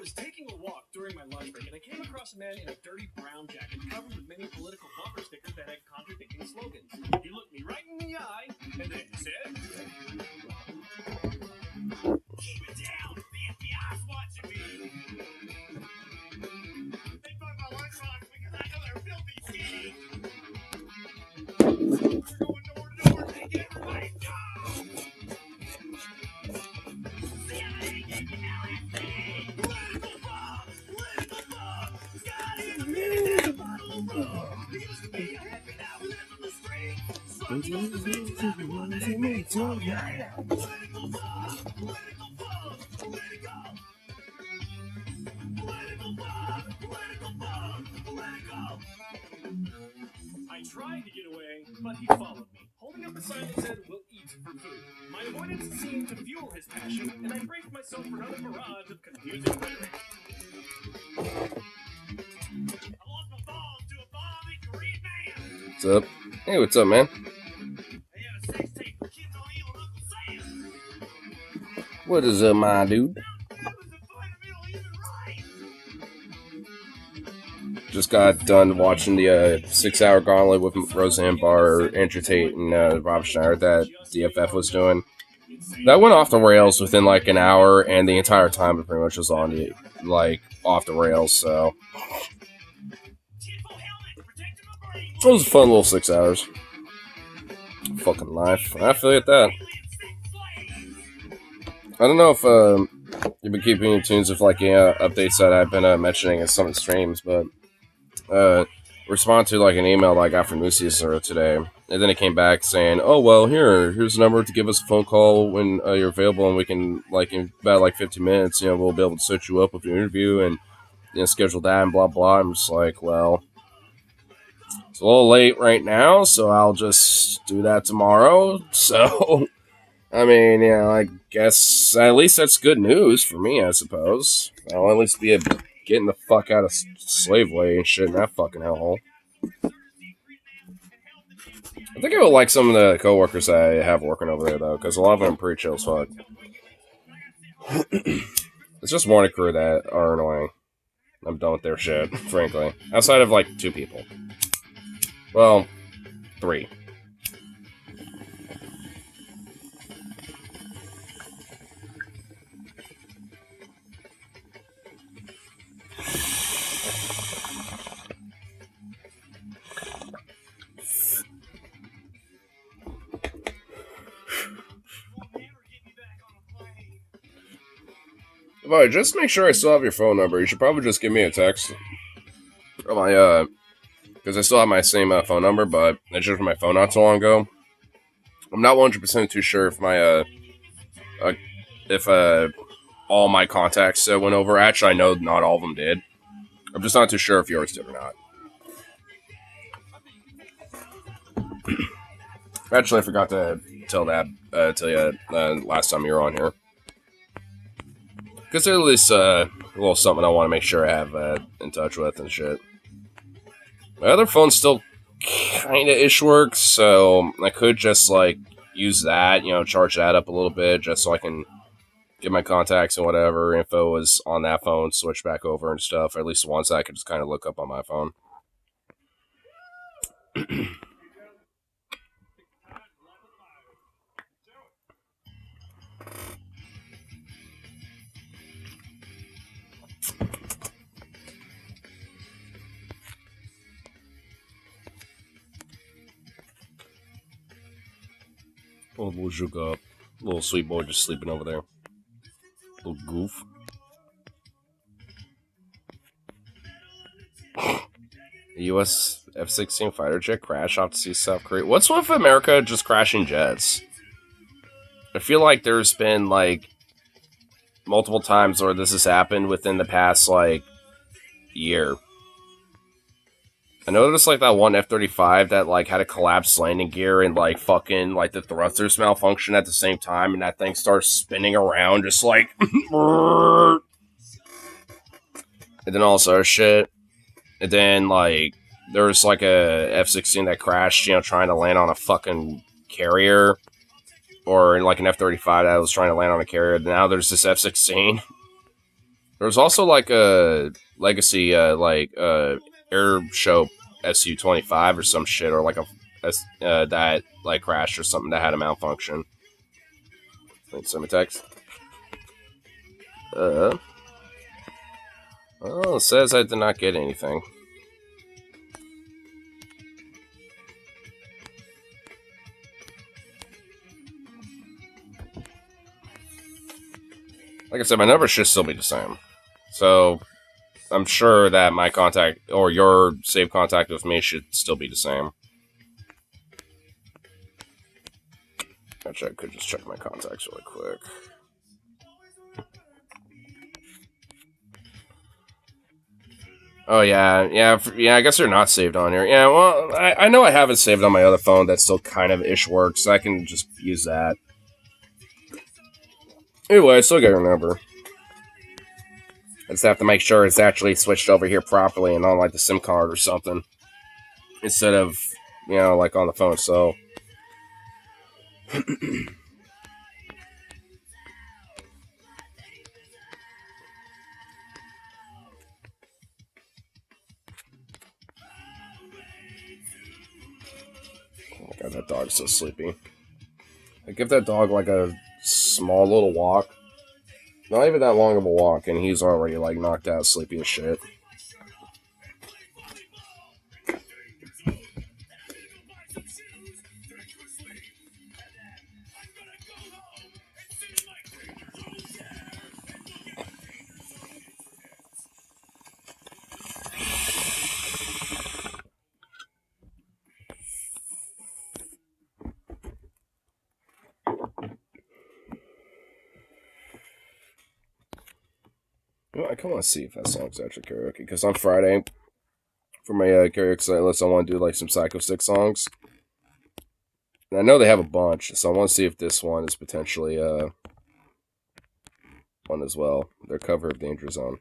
was taking a walk during my lunch break and I came across a man in a dirty brown jacket covered with many political bumper stickers that had contradicting slogans. He looked me right in the eye and then said, "Keep it down! The FBI's watching me!" They bought my lunchbox because I know they're filthy skinny. We're going door to door to get everybody go! CIA gave me LSD! Political bomb! Political bomb! Scotty in the minute, a bottle of rum! He used to be a happy, now he lives on the street! Smoking on the beaches, everyone that he meets, oh yeah! Political bomb! Political bomb! Political! Political bomb! Political bomb! Political! I tried to get away, but he followed me, holding up a sign that said, "We'll eat for food." My avoidance seemed to fuel his passion, and I braced myself for another barrage of confusing rhetoric. I lost my balls to a balmy Korean man. What's up? Hey, what's up, man? They had a sex tape for kids on Evil Uncle Sam. What is up, my dude? Just got done watching the 6-hour gauntlet with Roseanne Barr, Andrew Tate, and Rob Schneider that DFF was doing. That went off the rails within like an hour, and the entire time it pretty much was on the off the rails. So it was a fun little 6 hours. Fucking life. I feel like that. I don't know if you've been keeping in tunes with updates that I've been mentioning in some of the streams, but respond to an email that I got from Lucius today, and then it came back saying, "Oh well, here's a number to give us a phone call when you're available, and we can in about 15 minutes, we'll be able to set you up with your interview and schedule that and blah blah." I'm just like, well, it's a little late right now, so I'll just do that tomorrow. So, I mean, I guess at least that's good news for me, I suppose. I'll at least be getting the fuck out of Slaveway and shit in that fucking hellhole. I think I would like some of the coworkers I have working over there, though, because a lot of them are pretty chill as fuck. It's just morning crew that are annoying. I'm done with their shit, frankly. Outside of, 2 people. Well, 3. But just make sure I still have your phone number. You should probably just give me a text. Because I still have my same phone number, but I changed my phone not so long ago. I'm not 100% too sure if my all my contacts went over. Actually, I know not all of them did. I'm just not too sure if yours did or not. Actually, I forgot to tell you last time you were on here. Because there's at least a little something I want to make sure I have in touch with and shit. My other phone still kind of ish works, so I could just use that, charge that up a little bit just so I can get my contacts and whatever info was on that phone, switch back over and stuff. Or at least once I could just kind of look up on my phone. Old little Juka up. Little sweet boy just sleeping over there. Little goof. The U.S. F-16 fighter jet crash off to see South Korea. What's with America just crashing jets? I feel like there's been, multiple times where this has happened within the past, year. I noticed, that one F-35 that, had a collapsed landing gear and, fucking, the thrusters malfunction at the same time, and that thing starts spinning around, just, and then all this other shit. and then like there was like a F-16 that crashed, trying to land on a fucking carrier, or like an F-35 that was trying to land on a carrier. Now there's this F-16. There was also like a legacy air show Su-25 or some shit, or like that like crashed or something that had a malfunction. Send me text. Oh, it says I did not get anything. Like I said, my number should still be the same. So I'm sure that my contact or your saved contact with me should still be the same. Actually, I could just check my contacts really quick. Oh, yeah. I guess they're not saved on here. Yeah, well, I know I have it saved on my other phone that still kind of ish works, so I can just use that. Anyway, I still got your number. I just have to make sure it's actually switched over here properly and on like the SIM card or something, instead of, like on the phone, so. Oh my god, that dog's so sleepy. I give that dog like a small little walk. Not even that long of a walk, and he's already like knocked out, sleepy as shit. I kind of want to see if that song's actually karaoke, because on Friday, for my karaoke set list, I want to do like some Psycho Stick songs. And I know they have a bunch, so I want to see if this one is potentially one as well. Their cover of Danger Zone.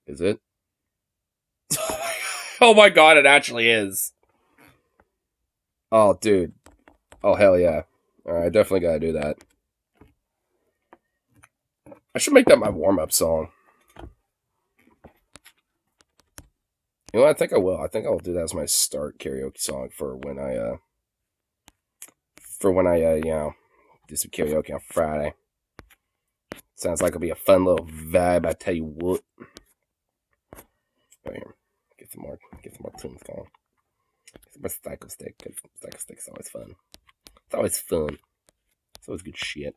Is it? Oh my god, it actually is. Oh, dude. Oh, hell yeah. Alright, I definitely gotta do that. I should make that my warm-up song. You know what? I think I will. I think I'll do that as my start karaoke song for when I do some karaoke on Friday. Sounds like it'll be a fun little vibe, I tell you what. Right here. Get some more tunes going. Get some more Psycho Stick, because Psycho Stick's always fun. It's always fun. It's always good shit.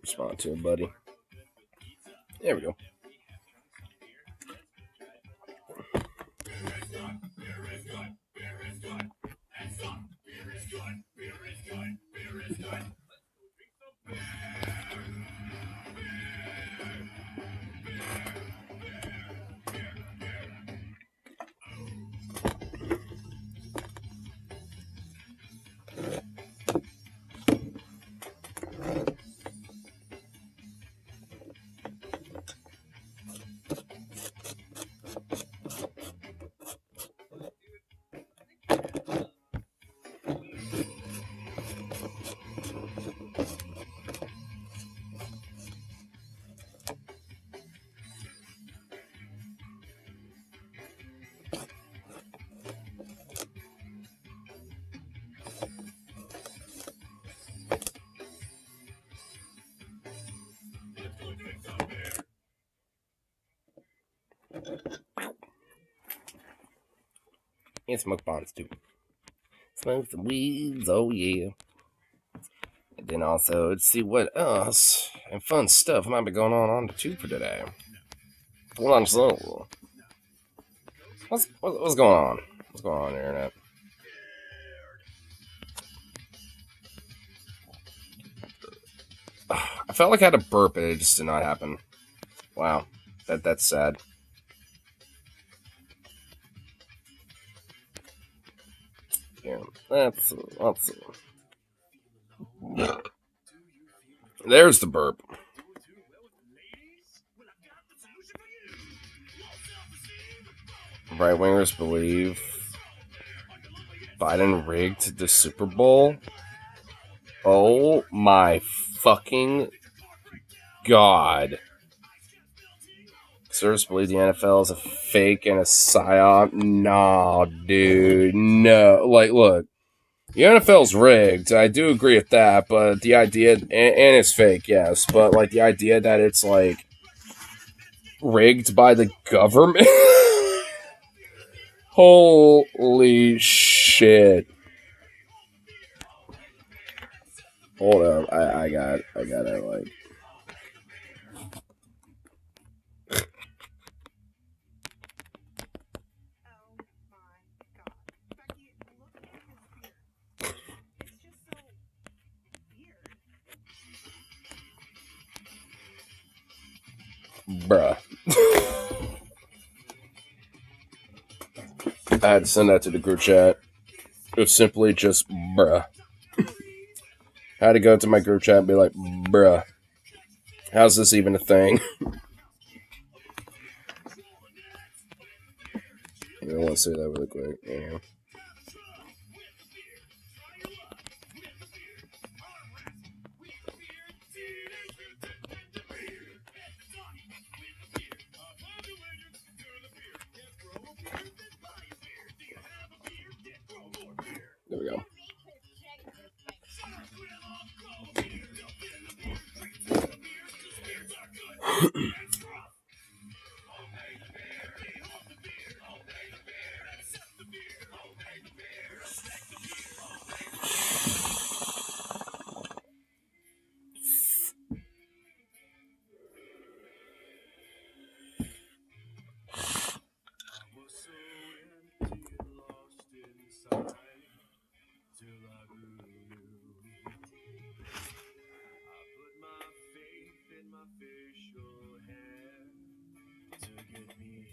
Respond to it, buddy. There we go. And smoke bonds too. Smoke some weeds, oh yeah. And then also, let's see what else and fun stuff might be going on the tube for today. Hold on, so what's going on? What's going on, internet? I felt like I had a burp, and it just did not happen. Wow, that's sad. Yeah, let's see. There's the burp. Right wingers believe Biden rigged the Super Bowl. Oh my fucking god. Conservatives believe the NFL is a fake and a psyop. Nah, dude. No. Like, look. The NFL's rigged. I do agree with that, but the idea... And it's fake, yes. But, like, the idea that it's, like, rigged by the government? Holy shit. Hold up. I got it, like... Bruh. I had to send that to the group chat. It was simply just bruh. I had to go to my group chat and be like, bruh. How's this even a thing? I want to say that really quick. Yeah. There we go.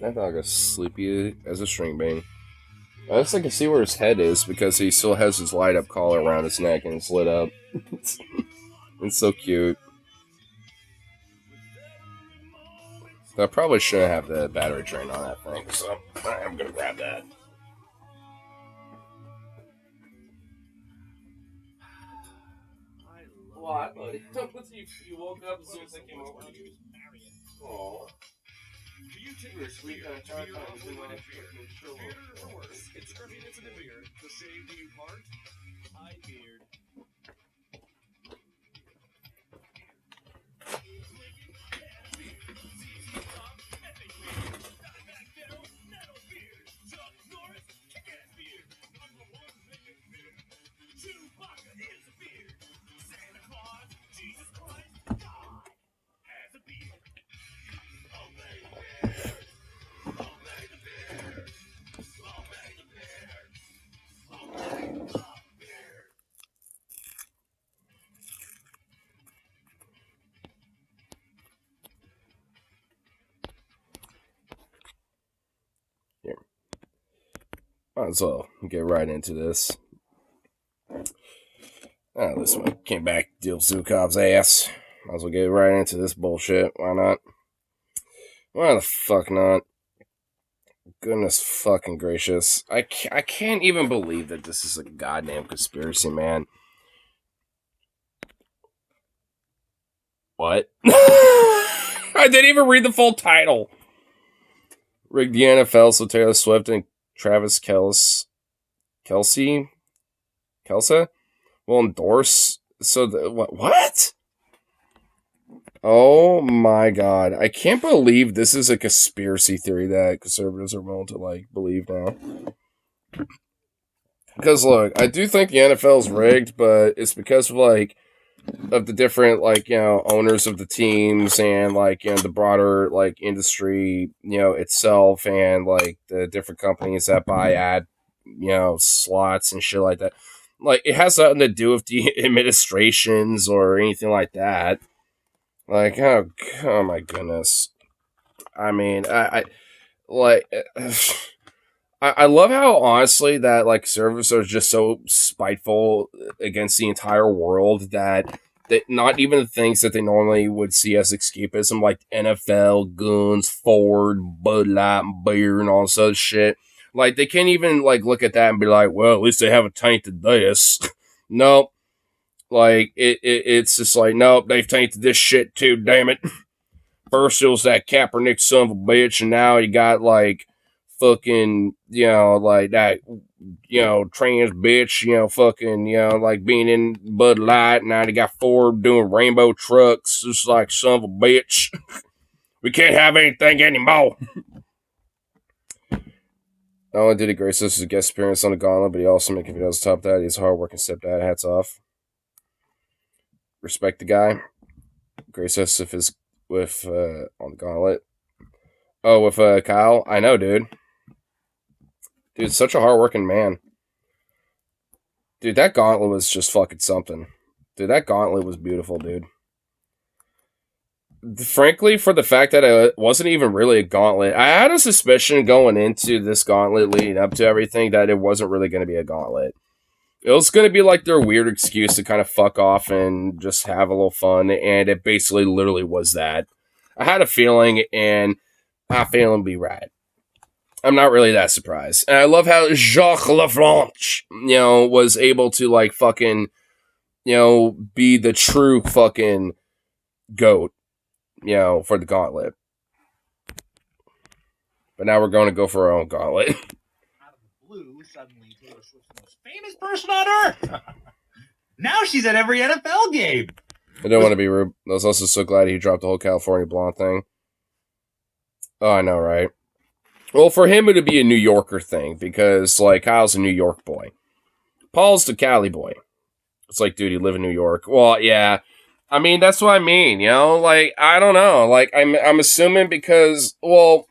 That dog is sleepy as a string bean. I just can see where his head is because he still has his light up collar around his neck and it's lit up. It's so cute. I probably shouldn't have the battery drain on that thing, so I'm gonna grab that. What, buddy? You woke up as soon as I came over to you. Aww. You were sleeping on a charge time. Beer or worse. It's in the beer. The shade do you part? I beard. Here. Might as well get right into this. This one came back to deal Zukov's ass. Might as well get right into this bullshit. Why not? Why the fuck not? Goodness fucking gracious. I can't even believe that this is a goddamn conspiracy, man. What? I didn't even read the full title. Rigged the NFL so Taylor Swift and Travis Kelce will endorse. So what? Oh my god. I can't believe this is a conspiracy theory that conservatives are willing to, like, believe now. Because, look, I do think the NFL's rigged, but it's because of, like, of the different, like, owners of the teams and, like, the broader, like, industry, itself, and, like, the different companies that buy ad, slots and shit like that. Like, it has nothing to do with the administrations or anything like that. Like, oh my goodness. I mean, I like, I love how, honestly, that, like, servers are just so spiteful against the entire world that not even the things that they normally would see as escapism, like NFL, guns, Ford, Bud Light, beer, and all this other shit. Like, they can't even, like, look at that and be like, well, at least they haven't tainted this. Nope. Like, it's just like, nope, they've tainted this shit too, damn it. First it was that Kaepernick son of a bitch, and now you got, like, fucking, like that, trans bitch, fucking, like being in Bud Light. Now they got Ford doing rainbow trucks. Just like, son of a bitch. We can't have anything anymore. Not only did he grace us as a guest appearance on the Gauntlet, but he also, if he does top that, he's a hardworking stepdad. Hats off. Respect the guy. Grace us with on the Gauntlet. Oh, with Kyle? I know, dude. Dude, such a hardworking man. Dude, that Gauntlet was just fucking something. Dude, that Gauntlet was beautiful, dude. Frankly, for the fact that it wasn't even really a Gauntlet, I had a suspicion going into this Gauntlet leading up to everything that it wasn't really going to be a Gauntlet. It was going to be like their weird excuse to kind of fuck off and just have a little fun, and it basically literally was that. I had a feeling, and I feel him be right. I'm not really that surprised. And I love how Jacques Lafranche, was able to, like, fucking, be the true fucking GOAT, for the Gauntlet. But now we're going to go for our own Gauntlet. Out of the blue, suddenly Taylor Swift's the most famous person on earth. Now she's at every NFL game. I don't want to be rude. I was also so glad he dropped the whole California blonde thing. Oh, I know, right? Well, for him, it would be a New Yorker thing, because, like, Kyle's a New York boy. Paul's the Cali boy. It's like, dude, you live in New York. Well, yeah. I mean, that's what I mean, Like, I don't know. Like, I'm assuming because, well,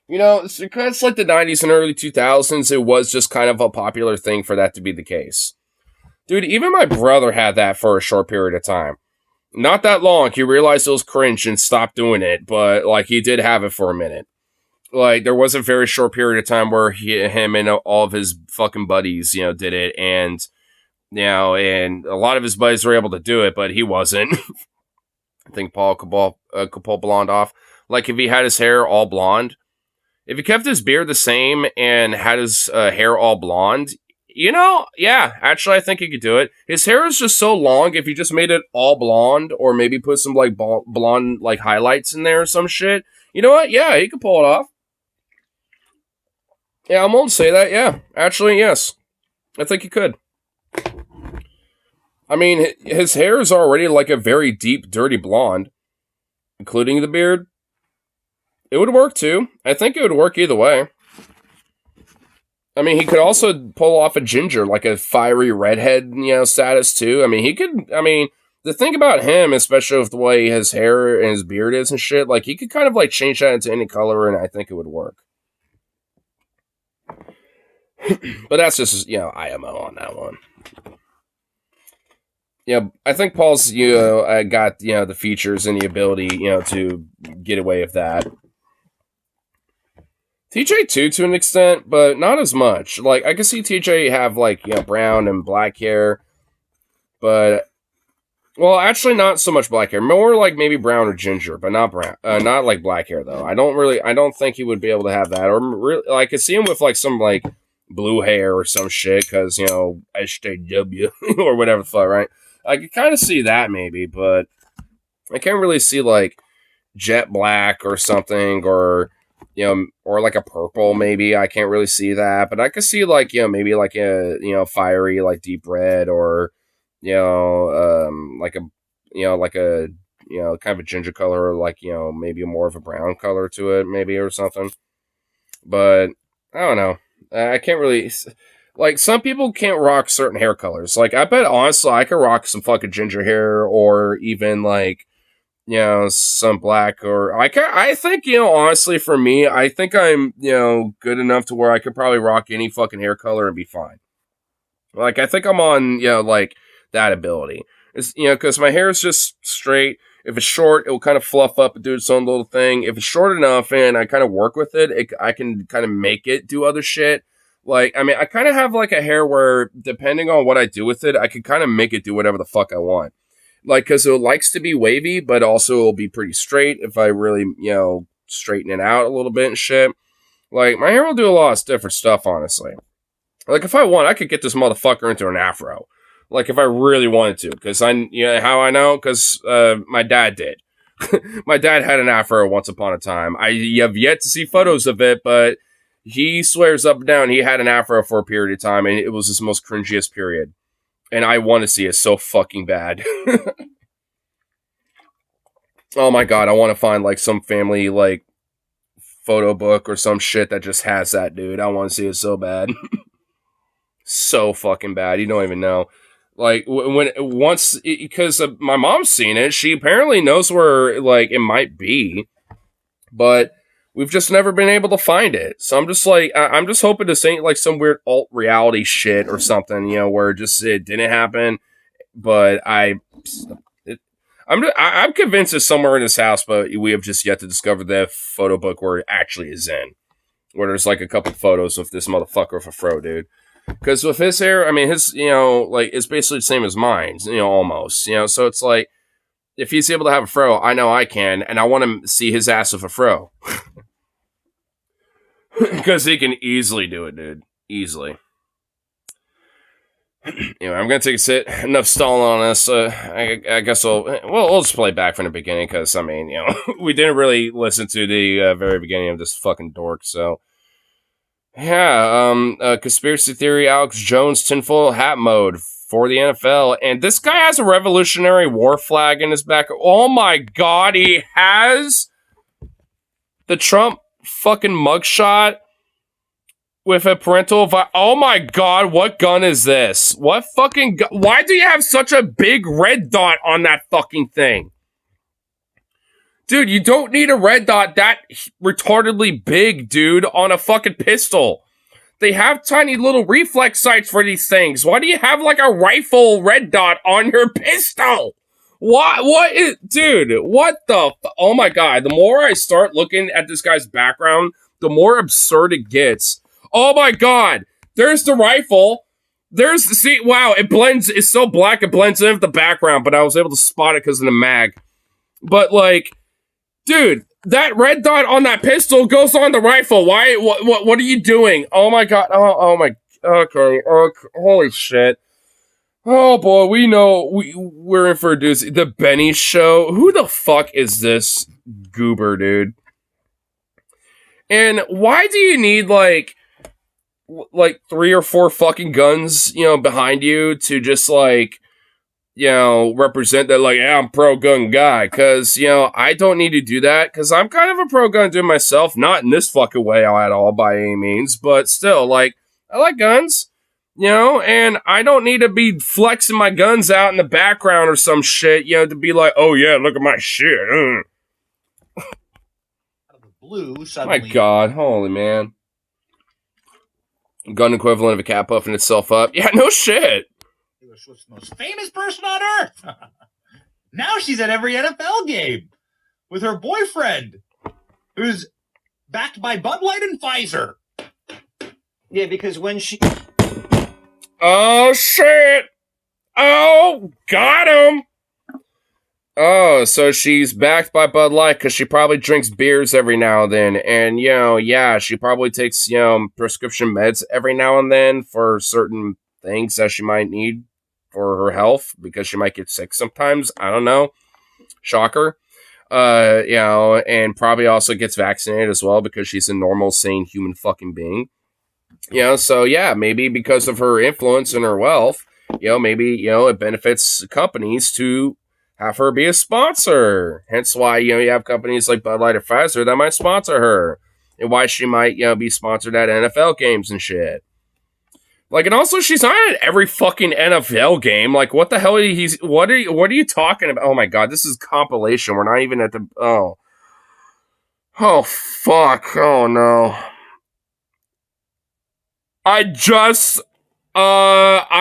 it's like the 90s and early 2000s, it was just kind of a popular thing for that to be the case. Dude, even my brother had that for a short period of time. Not that long. He realized it was cringe and stopped doing it, but, like, he did have it for a minute. Like, there was a very short period of time where him and all of his fucking buddies, did it, and, and a lot of his buddies were able to do it, but he wasn't. I think Paul could pull blonde off. Like, if he had his hair all blonde, if he kept his beard the same and had his hair all blonde, yeah, actually, I think he could do it. His hair is just so long, if he just made it all blonde, or maybe put some, like, blonde, like, highlights in there or some shit, you know what? Yeah, he could pull it off. Yeah, I'm willing to say that, yeah. Actually, yes. I think he could. I mean, his hair is already like a very deep, dirty blonde, including the beard. It would work, too. I think it would work either way. I mean, he could also pull off a ginger, like a fiery redhead, status, too. I mean, the thing about him, especially with the way his hair and his beard is and shit, like, he could kind of, like, change that into any color, and I think it would work. But that's just, IMO on that one. Yeah, I think Paul's, got, the features and the ability, to get away with that. TJ too, to an extent, but not as much. Like, I can see TJ have, like, brown and black hair, but, well, actually not so much black hair. More like maybe brown or ginger, but not brown. Not like black hair, though. I don't think he would be able to have that. Or, really, I could see him with, like, some, like, blue hair or some shit, because, SJW, or whatever the fuck, right? I could kind of see that, maybe, but I can't really see, like, jet black or something, or, or like a purple, maybe. I can't really see that, but I could see, like, maybe like a, fiery, like, deep red, or, like a, kind of a ginger color, or like, maybe more of a brown color to it, maybe, or something. But I don't know. I can't really, like, some people can't rock certain hair colors. Like, I bet honestly I could rock some fucking ginger hair, or even like, some black, or I think, honestly, for me, I think I'm, good enough to where I could probably rock any fucking hair color and be fine. Like, I think I'm on, like, that ability. It's, because my hair is just straight. If it's short, it will kind of fluff up and do its own little thing. If it's short enough and I kind of work with it, I can kind of make it do other shit. Like, I mean, I kind of have, like, a hair where, depending on what I do with it, I can kind of make it do whatever the fuck I want. Like, because it likes to be wavy, but also it'll be pretty straight if I really, straighten it out a little bit and shit. Like, my hair will do a lot of different stuff, honestly. Like, if I want, I could get this motherfucker into an afro. Like, if I really wanted to. Because how I know? Because my dad did. My dad had an afro once upon a time. I have yet to see photos of it, but he swears up and down he had an afro for a period of time, and it was his most cringiest period. And I want to see it so fucking bad. Oh my god, I want to find, like, some family, like, photo book or some shit that just has that, dude. I want to see it so bad. So fucking bad. You don't even know. Like, because my mom's seen it, she apparently knows where, like, it might be, but we've just never been able to find it. So I'm just like, I'm just hoping this ain't like some weird alt reality shit or something, where it didn't happen. But I'm convinced it's somewhere in this house, but we have just yet to discover the photo book where it actually is in. Where there's like a couple photos of this motherfucker with a fro, dude. Because with his hair, I mean, his, like, it's basically the same as mine, almost. So it's like, if he's able to have a fro, I know I can, and I want to see his ass with a fro. Because he can easily do it, dude. Easily. Anyway, I'm going to take a sit. Enough stalling on this. I guess we'll just play back from the beginning, because, I mean, we didn't really listen to the very beginning of this fucking dork, so. Yeah, conspiracy theory, Alex Jones, tinfoil hat mode for the NFL. And this guy has a Revolutionary War flag in his back. Oh my god, he has the Trump fucking mugshot with a parental. Oh my god, what gun is this? What fucking gun? Why do you have such a big red dot on that fucking thing? Dude, you don't need a red dot that retardedly big, dude, on a fucking pistol. They have tiny little reflex sights for these things. Why do you have, like, a rifle red dot on your pistol? What is... Dude, what the... Oh, my God. The more I start looking at this guy's background, the more absurd it gets. Oh, my God. There's the rifle. There's the... See, wow, it blends... It's so black it blends in with the background, but I was able to spot it because of the mag. But, like... Dude, that red dot on that pistol goes on the rifle. Why? What are you doing? Oh my god. Oh my. Okay. Holy shit. Oh boy, we know we're in for a doozy. The Benny Show. Who the fuck is this goober, dude? And why do you need like 3 or 4 fucking guns, behind you to just like, represent that, like, yeah, I'm pro-gun guy, because, I don't need to do that, because I'm kind of a pro-gun dude myself, not in this fucking way at all, by any means, but still, like, I like guns, and I don't need to be flexing my guns out in the background or some shit, to be like, oh yeah, look at my shit. Out of the blue, suddenly... My god, holy man. Gun equivalent of a cat puffing itself up. Yeah, no shit. Swift's most famous person on earth. Now she's at every NFL game with her boyfriend, who's backed by Bud Light and Pfizer. Yeah, because when she... Oh, shit. Oh, got him. Oh, so she's backed by Bud Light because she probably drinks beers every now and then. And, yeah, she probably takes, prescription meds every now and then for certain things that she might need for her health, because she might get sick sometimes. I don't know. Shocker. And probably also gets vaccinated as well, because she's a normal, sane human fucking being. So yeah, maybe because of her influence and her wealth, maybe, it benefits companies to have her be a sponsor. Hence why, you have companies like Bud Light or Pfizer that might sponsor her. And why she might, be sponsored at NFL games and shit. Like, and also she's not at every fucking NFL game. Like, what the hell what are you talking about? Oh my god, this is compilation. We're not even at the, oh fuck. Oh no. I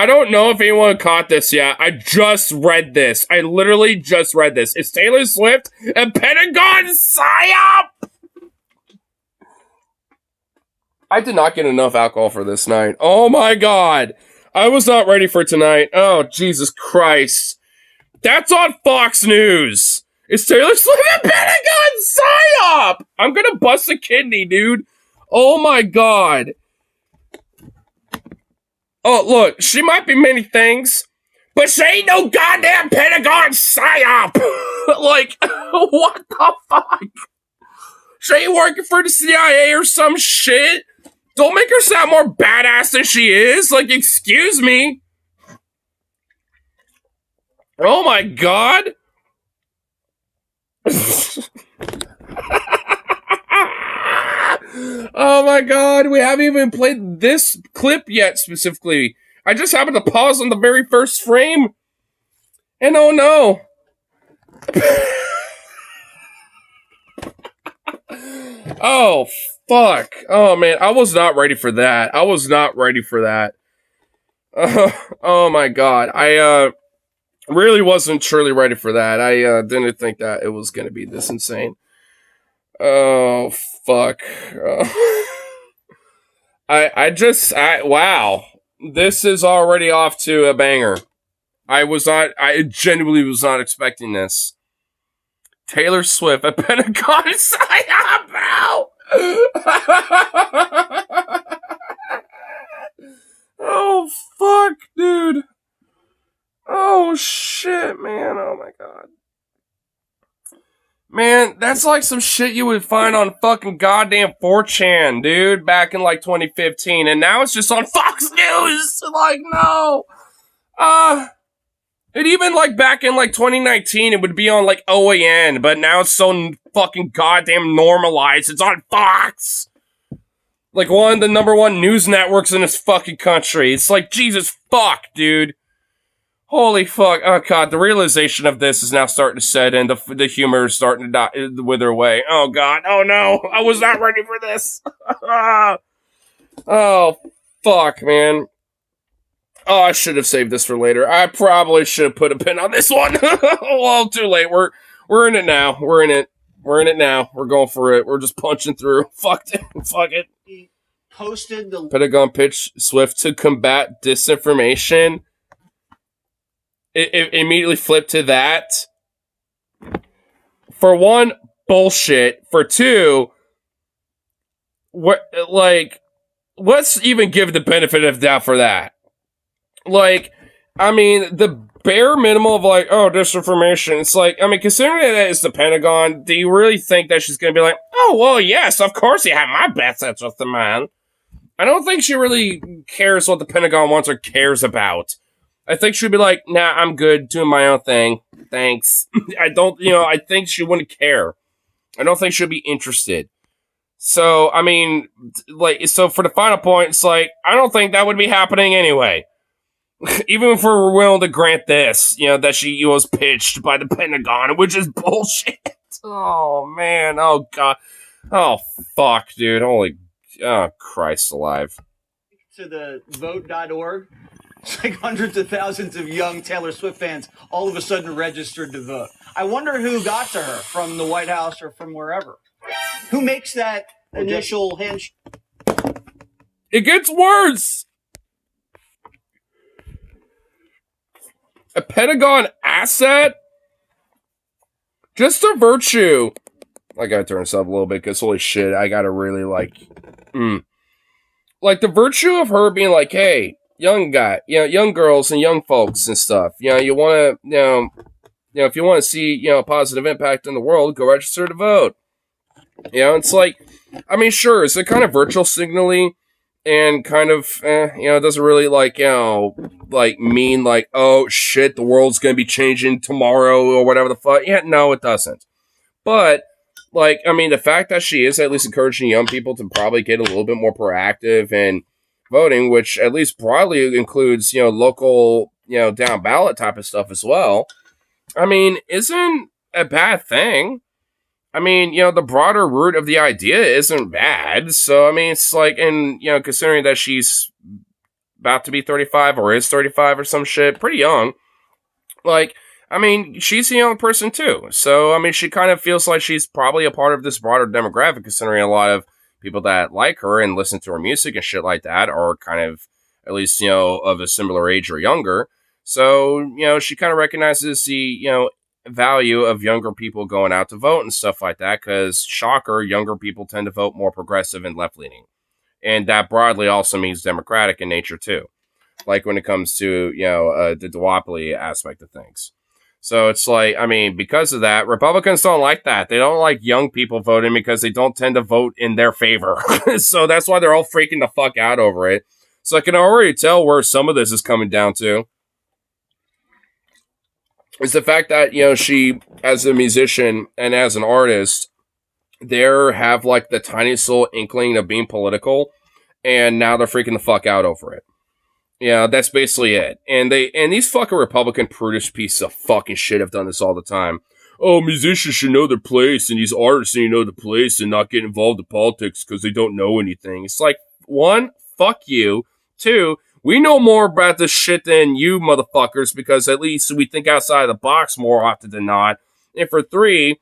don't know if anyone caught this yet. I just read this. I literally just read this. It's Taylor Swift and Pentagon PSYOP! I did not get enough alcohol for this night. Oh my god. I was not ready for tonight. Oh, Jesus Christ. That's on Fox News. It's Taylor Swift and Pentagon PSYOP! I'm gonna bust a kidney, dude. Oh my god. Oh, look, she might be many things, but she ain't no goddamn Pentagon PSYOP! Like, what the fuck? She ain't working for the CIA or some shit? Don't make her sound more badass than she is. Like, excuse me. Oh my god. Oh my god, we haven't even played this clip yet specifically. I just happened to pause on the very first frame. And oh no. Oh, fuck. Oh, man. I was not ready for that. Oh, my God. I really wasn't truly ready for that. I didn't think that it was going to be this insane. Oh, fuck. Wow. This is already off to a banger. I genuinely was not expecting this. Taylor Swift at Pentagon PSYOP, bro! Oh, fuck, dude. Oh, shit, man. Oh, my God. Man, that's like some shit you would find on fucking goddamn 4chan, dude, back in like 2015. And now it's just on Fox News. Like, no. And even, like, back in, like, 2019, it would be on, like, OAN, but now it's so fucking goddamn normalized. It's on Fox! Like, one of the number one news networks in this fucking country. It's like, Jesus fuck, dude. Holy fuck. Oh, God, the realization of this is now starting to set in. The humor is starting to wither away. Oh, God. Oh, no. I was not ready for this. Oh, fuck, man. Oh, I should have saved this for later. I probably should have put a pin on this one. Well, too late. We're in it now. We're in it now. We're going for it. We're just punching through. Fuck it. Fuck it. He posted the Pentagon pitched Swift to combat disinformation. It immediately flipped to that. For one, bullshit. For two, let's even give the benefit of doubt for that. Like, I mean, the bare minimum of, like, oh, disinformation. It's like, I mean, considering that it's the Pentagon, do you really think that she's going to be like, oh, well, yes, of course you have my best interest in mind. I don't think she really cares what the Pentagon wants or cares about. I think she'd be like, nah, I'm good, doing my own thing. Thanks. I think she wouldn't care. I don't think she'd be interested. So, I mean, like, so for the final point, it's like, I don't think that would be happening anyway. Even if we're willing to grant this, that she was pitched by the Pentagon, which is bullshit. Oh, man. Oh, God. Oh, fuck, dude. Oh, Christ alive. to the vote.org. It's like hundreds of thousands of young Taylor Swift fans all of a sudden registered to vote. I wonder who got to her from the White House or from wherever. Who makes that initial handshake? It gets worse. A Pentagon asset? Just a virtue. I gotta turn this up a little bit because holy shit, I gotta really like the virtue of her being like, hey, young guy, young girls and young folks and stuff. You want to, if you want to see, a positive impact in the world, go register to vote. It's like, I mean, sure, it's a kind of virtual signaling and kind of, it doesn't really like, like mean like, oh shit, the world's gonna be changing tomorrow or whatever the fuck. Yeah, no, it doesn't. But like, I mean, the fact that she is at least encouraging young people to probably get a little bit more proactive in voting, which at least broadly includes, local, down ballot type of stuff as well. I mean, isn't a bad thing. I mean, the broader root of the idea isn't bad. So, I mean, it's like, and, considering that she's about to be 35 or is 35 or some shit, pretty young. Like, I mean, she's a young person too. So, I mean, she kind of feels like she's probably a part of this broader demographic, considering a lot of people that like her and listen to her music and shit like that are kind of, at least, of a similar age or younger. So, she kind of recognizes the, value of younger people going out to vote and stuff like that, because, shocker, younger people tend to vote more progressive and left-leaning. And that broadly also means democratic in nature too. Like when it comes to, the duopoly aspect of things. So it's like, I mean, because of that, Republicans don't like that. They don't like young people voting because they don't tend to vote in their favor. So that's why they're all freaking the fuck out over it. So I can already tell where some of this is coming down to. Is the fact that, she, as a musician and as an artist, there have like the tiniest little inkling of being political, and now they're freaking the fuck out over it. Yeah, that's basically it. And these fucking Republican prudish pieces of fucking shit have done this all the time. Oh, musicians should know their place, and these artists need to know their place and not get involved in politics because they don't know anything. It's like, one, fuck you. Two, we know more about this shit than you motherfuckers because at least we think outside of the box more often than not. And for three,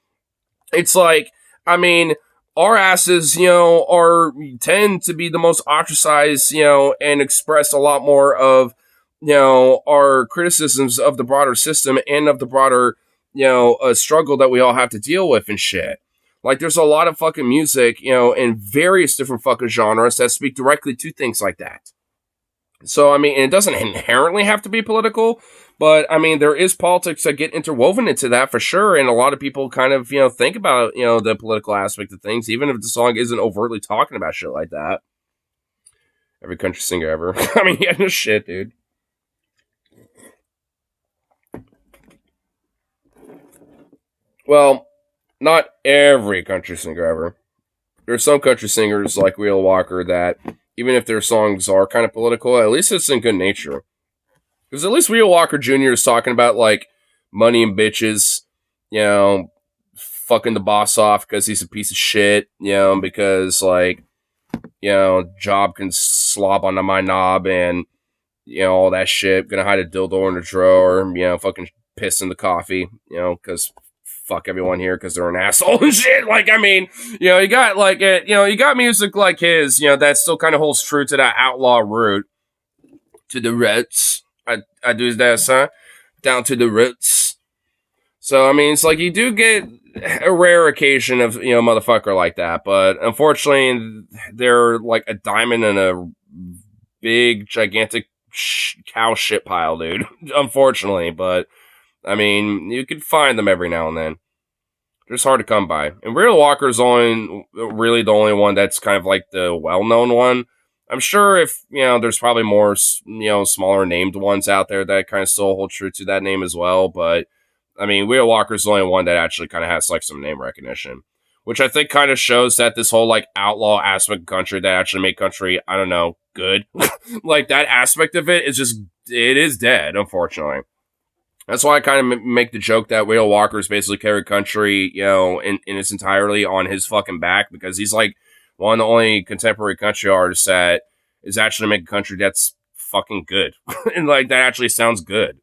it's like, I mean, our asses, tend to be the most ostracized, and express a lot more of, our criticisms of the broader system and of the broader, struggle that we all have to deal with and shit. Like, there's a lot of fucking music, in various different fucking genres that speak directly to things like that. So, I mean, it doesn't inherently have to be political, but, I mean, there is politics that get interwoven into that for sure, and a lot of people kind of, think about, the political aspect of things, even if the song isn't overtly talking about shit like that. Every country singer ever. I mean, yeah, no shit, dude. Well, not every country singer ever. There's some country singers like Wheel Walker that, even if their songs are kind of political, at least it's in good nature. Because at least Wheel Walker Jr. is talking about, like, money and bitches, fucking the boss off because he's a piece of shit, because, like, job can slob onto my knob and, all that shit. Gonna hide a dildo in the drawer, fucking piss in the coffee, because fuck everyone here because they're an asshole and shit. Like, I mean, you got, like, you got music like his, that still kind of holds true to that outlaw root. To the roots. I do that, son. Down to the roots. So, I mean, it's like you do get a rare occasion of, motherfucker like that. But unfortunately, they're like a diamond in a big, gigantic cow shit pile, dude. Unfortunately. But, I mean, you can find them every now and then. They're just hard to come by. And Wheel Walker's really the only one that's kind of like the well-known one. I'm sure if, there's probably more, smaller named ones out there that kind of still hold true to that name as well. But, I mean, Wheel Walker's the only one that actually kind of has, like, some name recognition. Which I think kind of shows that this whole, like, outlaw aspect of country that actually make country, I don't know, good. Like, that aspect of it is just, it is dead, unfortunately. That's why I kind of make the joke that Wheel Walker's basically carried country, in its entirety on his fucking back. Because he's, like, one of the only contemporary country artists that is actually making country that's fucking good. And, like, that actually sounds good.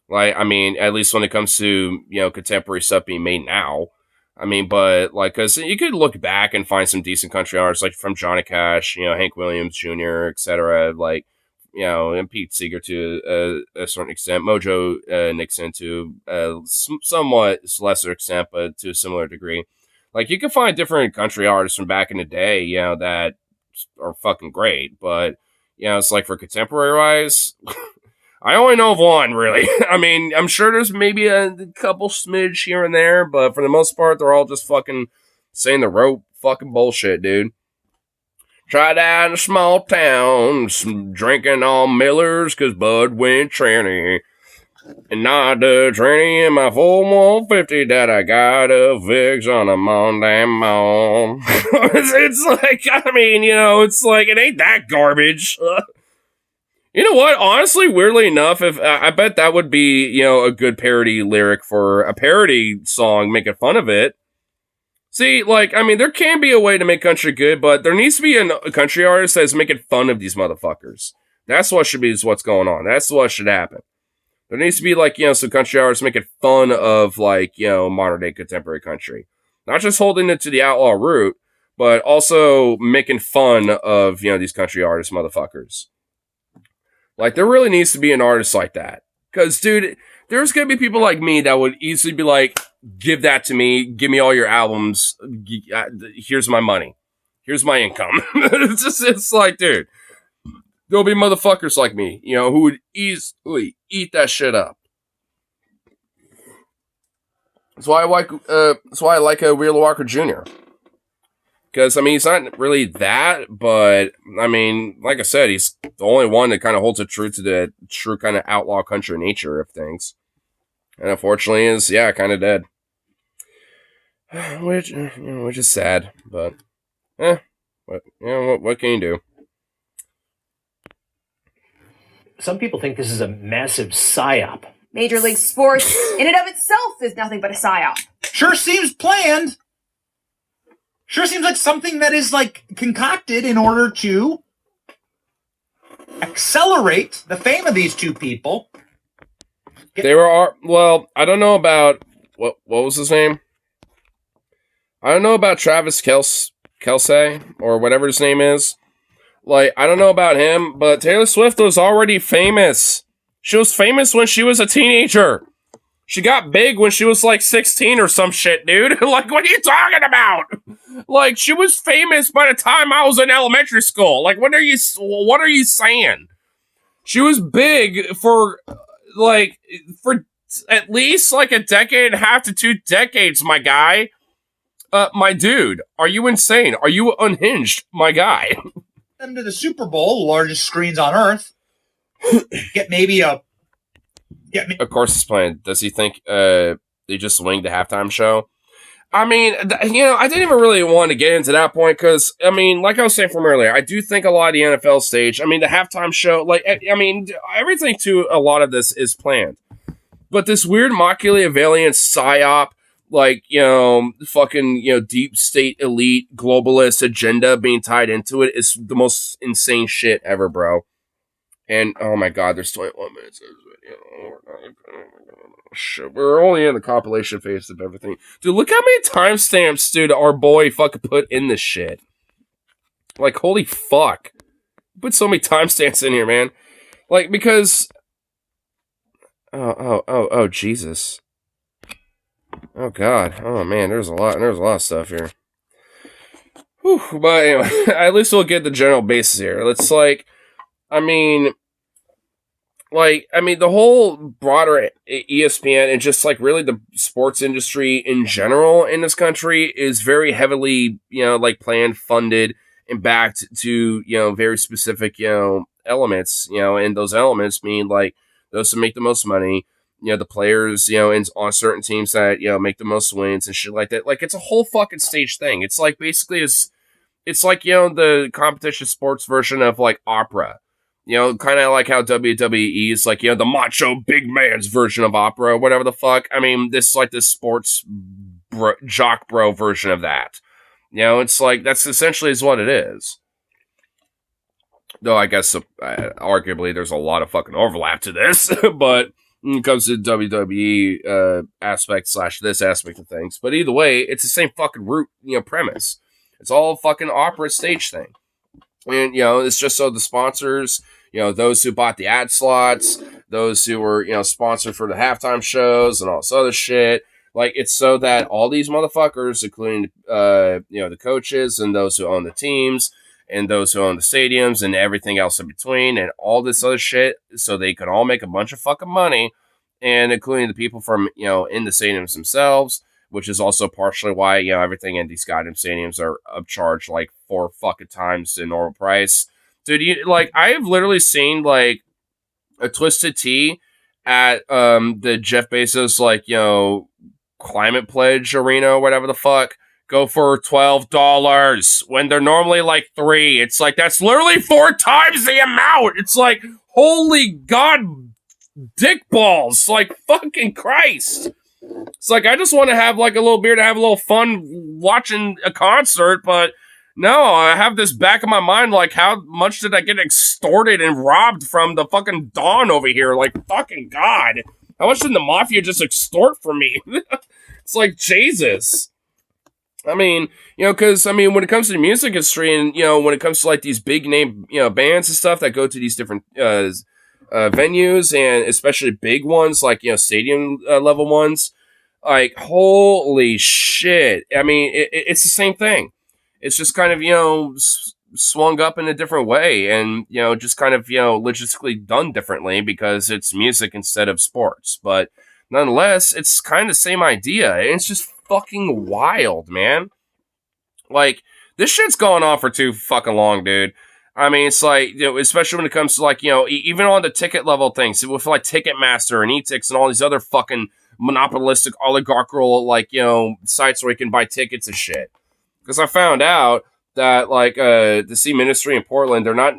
Like, I mean, at least when it comes to, contemporary stuff being made now. I mean, but, like, because you could look back and find some decent country artists, like, from Johnny Cash, Hank Williams Jr., etc., like, and Pete Seeger to a certain extent, Mojo Nixon to a somewhat lesser extent, but to a similar degree. Like, you can find different country artists from back in the day, that are fucking great. But, it's like for contemporary-wise, I only know of one, really. I mean, I'm sure there's maybe a couple smidge here and there, but for the most part, they're all just fucking saying the rote fucking bullshit, dude. Tried out in a small town, drinking on Millers, cause Bud went tranny. And not the tranny in my 4150 that I got a fix on a Monday morning. It's like, I mean, it's like, it ain't that garbage. You know what? Honestly, weirdly enough, if I bet that would be, a good parody lyric for a parody song making fun of it. See, like, I mean, there can be a way to make country good, but there needs to be a country artist that's making fun of these motherfuckers. That's what should be what's going on. That's what should happen. There needs to be, like, some country artists making fun of, like, modern day contemporary country. Not just holding it to the outlaw route, but also making fun of, these country artist motherfuckers. Like, there really needs to be an artist like that. Because, dude, there's going to be people like me that would easily be like, give that to me. Give me all your albums. Here's my money. Here's my income. It's like, dude, there'll be motherfuckers like me, who would easily eat that shit up. That's why I like Wheeler Walker Jr. Because, I mean, he's not really that, but, I mean, like I said, he's the only one that kind of holds it true to the true kind of outlaw country nature of things. And unfortunately is, kind of dead. Which is sad, but, what can you do? Some people think this is a massive psyop. Major League Sports, in and of itself, is nothing but a psyop. Sure seems planned. Sure seems like something that is, like, concocted in order to accelerate the fame of these two people. Well, I don't know about, what was his name? I don't know about Travis Kelce, or whatever his name is. Like, I don't know about him, but Taylor Swift was already famous. She was famous when she was a teenager. She got big when she was like 16 or some shit, dude. Like, what are you talking about? Like, she was famous by the time I was in elementary school. Like, what are you saying? She was big for at least like a decade and a half to 2 decades, my guy. My dude, are you insane? Are you unhinged, my guy? Them to the Super Bowl, the largest screens on earth. Of course it's planned. Does he think they just winged the halftime show? I mean, I didn't even really want to get into that point because, I mean, like I was saying from earlier, I do think a lot of the NFL stage, I mean, the halftime show, like, I mean, everything to a lot of this is planned. But this weird Machiavellian psyop, like, fucking, deep state elite globalist agenda being tied into it is the most insane shit ever, bro. And, oh my god, there's 21 minutes of video. Shit, we're only in the compilation phase of everything. Dude, look how many timestamps, dude, our boy fucking put in this shit. Like, holy fuck. Put so many timestamps in here, man. Like, because... Oh, Jesus. Oh, God. Oh, man, there's a lot of stuff here. Whew, but anyway, at least we'll get the general basis here. It's like, the whole broader ESPN and just like really the sports industry in general in this country is very heavily, planned, funded, and backed to, very specific, elements, and those elements mean like those who make the most money, the players, on certain teams that, make the most wins and shit like that. Like, it's a whole fucking stage thing. It's like basically it's like, the competition sports version of like opera. Kind of like how WWE is like, the macho big man's version of opera, whatever the fuck. I mean, this is like this sports jock bro version of that. It's like, that's essentially is what it is. Though I guess, arguably, there's a lot of fucking overlap to this, but when it comes to WWE aspect / this aspect of things. But either way, it's the same fucking root, premise. It's all fucking opera stage thing. And, it's just so the sponsors, those who bought the ad slots, those who were, sponsored for the halftime shows and all this other shit. Like, it's so that all these motherfuckers, including, the coaches and those who own the teams and those who own the stadiums and everything else in between and all this other shit, so they can all make a bunch of fucking money, and including the people from, in the stadiums themselves, which is also partially why, everything in these goddamn stadiums are upcharged like 4 fucking times the normal price. Dude, I have literally seen, like, a Twisted Tea at the Jeff Bezos, like, Climate Pledge Arena or whatever the fuck go for $12 when they're normally like $3. It's like, that's literally 4 times the amount. It's like, holy god, dick balls. Like, fucking Christ. It's like, I just want to have like a little beer to have a little fun watching a concert, but no, I have this back of my mind, like, how much did I get extorted and robbed from the fucking Dawn over here? Like, fucking god. How much did the Mafia just extort from me? It's like, Jesus. I mean, because, when it comes to the music industry and, when it comes to, like, these big name, bands and stuff that go to these different venues, and especially big ones, like, stadium level ones, like, holy shit. I mean, it's the same thing. It's just kind of, swung up in a different way and, just kind of, logistically done differently because it's music instead of sports. But nonetheless, it's kind of the same idea. It's just fucking wild, man. Like, this shit's going on for too fucking long, dude. I mean, it's like, especially when it comes to, like, even on the ticket level things, with, like, Ticketmaster and eTix and all these other fucking monopolistic, oligarchical, like, sites where you can buy tickets and shit. Because I found out that, like, the Sea Ministry in Portland, they're not,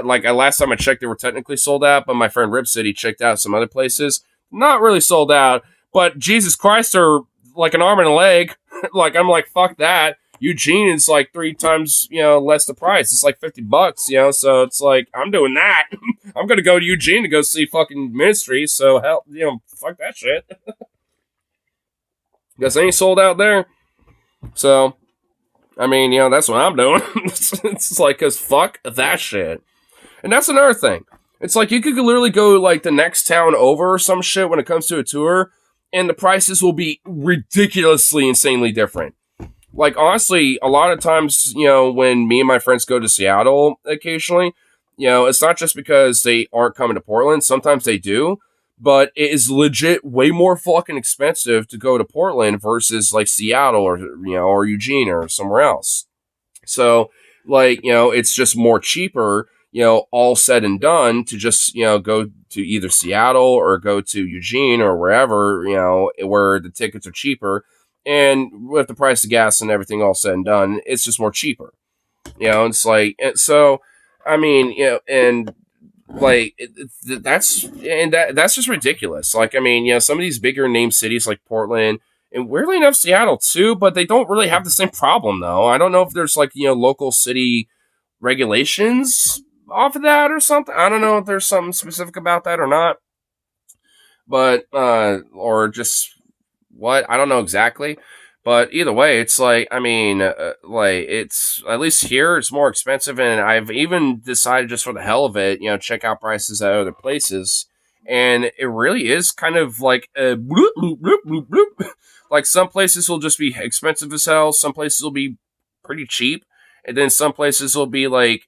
like, last time I checked, they were technically sold out, but my friend Rip City checked out some other places. Not really sold out, but Jesus Christ, they're like an arm and a leg. Like, I'm like, fuck that. Eugene is like 3 times, less the price. It's like $50, so it's like, I'm doing that. I'm gonna go to Eugene to go see fucking Ministry, so hell, fuck that shit. Guess ain't sold out there. So, I mean, that's what I'm doing. It's like, cause fuck that shit. And that's another thing. It's like, you could literally go, like, the next town over or some shit when it comes to a tour, and the prices will be ridiculously, insanely different. Like, honestly, a lot of times, when me and my friends go to Seattle occasionally, it's not just because they aren't coming to Portland. Sometimes they do, but it is legit way more fucking expensive to go to Portland versus, like, Seattle or Eugene or somewhere else. So, like, it's just more cheaper, all said and done, to just, go to either Seattle or go to Eugene or wherever, where the tickets are cheaper. And with the price of gas and everything all said and done, it's just more cheaper. It's like, so, I mean, and like, that's just ridiculous. Like, I mean, some of these bigger name cities like Portland, and weirdly enough, Seattle too, but they don't really have the same problem, though. I don't know if there's, like, local city regulations off of that or something. I don't know if there's something specific about that or not. But, or just what? I don't know exactly. But either way, it's like, I mean, like, it's, at least here, it's more expensive. And I've even decided, just for the hell of it, check out prices at other places. And it really is kind of like a bloop, bloop, bloop, bloop, bloop. Like, some places will just be expensive as hell. Some places will be pretty cheap. And then some places will be, like,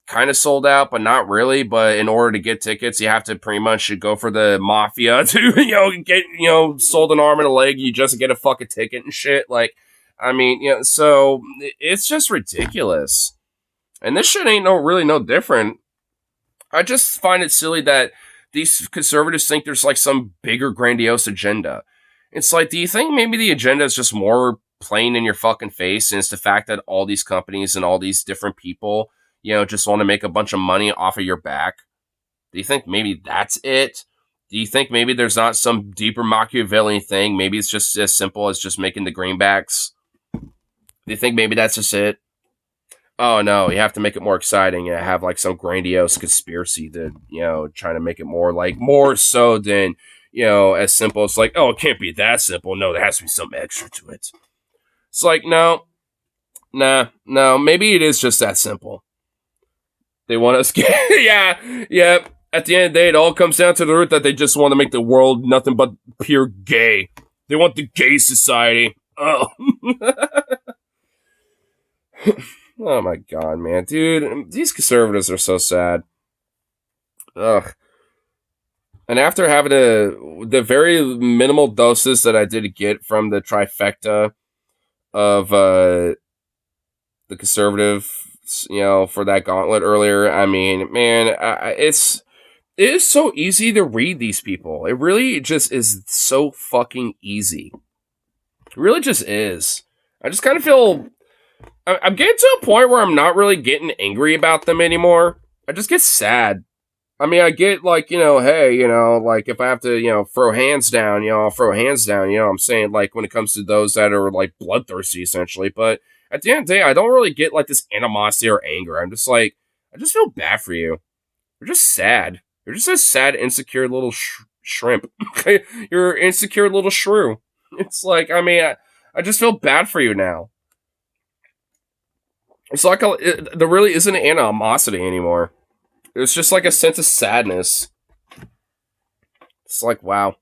kind of sold out, but not really. But in order to get tickets, you have to pretty much go for the Mafia to, get, sold an arm and a leg. You just get a fucking ticket and shit. Like, I mean, so it's just ridiculous. And this shit ain't really no different. I just find it silly that these conservatives think there's, like, some bigger grandiose agenda. It's like, do you think maybe the agenda is just more plain in your fucking face, and it's the fact that all these companies and all these different people, just want to make a bunch of money off of your back? Do you think maybe that's it? Do you think maybe there's not some deeper Machiavellian thing? Maybe it's just as simple as just making the greenbacks? Do you think maybe that's just it? Oh no, you have to make it more exciting and have, like, some grandiose conspiracy that, trying to make it more, like, more so than, as simple as, like, oh, it can't be that simple. No, there has to be something extra to it. It's like, no, maybe it is just that simple. They want us, yeah. At the end of the day, it all comes down to the root that they just want to make the world nothing but pure gay. They want the gay society. Oh. Oh my god, man. Dude, these conservatives are so sad. Ugh. And after having the very minimal doses that I did get from the trifecta of the conservative, for that gauntlet earlier. I mean, man, it is so easy to read these people. It really just is so fucking easy. It really just is. I just kind of feel I'm getting to a point where I'm not really getting angry about them anymore. I just get sad. I mean, I get like, hey, like if I have to, throw hands down, I'll throw hands down. I'm saying like when it comes to those that are like bloodthirsty, essentially. But at the end of the day, I don't really get like this animosity or anger. I'm just like, I just feel bad for you. You're just sad. You're just a sad, insecure little shrimp. You're an insecure little shrew. It's like, I mean, I just feel bad for you now. It's like there really isn't animosity anymore. It's just like a sense of sadness. It's like, wow.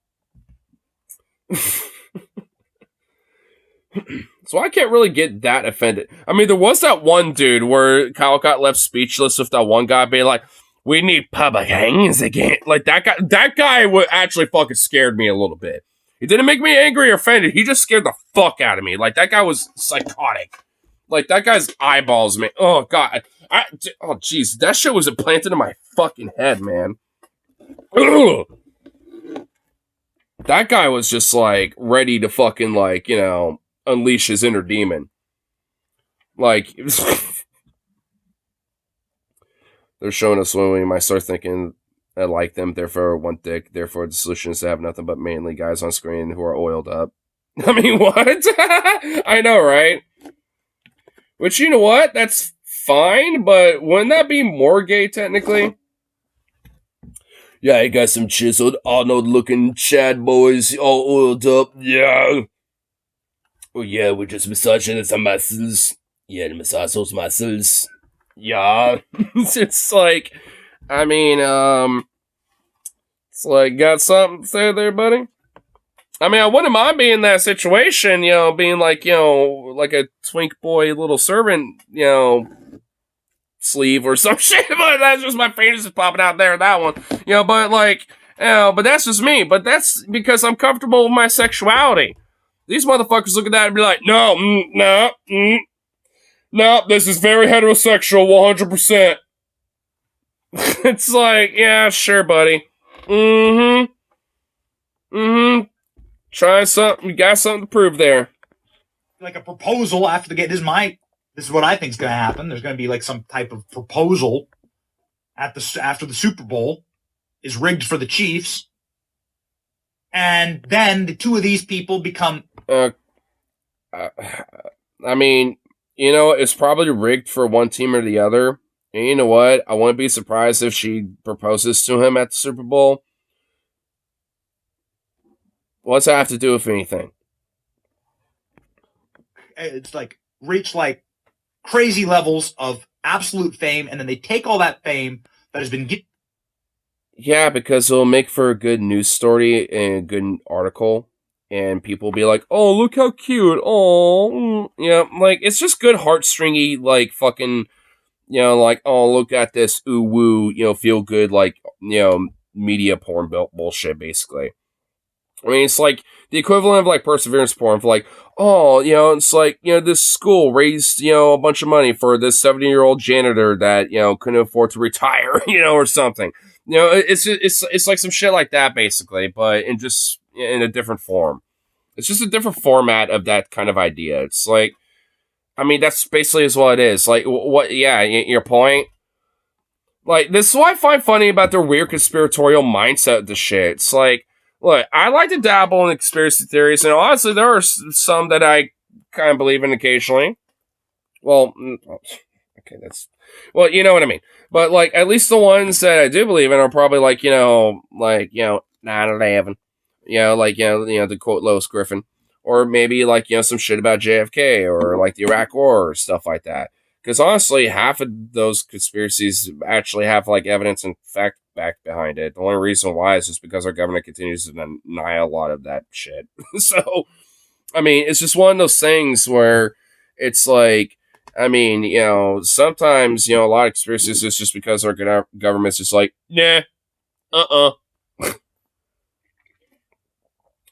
So I can't really get that offended. I mean, there was that one dude where Kyle got left speechless with that one guy being like, we need public hangings again. Like, that guy actually fucking scared me a little bit. He didn't make me angry or offended. He just scared the fuck out of me. Like, that guy was psychotic. Like, that guy's eyeballs, man. Oh, God. Oh, jeez. That shit was implanted in my fucking head, man. Ugh. That guy was just, like, ready to fucking, like, unleash his inner demon. Like, they're showing us when we might start thinking I like them, therefore I want dick, therefore the solution is to have nothing but mainly guys on screen who are oiled up. I mean, what? I know, right? Which, you know what? That's fine, but wouldn't that be more gay, technically? Yeah, I got some chiseled Arnold-looking Chad boys all oiled up. Yeah. Oh, yeah, we're just massaging some muscles. Yeah, to massage those muscles. Yeah. It's like, I mean, it's like, got something to say there, buddy? I mean, I wouldn't mind being in that situation, being like, like a twink boy little servant, sleeve or some shit, but that's just my fingers just popping out there, that one. But like, but that's just me. But that's because I'm comfortable with my sexuality. These motherfuckers look at that and be like, no, this is very heterosexual, 100%. It's like, yeah, sure, buddy. Try something. You got something to prove there. Like a proposal after this is what I think is going to happen. There's going to be like some type of proposal after the Super Bowl is rigged for the Chiefs. And then the two of these people become... I mean, it's probably rigged for one team or the other. And you know what? I wouldn't be surprised if she proposes to him at the Super Bowl. What's that have to do with anything? It's like reach like crazy levels of absolute fame, and then they take all that fame that has been Yeah, because it'll make for a good news story and a good article, and people will be like, "Oh, look how cute! Oh, like it's just good heartstringy, like fucking, like oh, look at this, ooh woo, feel good, like media porn bullshit, basically." I mean, it's like the equivalent of like perseverance porn for like, oh, it's like, this school raised, a bunch of money for this 70-year-old janitor that, couldn't afford to retire, or something. It's like some shit like that, basically, but in a different form. It's just a different format of that kind of idea. It's like, I mean, that's basically is what it is. Like, what, yeah, your point? Like, this is what I find funny about their weird conspiratorial mindset of the shit. It's like, look, I like to dabble in conspiracy theories, and honestly, there are some that I kind of believe in occasionally. Well, okay, well, you know what I mean. But, like, at least the ones that I do believe in are probably, like, 9/11. To quote Lois Griffin. Or maybe, like, some shit about JFK, or, like, the Iraq War, or stuff like that. Because, honestly, half of those conspiracies actually have, like, evidence and fact back behind it. The only reason why is just because our government continues to deny a lot of that shit. So, I mean, it's just one of those things where it's like, I mean, sometimes, a lot of conspiracies is just because our government's just like, nah,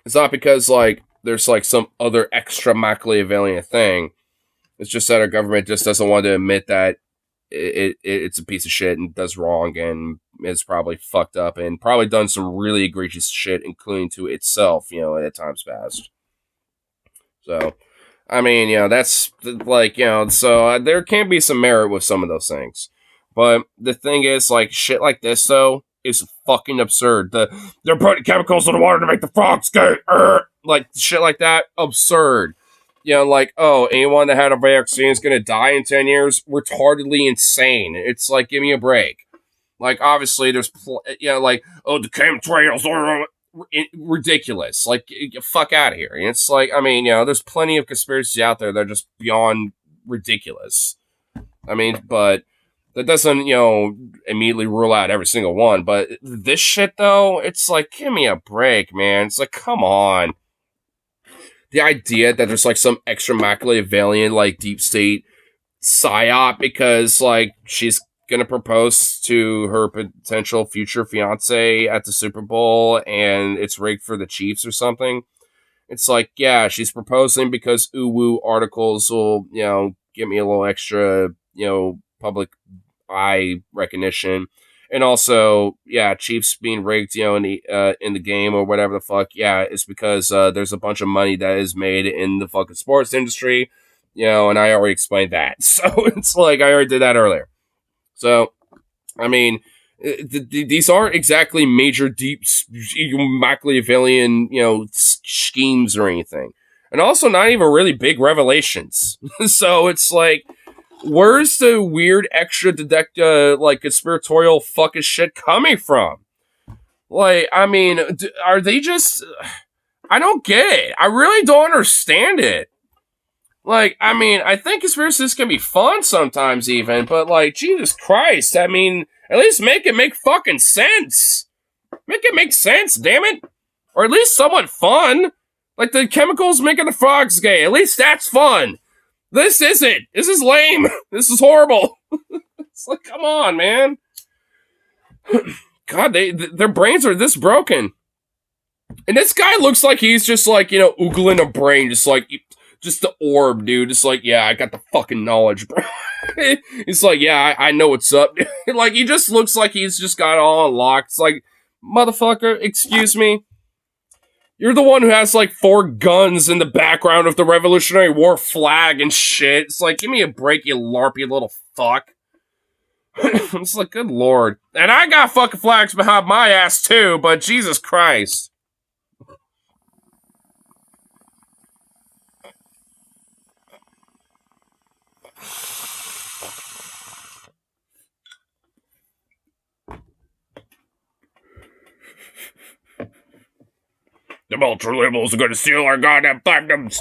It's not because, like, there's, like, some other extra Machiavellian thing. It's just that our government just doesn't want to admit that it's a piece of shit and does wrong and is probably fucked up and probably done some really egregious shit, including to itself, at times past. So, I mean, that's like, so there can be some merit with some of those things. But the thing is, like, shit like this, though, is fucking absurd. They're putting chemicals in the water to make the frogs gay. Like, shit like that, absurd. Like, oh, anyone that had a vaccine is going to die in 10 years? Retardedly insane. It's like, give me a break. Like, obviously, there's, like, oh, the chemtrails are ridiculous. Like, fuck out of here. And it's like, I mean, there's plenty of conspiracies out there that are just beyond ridiculous. I mean, but that doesn't, immediately rule out every single one. But this shit, though, it's like, give me a break, man. It's like, come on. The idea that there's, like, some extra Machiavellian, like, deep state psyop because, like, she's gonna propose to her potential future fiance at the Super Bowl and it's rigged for the Chiefs or something. It's like, yeah, she's proposing because ooh-woo articles will, give me a little extra, public eye recognition. And also, yeah, Chiefs being rigged, in the game or whatever the fuck. Yeah, it's because there's a bunch of money that is made in the fucking sports industry, and I already explained that. So it's like I already did that earlier. So, I mean, these aren't exactly major, deep Machiavellian, schemes or anything, and also not even really big revelations. So it's like, where's the weird extra like conspiratorial fucking shit coming from? Like, I mean, are they just? I don't get it. I really don't understand it. Like, I mean, I think conspiracies can be fun sometimes even, but like, Jesus Christ, I mean, at least make it make fucking sense. Make it make sense, damn it. Or at least somewhat fun. Like the chemicals making the frogs gay. At least that's fun. This isn't. This is lame. This is horrible. It's like, come on, man. God, their brains are this broken. And this guy looks like he's just like, oogling a brain, just the orb, dude. Just like, yeah, I got the fucking knowledge, bro. It's like, yeah, I know what's up. Like, he just looks like he's just got it all unlocked. It's like, motherfucker, excuse me. You're the one who has, like, 4 guns in the background of the Revolutionary War flag and shit. It's like, give me a break, you larpy little fuck. It's like, good lord. And I got fucking flags behind my ass, too, but Jesus Christ. The ultra-liberals are gonna steal our goddamn freedoms.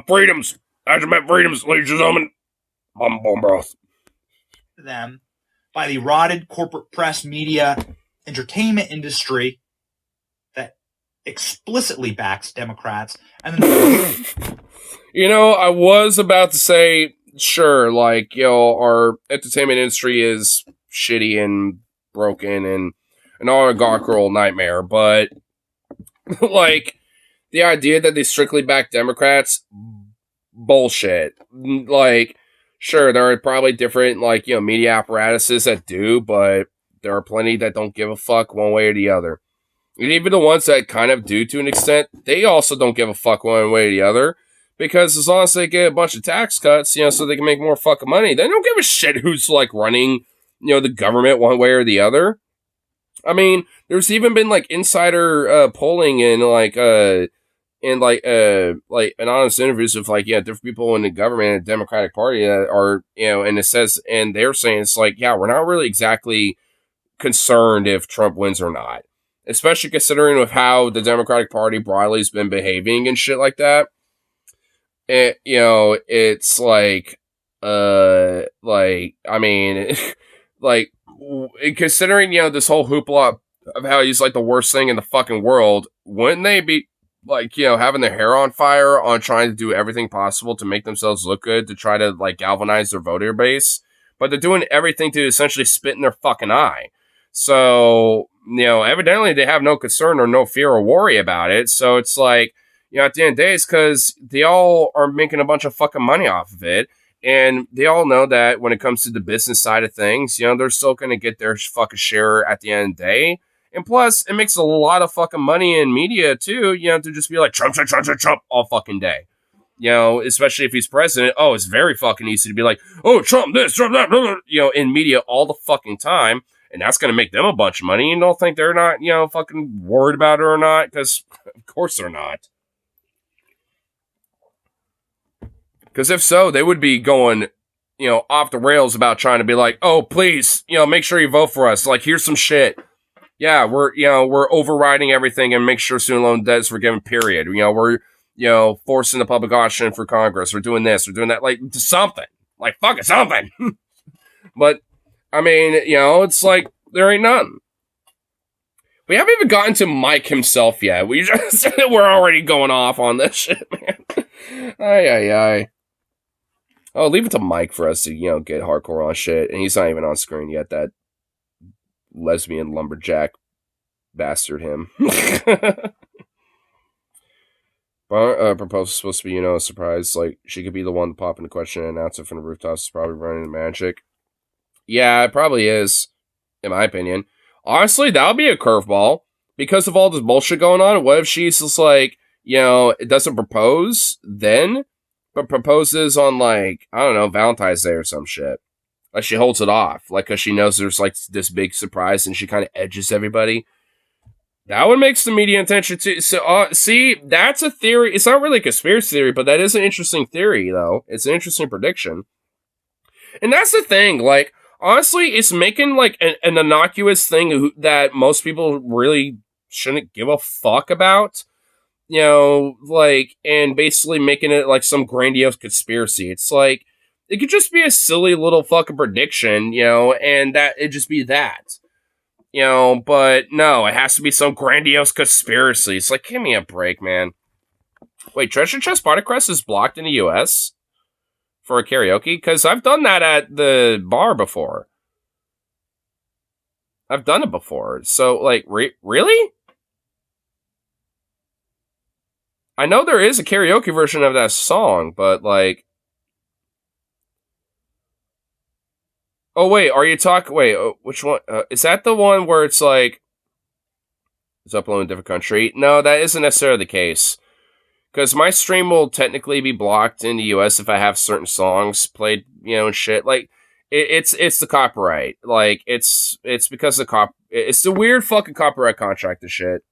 Freedoms. Meant freedoms, ladies and gentlemen. Bum broth. Them by the rotted corporate press, media, entertainment industry that explicitly backs Democrats. And then I was about to say, sure, like, our entertainment industry is shitty and broken and an oligarchical nightmare, but like the idea that they strictly back Democrats, bullshit. Like, sure, there are probably different media apparatuses that do, but there are plenty that don't give a fuck one way or the other. And even the ones that kind of do to an extent, they also don't give a fuck one way or the other, because as long as they get a bunch of tax cuts, so they can make more fucking money, they don't give a shit who's like running, the government one way or the other. I mean, there's even been like insider polling and anonymous interviews of different people in the government and the Democratic Party that are, and it says, and they're saying it's like, yeah, we're not really exactly concerned if Trump wins or not, especially considering with how the Democratic Party broadly has been behaving and shit like that. And, it's like, I mean, like, considering, this whole hoopla of how he's like the worst thing in the fucking world, wouldn't they be like, having their hair on fire on trying to do everything possible to make themselves look good, to try to like galvanize their voter base? But they're doing everything to essentially spit in their fucking eye. So, evidently they have no concern or no fear or worry about it. So it's like, at the end of the day, it's because they all are making a bunch of fucking money off of it. And they all know that when it comes to the business side of things, they're still going to get their fucking share at the end of the day. And plus, it makes a lot of fucking money in media, too, to just be like, Trump, Trump, Trump, Trump, Trump, all fucking day. Especially if he's president. Oh, it's very fucking easy to be like, oh, Trump this, Trump that, blah, blah, in media all the fucking time. And that's going to make them a bunch of money. And don't think they're not, fucking worried about it or not. Because, of course, they're not. Because if so, they would be going, off the rails about trying to be like, oh, please, make sure you vote for us. Like, here's some shit. Yeah, we're overriding everything and make sure student loan debt is forgiven, period. We're, forcing the public auction for Congress. We're doing this, we're doing that. Like, something. Like, fucking something. But, I mean, it's like, there ain't none. We haven't even gotten to Mike himself yet. We're already going off on this shit, man. Ay. Oh, leave it to Mike for us to, get hardcore on shit. And he's not even on screen yet, that lesbian lumberjack bastard him. Proposal's supposed to be, a surprise. Like, she could be the one to pop into question and announce it from the rooftops. It's probably running the magic. Yeah, it probably is, in my opinion. Honestly, that would be a curveball. Because of all this bullshit going on, what if she's just like, it doesn't propose then, but proposes on, like, I don't know, Valentine's Day or some shit. Like, she holds it off. Like, because she knows there's, like, this big surprise and she kind of edges everybody. That would make some media attention, too. So, see, that's a theory. It's not really a conspiracy theory, but that is an interesting theory, though. It's an interesting prediction. And that's the thing. Like, honestly, it's making, like, an innocuous thing that most people really shouldn't give a fuck about. And basically making it, like, some grandiose conspiracy. It's like, it could just be a silly little fucking prediction, and that it'd just be that. But no, it has to be some grandiose conspiracy. It's like, give me a break, man. Wait, Treasure Chest Party Crest is blocked in the US for a karaoke? Because I've done that at the bar before. I've done it before. So, like, really? I know there is a karaoke version of that song, but, like... Oh, wait, are you talking... Wait, which one? Is that the one where it's like... It's uploaded in a different country? No, that isn't necessarily the case. Because my stream will technically be blocked in the US if I have certain songs played, and shit. Like, it's the copyright. Like, it's because of it's the weird fucking copyright contract and shit.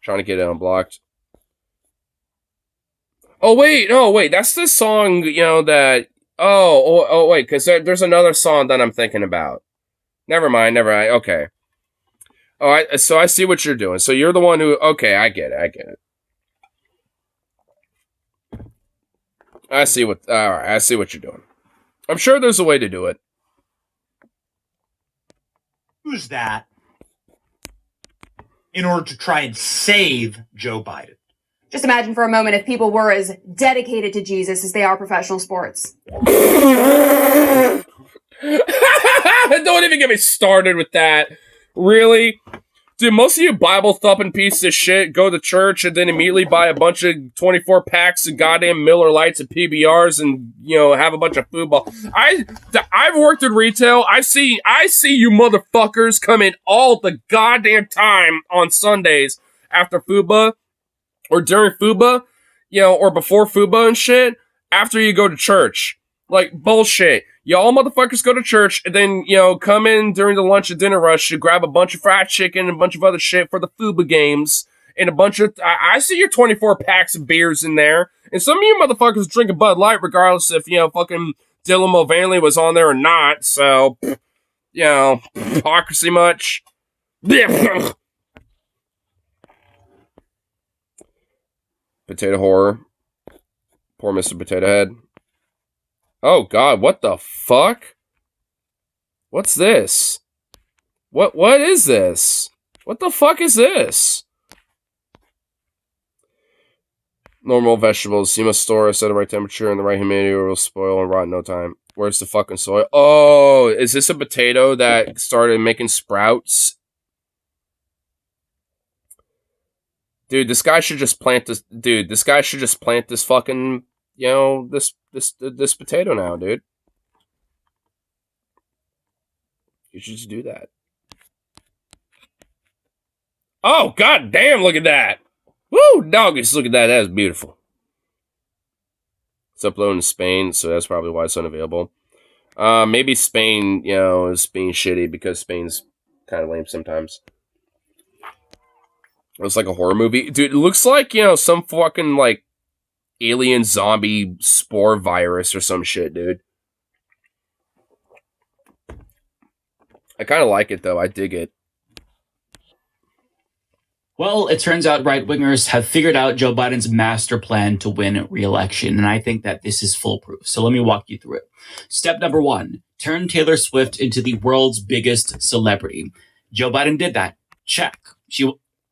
Trying to get it unblocked. Oh, wait, that's the song, that... Oh, wait, because there's another song that I'm thinking about. Never mind, okay. Oh, so I see what you're doing. So you're the one who... Okay, I get it. I see what you're doing. I'm sure there's a way to do it. Who's that? In order to try and save Joe Biden. Just imagine for a moment if people were as dedicated to Jesus as they are professional sports. Don't even get me started with that. Really? Dude, most of you Bible-thumping pieces of shit go to church and then immediately buy a bunch of 24 packs of goddamn Miller Lights and PBRs and, have a bunch of football. I've worked in retail. I see you motherfuckers come in all the goddamn time on Sundays after FUBA or during FUBA, or before FUBA and shit, after you go to church. Like, bullshit. Y'all motherfuckers go to church and then, come in during the lunch and dinner rush to grab a bunch of fried chicken and a bunch of other shit for the FUBA games. And a bunch of... I see your 24 packs of beers in there. And some of you motherfuckers drink a Bud Light regardless if, fucking Dylan Mulvaney was on there or not. So, hypocrisy much. Potato horror. Poor Mr. Potato Head. Oh god, what the fuck? What's this? What is this? What the fuck is this? Normal vegetables. You must store us at the right temperature and the right humidity or it will spoil and rot in no time. Where's the fucking soil? Oh, is this a potato that started making sprouts? Dude, this guy should just plant this. Dude, this guy should just plant this fucking, this potato now, dude. You should just do that. Oh, god damn, look at that. Woo, doggies, look at that. That is beautiful. It's uploading to Spain, so that's probably why it's unavailable. Maybe Spain, is being shitty because Spain's kind of lame sometimes. It was like a horror movie. Dude, it looks like, some fucking, like, alien zombie spore virus or some shit, dude. I kind of like it, though. I dig it. Well, it turns out right-wingers have figured out Joe Biden's master plan to win re-election, and I think that this is foolproof. So let me walk you through it. Step number 1, turn Taylor Swift into the world's biggest celebrity. Joe Biden did that. Check.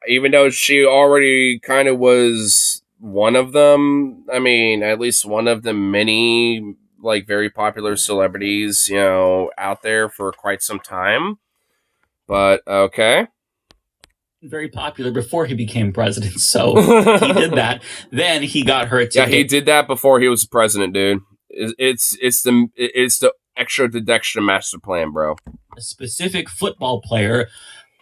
Even though she already kind of was one of them, I mean, at least one of the many, like, very popular celebrities, out there for quite some time. But, okay. Very popular before he became president, so he did that. Then he got her to... Yeah, he did that before he was president, dude. It's the extra master plan, bro. A specific football player,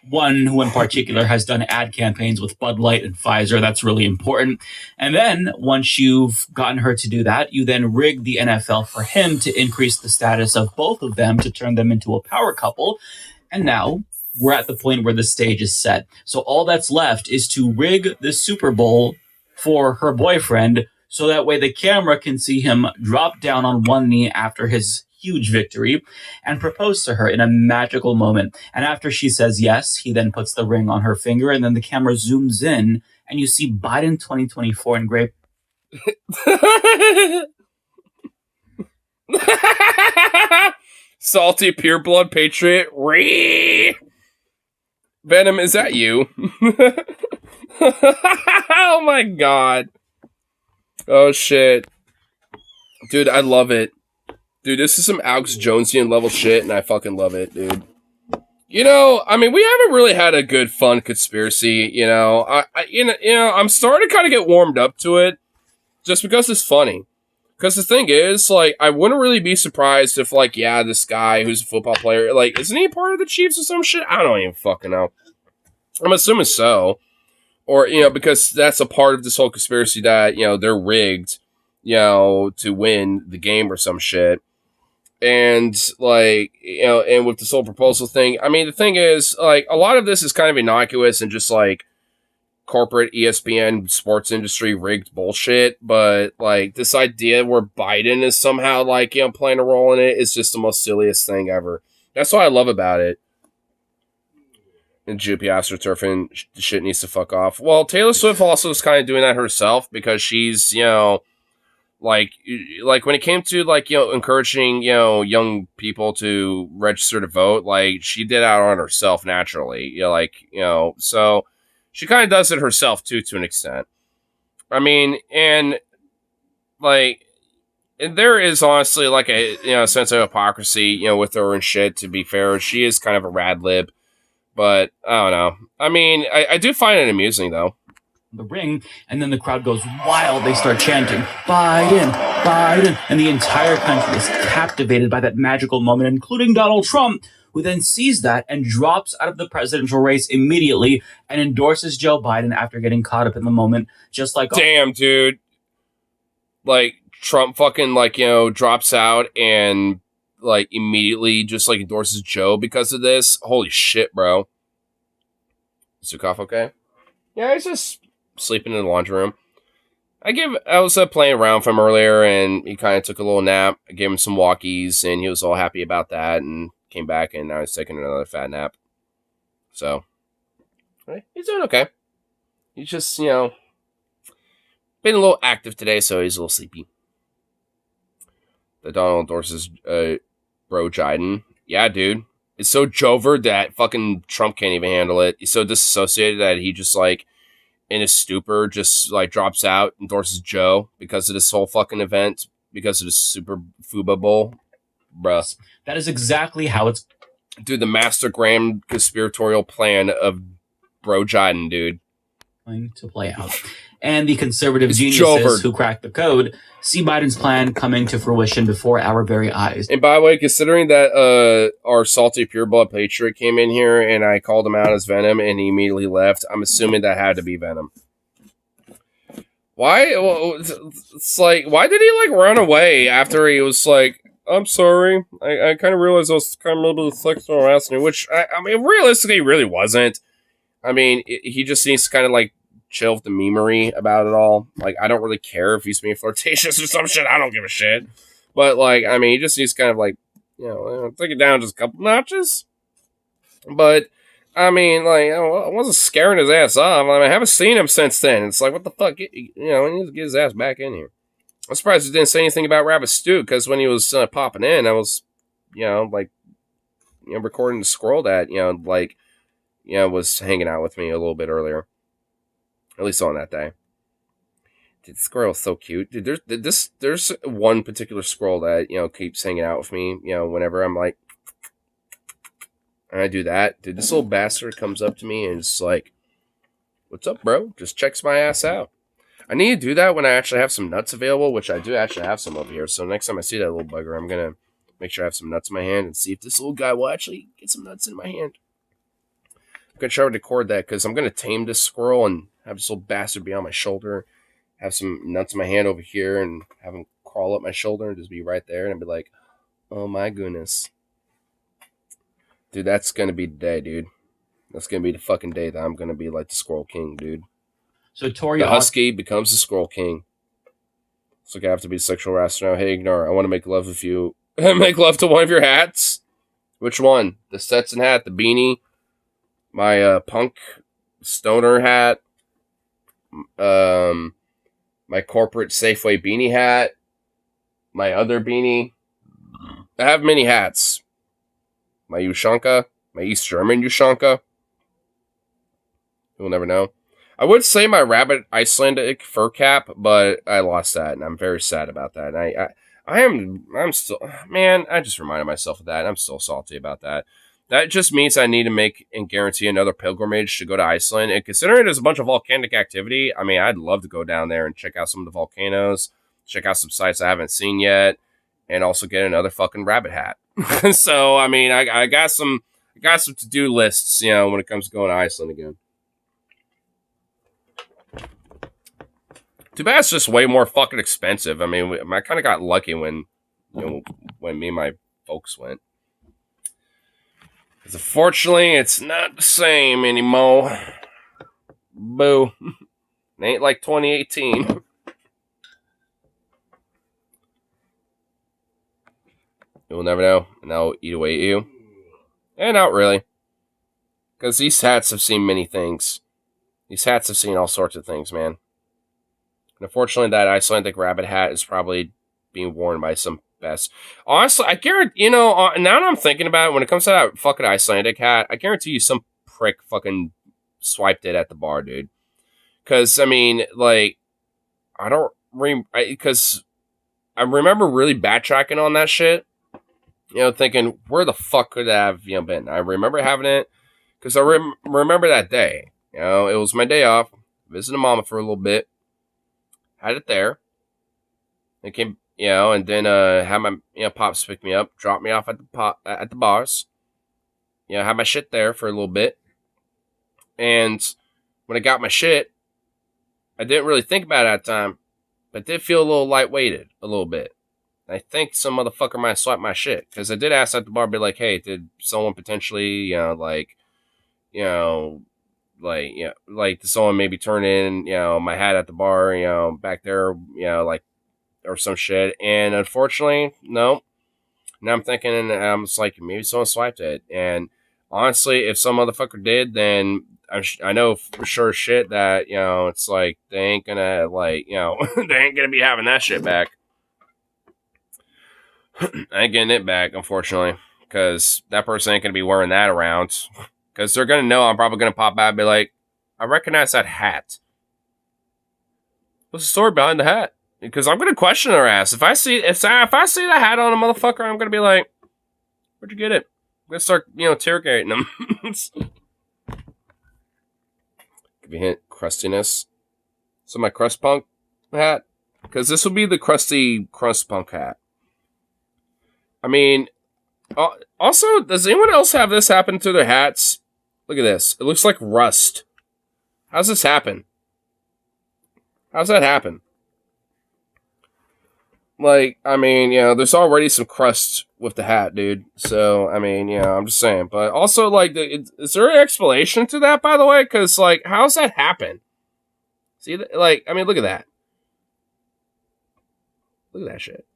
one who in particular has done ad campaigns with Bud Light and Pfizer. That's really important. And then once you've gotten her to do that, you then rig the NFL for him to increase the status of both of them to turn them into a power couple. And now we're at the point where the stage is set. So all that's left is to rig the Super Bowl for her boyfriend, so that way the camera can see him drop down on one knee after his huge victory and propose to her in a magical moment. And after she says yes, he then puts the ring on her finger, and then the camera zooms in and you see Biden 2024 engraved. Salty pureblood patriot. Ree! Venom, is that you? Oh my god. Oh shit. Dude, I love it. Dude, this is some Alex Jonesian level shit, and I fucking love it, dude. I mean, we haven't really had a good, fun conspiracy, I'm starting to kind of get warmed up to it, just because it's funny. Because the thing is, like, I wouldn't really be surprised if, like, this guy who's a football player, like, isn't he part of the Chiefs or some shit? I don't even fucking know. I'm assuming so. Or, because that's a part of this whole conspiracy that, they're rigged, to win the game or some shit. And, like, and with this whole proposal thing, I mean, the thing is, like, a lot of this is kind of innocuous and just, like, corporate ESPN sports industry rigged bullshit, but, like, this idea where Biden is somehow, like, playing a role in it is just the most silliest thing ever. That's what I love about it. And Juppie astroturfing shit needs to fuck off. Well, Taylor Swift also is kind of doing that herself, because she's, like when it came to, like, encouraging, young people to register to vote, like, she did that on herself naturally, so she kind of does it herself too, to an extent. I mean, and, like, and there is honestly, like, a, sense of hypocrisy, with her and shit, to be fair. She is kind of a rad lib, but I don't know. I mean, I do find it amusing, though. The ring, and then the crowd goes wild. They start chanting, Biden, Biden, and the entire country is captivated by that magical moment, including Donald Trump, who then sees that and drops out of the presidential race immediately and endorses Joe Biden after getting caught up in the moment, just like... Damn, dude. Like, Trump fucking, like, drops out and, like, immediately just, like, endorses Joe because of this. Holy shit, bro. Is Zukov okay? Yeah, he's just sleeping in the laundry room. I was playing around from earlier, and he kind of took a little nap. I gave him some walkies, and he was all happy about that, and came back, and now he's taking another fat nap. So, he's doing okay. He's just, been a little active today, so he's a little sleepy. The Donald endorses Bro Jiden. Yeah, dude. It's so Jover that fucking Trump can't even handle it. He's so disassociated that he just, like, in his stupor, just, like, drops out, endorses Joe because of this whole fucking event, because of the Super Fuba Bowl. Bruh. That is exactly how it's... Dude, the master grand conspiratorial plan of Bro Jiden, dude. going to play out. And the conservative It's geniuses Jovered. who cracked the code see Biden's plan coming to fruition before our very eyes. And by the way, considering that our salty pureblood patriot came in here and I called him out as Venom and he immediately left, I'm assuming that had to be Venom. Why? Well, it's like, why did he like run away after he was like, I'm sorry, I kind of realized I was kind of a little bit sexual harassment, which I mean, realistically, he really wasn't. I mean, he just needs to kind of like chill with the memery about it all. Like, I don't really care if he's being flirtatious or some shit. I don't give a shit. But like, I mean, he just needs to kind of like, you know, take it down just a couple notches. But I mean, like, I wasn't scaring his ass off. I mean, I haven't seen him since then. It's like, what the fuck? You know, he needs to get his ass back in here. I'm surprised he didn't say anything about Rabbit Stew, because when he was popping in, I was, you know, like, you know, recording the scroll that, you know, like, you know, was hanging out with me a little bit earlier. At least on that day. Dude, the squirrel's so cute. Dude, there's one particular squirrel that, you know, keeps hanging out with me, you know, whenever I'm like, and I do that. Dude, this little bastard comes up to me and is like, what's up, bro? Just checks my ass out. I need to do that when I actually have some nuts available, which I do actually have some over here. So next time I see that little bugger, I'm going to make sure I have some nuts in my hand and see if this little guy will actually get some nuts in my hand. I'm going to try to record that because I'm going to tame this squirrel and have this little bastard be on my shoulder, have some nuts in my hand over here, and have him crawl up my shoulder and just be right there. And I'd be like, oh my goodness. Dude, that's going to be the day, dude. That's going to be the fucking day that I'm going to be like the Squirrel King, dude. So Tori, the husky becomes the Squirrel King. So I have to be sexual harassment now. Hey, Ignore, I want to make love with you. Make love to one of your hats? Which one? The Stetson hat, the beanie, my punk stoner hat, my corporate Safeway beanie hat, my other beanie. I have many hats. My Ushanka, my East German Ushanka. You'll never know. I would say my rabbit Icelandic fur cap, but I lost that, and I'm very sad about that. And I'm still, man, I just reminded myself of that. I'm still salty about that. That just means I need to make and guarantee another pilgrimage to go to Iceland. And considering there's a bunch of volcanic activity, I mean, I'd love to go down there and check out some of the volcanoes, check out some sites I haven't seen yet, and also get another fucking rabbit hat. So, I mean, I got some to-do lists, you know, when it comes to going to Iceland again. Too bad it's just way more fucking expensive. I mean, I kind of got lucky when, you know, when me and my folks went. Because unfortunately, it's not the same anymore. Boo. It ain't like 2018. You'll never know, and I'll eat away at you. And not really. Because these hats have seen many things. These hats have seen all sorts of things, man. And unfortunately, that Icelandic rabbit hat is probably being worn by some best. Honestly, I guarantee, you know, now that I'm thinking about it, when it comes to that fucking Icelandic hat, I guarantee you some prick fucking swiped it at the bar, dude. Because, I mean, like, because I remember really backtracking on that shit. You know, thinking, where the fuck could that have, you know, been? I remember having it because I remember that day. You know, it was my day off, visiting mama for a little bit. Had it there. It came, you know, and then had my, you know, pops pick me up, drop me off at the bars. You know, had my shit there for a little bit. And when I got my shit, I didn't really think about it at the time, but did feel a little light-weighted, a little bit. I think some motherfucker might have swiped my shit. Because I did ask at the bar, be like, hey, did someone potentially, you know, like, did someone maybe turn in, you know, my hat at the bar, you know, back there, you know, like, or some shit. And unfortunately, no. Now I'm thinking, and I'm just like, maybe someone swiped it. And honestly, if some motherfucker did, then I know for sure shit that, you know, it's like, they ain't gonna, like, you know, they ain't gonna be having that shit back. I ain't getting it back, unfortunately, because that person ain't going to be wearing that around. Because they're going to know I'm probably going to pop out and be like, I recognize that hat. What's the story behind the hat? Because I'm going to question their ass. If I see the hat on a motherfucker, I'm going to be like, where'd you get it? I'm going to start, you know, interrogating them. give you a hint, crustiness. So my crust punk hat, because this would be the crusty crust punk hat. I mean, also, does anyone else have this happen to their hats? Look at this. It looks like rust. How's this happen? How's that happen? Like, I mean, there's already some crust with the hat, dude. So, I mean, I'm just saying. But also, like, is there an explanation to that, by the way? Because, like, how's that happen? See, like, I mean, look at that. Look at that shit.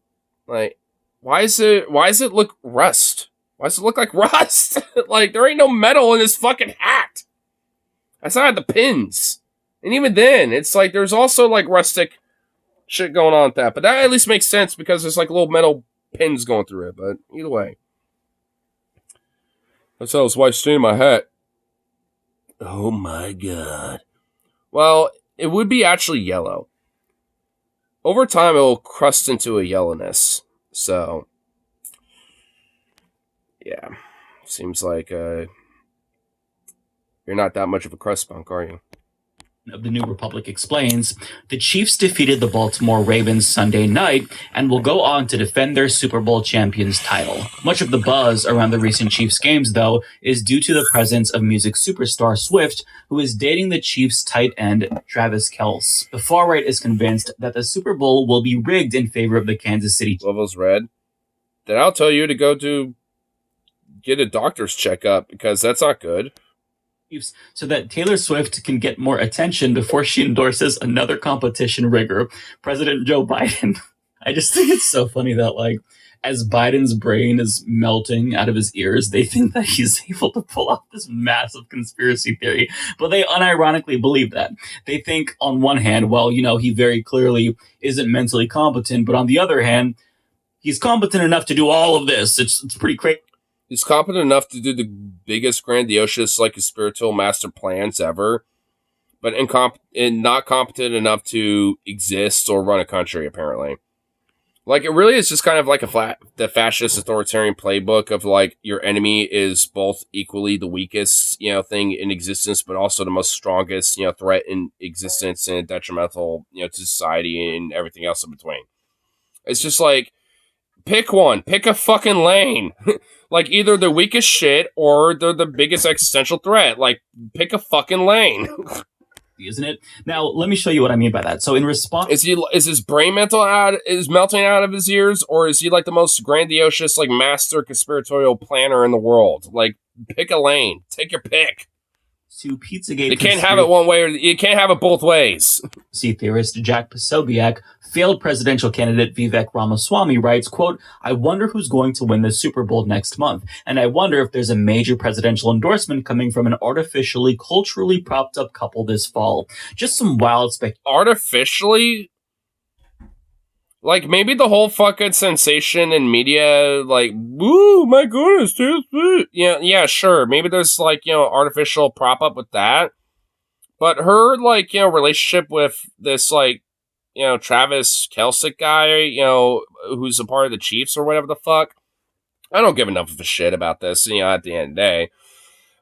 Like, why does it look rust? Why does it look like rust? Like, there ain't no metal in this fucking hat. That's not the pins. And even then, it's like, there's also, like, rustic shit going on with that, but that at least makes sense because there's like little metal pins going through it. But either way, that's how his wife stained my hat. Oh my god. Well, it would be actually yellow. Over time, it will crust into a yellowness. So, yeah, seems like you're not that much of a crust punk, are you? Of the New Republic explains, the Chiefs defeated the Baltimore Ravens Sunday night and will go on to defend their Super Bowl champions title. Much of the buzz around the recent Chiefs games, though, is due to the presence of music superstar Swift, who is dating the Chiefs tight end Travis Kelce. The far right is convinced that the Super Bowl will be rigged in favor of the Kansas City. Levels red. Then I'll tell you to go get a doctor's checkup because that's not good. So that Taylor Swift can get more attention before she endorses another competition rigger, President Joe Biden. I just think it's so funny that, like, as Biden's brain is melting out of his ears, they think that he's able to pull off this massive conspiracy theory, but they unironically believe that. They think, on one hand, well, he very clearly isn't mentally competent, but on the other hand, he's competent enough to do all of this. It's pretty crazy. He's competent enough to do the biggest, grandiose, like, spiritual master plans ever, but not competent enough to exist or run a country, apparently. Like, it really is just kind of like the fascist authoritarian playbook of, like, your enemy is both equally the weakest, thing in existence, but also the most strongest, threat in existence and detrimental, to society and everything else in between. It's just like, pick one. Pick a fucking lane. Like, either the weakest shit or they're the biggest existential threat. Like, pick a fucking lane. Isn't it? Now, let me show you what I mean by that. So in response... Is his brain melting out of his ears? Or is he, like, the most grandiose, like, master conspiratorial planner in the world? Like, pick a lane. Take your pick. To Pizzagate... You can't have it one way or... You can't have it both ways. Theorist Jack Posobiec, failed presidential candidate Vivek Ramaswamy writes, quote, I wonder who's going to win the Super Bowl next month, and I wonder if there's a major presidential endorsement coming from an artificially, culturally propped up couple this fall. Just some wild Artificially? Like, maybe the whole fucking sensation in media, like, woo, my goodness, dude. Yeah, sure. Maybe there's, like, artificial prop up with that. But her, like, relationship with this, like, Travis Kelce guy, who's a part of the Chiefs or whatever the fuck. I don't give enough of a shit about this, at the end of the day.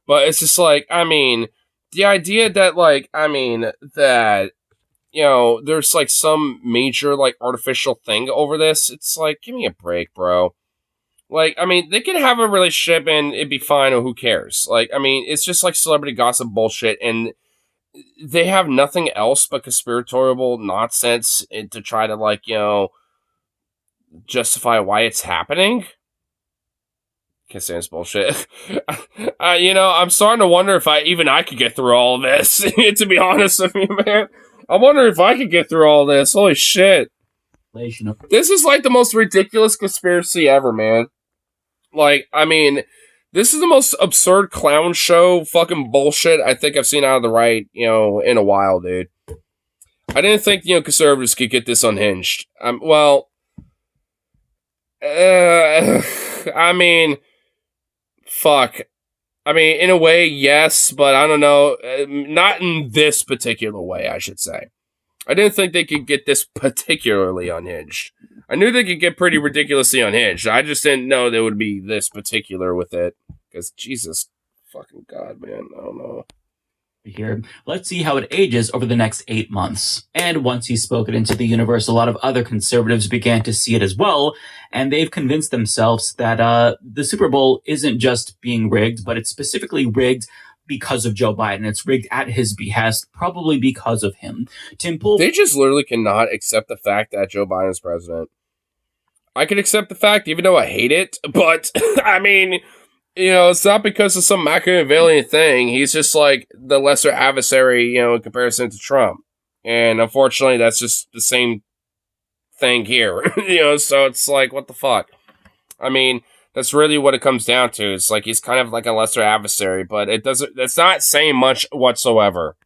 But it's just like, I mean, the idea that, like, there's, like, some major, like, artificial thing over this. It's like, give me a break, bro. Like, I mean, they can have a relationship and it'd be fine, or who cares? Like, I mean, it's just, like, celebrity gossip bullshit, and they have nothing else but conspiratorial nonsense to try to, like, justify why it's happening. Can't say it's bullshit. I'm starting to wonder if I could get through all of this, to be honest with you, man. I wonder if I could get through all this. Holy shit. This is like the most ridiculous conspiracy ever, man. Like, I mean, this is the most absurd clown show fucking bullshit I think I've seen out of the right, in a while, dude. I didn't think, conservatives could get this unhinged. I mean, fuck. I mean, in a way, yes, but I don't know. Not in this particular way, I should say. I didn't think they could get this particularly unhinged. I knew they could get pretty ridiculously unhinged. I just didn't know they would be this particular with it. Because, Jesus fucking God, man. I don't know. Here, let's see how it ages over the next 8 months. And once he spoke it into the universe, a lot of other conservatives began to see it as well, and they've convinced themselves that the Super Bowl isn't just being rigged, but it's specifically rigged because of Joe Biden. It's rigged at his behest, probably because of him. Tim Pool. They just literally cannot accept the fact that Joe Biden is president. I can accept the fact, even though I hate it, but I mean, it's not because of some Machiavellian thing. He's just like the lesser adversary, in comparison to Trump. And unfortunately, that's just the same thing here, so it's like, what the fuck? I mean, that's really what it comes down to. It's like he's kind of like a lesser adversary, but it's not saying much whatsoever.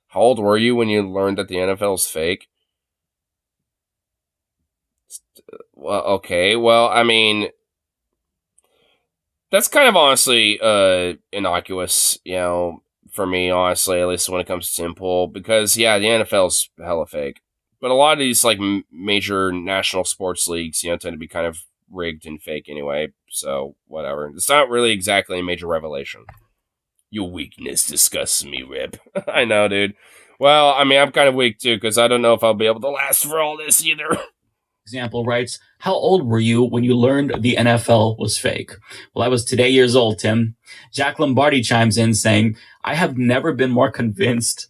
How old were you when you learned that the NFL is fake? Well, okay. Well, I mean, that's kind of honestly innocuous, for me, honestly, at least when it comes to Tim Pool, because, yeah, the NFL's hella fake. But a lot of these, like, major national sports leagues, tend to be kind of rigged and fake anyway, so whatever. It's not really exactly a major revelation. Your weakness disgusts me, Rip. I know, dude. Well, I mean, I'm kind of weak, too, because I don't know if I'll be able to last for all this either. Example writes, how old were you when you learned the NFL was fake? Well, I was today years old, Tim. Jack Lombardi chimes in saying, I have never been more convinced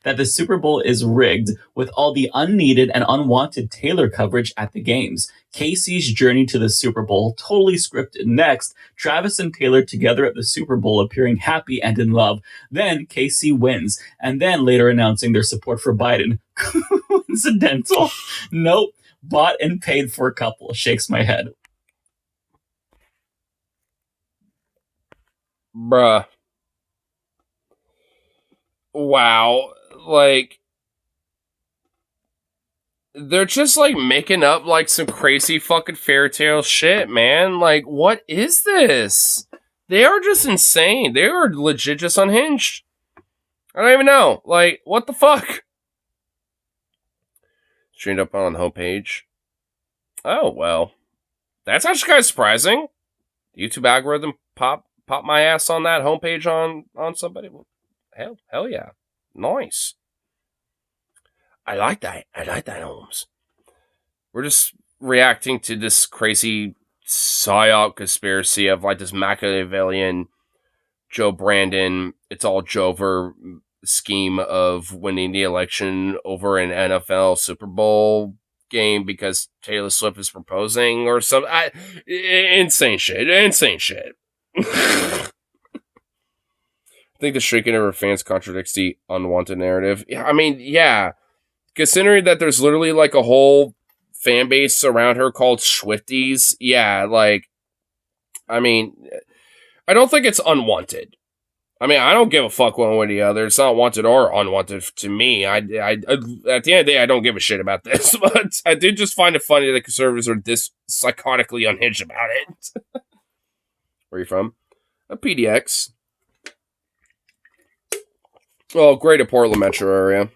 that the Super Bowl is rigged with all the unneeded and unwanted Taylor coverage at the games. Casey's journey to the Super Bowl, totally scripted. Next, Travis and Taylor together at the Super Bowl appearing happy and in love. Then Casey wins, and then later announcing their support for Biden. Coincidental? Nope. Bought and paid for couple. Shakes my head. Bruh. Wow. Like, they're just, like, making up, like, some crazy fucking fairy tale shit, man. Like, what is this? They are just insane. They are legit just unhinged. I don't even know. Like, what the fuck? Streamed up on the homepage. Oh, well. That's actually kind of surprising. The YouTube algorithm pop my ass on that homepage on somebody. Hell yeah. Nice. I like that. Holmes. We're just reacting to this crazy psyop conspiracy of like this Machiavellian Joe Brandon, it's all Jover scheme of winning the election over an NFL Super Bowl game because Taylor Swift is proposing or something. Insane shit. I think the shrinking of her fans contradicts the unwanted narrative. Yeah, I mean, yeah. Considering that there's literally like a whole fan base around her called Swifties, yeah, like, I mean, I don't think it's unwanted. I mean, I don't give a fuck one way or the other. It's not wanted or unwanted to me. I at the end of the day, I don't give a shit about this, but I did just find it funny that conservatives are this psychotically unhinged about it. Where are you from? A PDX. Well, greater Portland metro area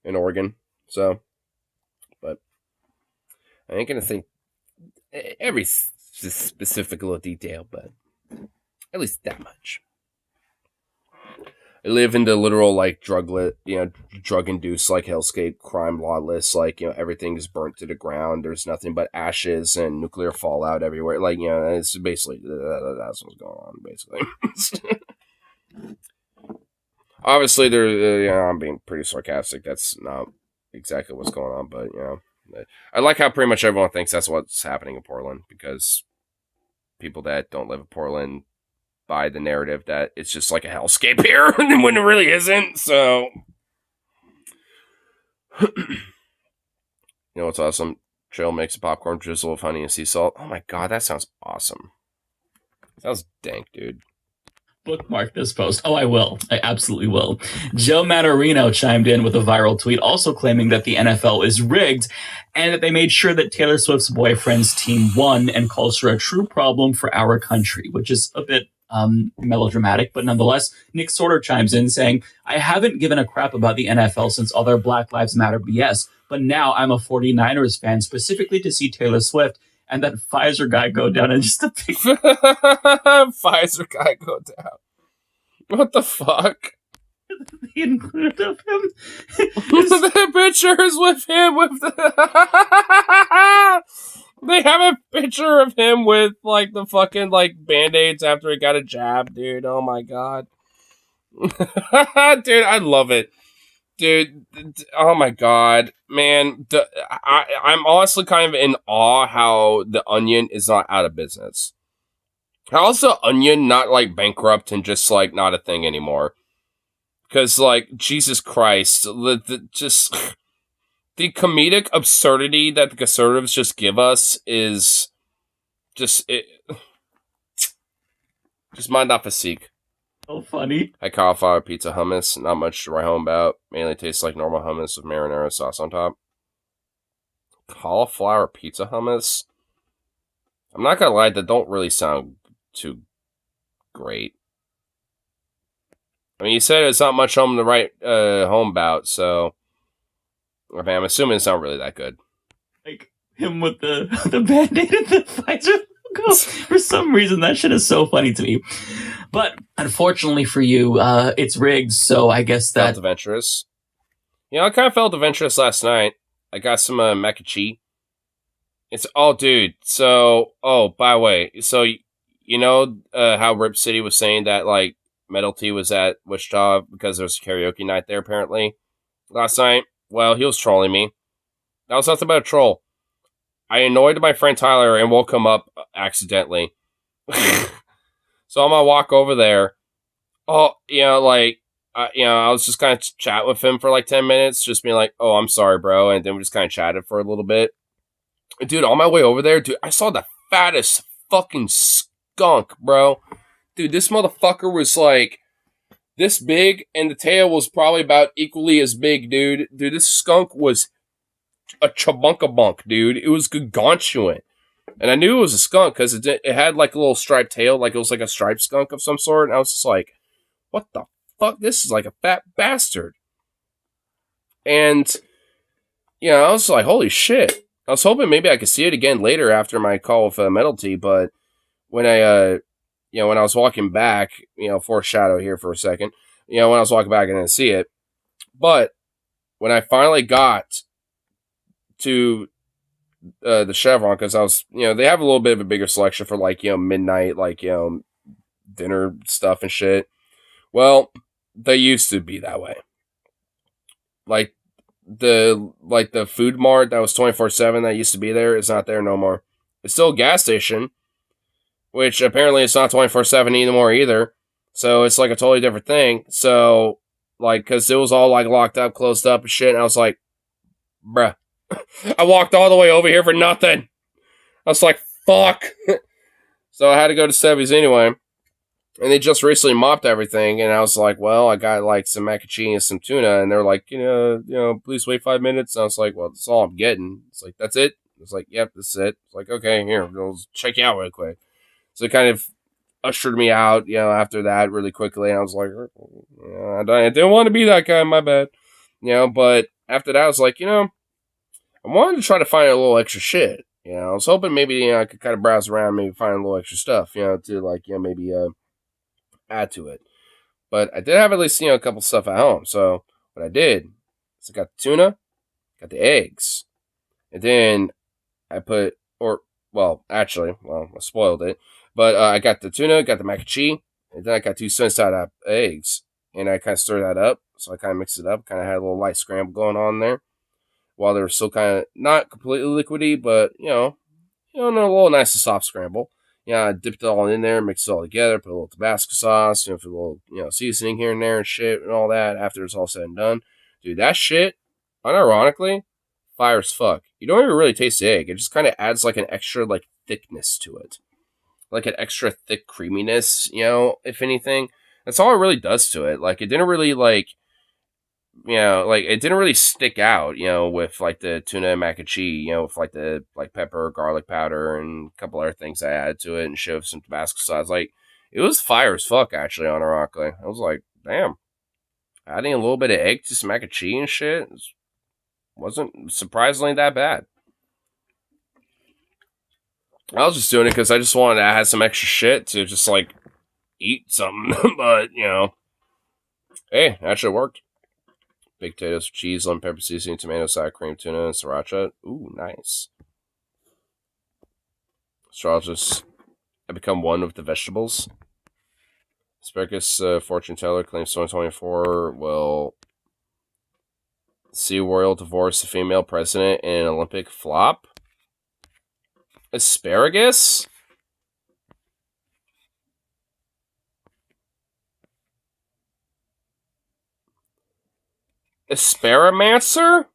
in Oregon. So, but I ain't gonna think every specific little detail, but at least that much. I live in the literal like drug-induced like hellscape, crime lawless, like everything is burnt to the ground. There's nothing but ashes and nuclear fallout everywhere. Like it's basically that's what's going on. Basically, obviously I'm being pretty sarcastic. That's not exactly what's going on, but I like how pretty much everyone thinks that's what's happening in Portland because people that don't live in Portland by the narrative that it's just like a hellscape here when it really isn't. So, what's awesome? Joe makes a popcorn drizzle of honey and sea salt. Oh my god, that sounds awesome. Sounds dank, dude. Bookmark this post. Oh, I will. I absolutely will. Joe Manorino chimed in with a viral tweet also claiming that the NFL is rigged and that they made sure that Taylor Swift's boyfriend's team won and calls her a true problem for our country, which is a bit melodramatic, but nonetheless, Nick Sorter chimes in saying, I haven't given a crap about the NFL since all their Black Lives Matter BS, but now I'm a 49ers fan specifically to see Taylor Swift and that Pfizer guy go down and just a big Pfizer guy go down. What the fuck? They included of him. The pictures with him with the they have a picture of him with like the fucking like band-aids after he got a jab, dude. Oh my god. Dude, I love it. Dude, oh my god. Man, I'm honestly kind of in awe how the Onion is not out of business. How's the Onion not like bankrupt and just like not a thing anymore? Because, like, Jesus Christ, just the comedic absurdity that the conservatives just give us is just mind not physique. So funny. I cauliflower pizza hummus, not much to write home about. Mainly tastes like normal hummus with marinara sauce on top. Cauliflower pizza hummus? I'm not gonna lie, that don't really sound too great. I mean, you said it's not much home to write home about, so I mean, I'm assuming it's not really that good. Like him with the Band-Aid and the Pfizer logo. For some reason, that shit is so funny to me. But unfortunately for you, it's rigged, so I guess that... Felt adventurous. You know, I kind of felt adventurous last night. I got some mac and cheese. It's... Oh, dude. So... Oh, by the way. So, you know how Rip City was saying that, like, Metal T was at Wichita because there was a karaoke night there, apparently, last night? Well, he was trolling me. That was nothing but a troll. I annoyed my friend Tyler and woke him up accidentally. So on my walk over there, I was just kind of chatting with him for like 10 minutes, just being like, oh, I'm sorry, bro. And then we just kind of chatted for a little bit. Dude, on my way over there, dude, I saw the fattest fucking skunk, bro. Dude, this motherfucker was like this big, and the tail was probably about equally as big, dude. Dude, this skunk was a chabunkabunk, dude. It was gargantuan. And I knew it was a skunk because it had like a little striped tail, like it was like a striped skunk of some sort. And I was just like, what the fuck? This is like a fat bastard. And, I was like, holy shit. I was hoping maybe I could see it again later after my call with Metal T, but when I was walking back, foreshadow here for a second, when I was walking back, I didn't see it. But when I finally got to the Chevron, because I was, they have a little bit of a bigger selection for like, midnight, like, dinner stuff and shit. Well, they used to be that way. Like the food mart that was 24/7 that used to be there is not there no more. It's still a gas station, which apparently it's not 24/7 anymore either. So it's like a totally different thing. So, like, because it was all like locked up, closed up and shit. And I was like, bruh, I walked all the way over here for nothing. I was like, fuck. So I had to go to Sevy's anyway. And they just recently mopped everything. And I was like, well, I got like some mac and cheese and some tuna. And they're like, please wait 5 minutes. And I was like, well, that's all I'm getting. It's like, that's it? It's like, yep, that's it. It's like, okay, here, we'll check you out real quick. So it kind of ushered me out, after that really quickly. And I was like, I didn't want to be that guy, my bad. But after that, I was like, I wanted to try to find a little extra shit. I was hoping maybe I could kind of browse around, maybe find a little extra stuff, to like, maybe add to it. But I did have at least, a couple stuff at home. So what I did is I got the tuna, got the eggs, and then I I spoiled it. But I got the tuna, got the mac and cheese, and then I got 2 sun-side up eggs. And I kind of stirred that up. So I kind of mixed it up, kind of had a little light scramble going on there. While they were still kind of not completely liquidy, but, a little nice and soft scramble. I dipped it all in there, mixed it all together, put a little Tabasco sauce, for a little, seasoning here and there and shit and all that after it's all said and done. Dude, that shit, unironically, fire as fuck. You don't even really taste the egg. It just kind of adds like an extra like thickness to it. Like an extra thick creaminess, if anything. That's all it really does to it. Like, it didn't really it didn't really stick out, with like the tuna and mac and cheese, with like the like pepper, garlic powder, and a couple other things I added to it and shoved some Tabasco sauce. Like, it was fire as fuck, actually, unironically. I was like, damn, adding a little bit of egg to some mac and cheese and shit wasn't surprisingly that bad. I was just doing it because I just wanted to add some extra shit to just like eat something, but hey, actually worked. Baked potatoes, cheese, lemon pepper seasoning, tomato, sour cream, tuna, and sriracha. Ooh, nice. Astrologist, I become one with the vegetables. Asparagus fortune teller claims 2024 will see royal divorce the female president in an Olympic flop. Asparagus? Asparamancer?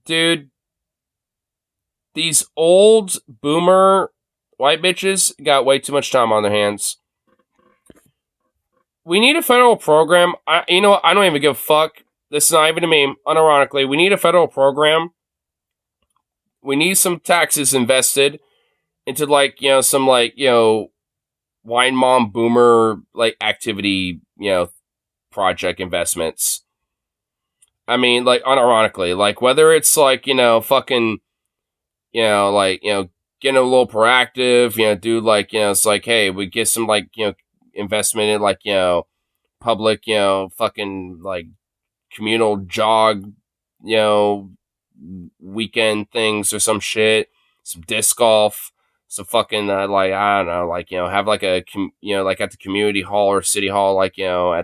Dude, these old boomer white bitches got way too much time on their hands. We need a federal program. I don't even give a fuck. This is not even a meme. Unironically, we need a federal program. We need some taxes invested into some wine mom boomer activity, project investments. I mean, unironically, whether it's fucking, getting a little proactive, do it's hey, we get some investment in public, fucking communal jog, weekend things or some shit, some disc golf, some fucking I don't know, have a at the community hall or city hall, at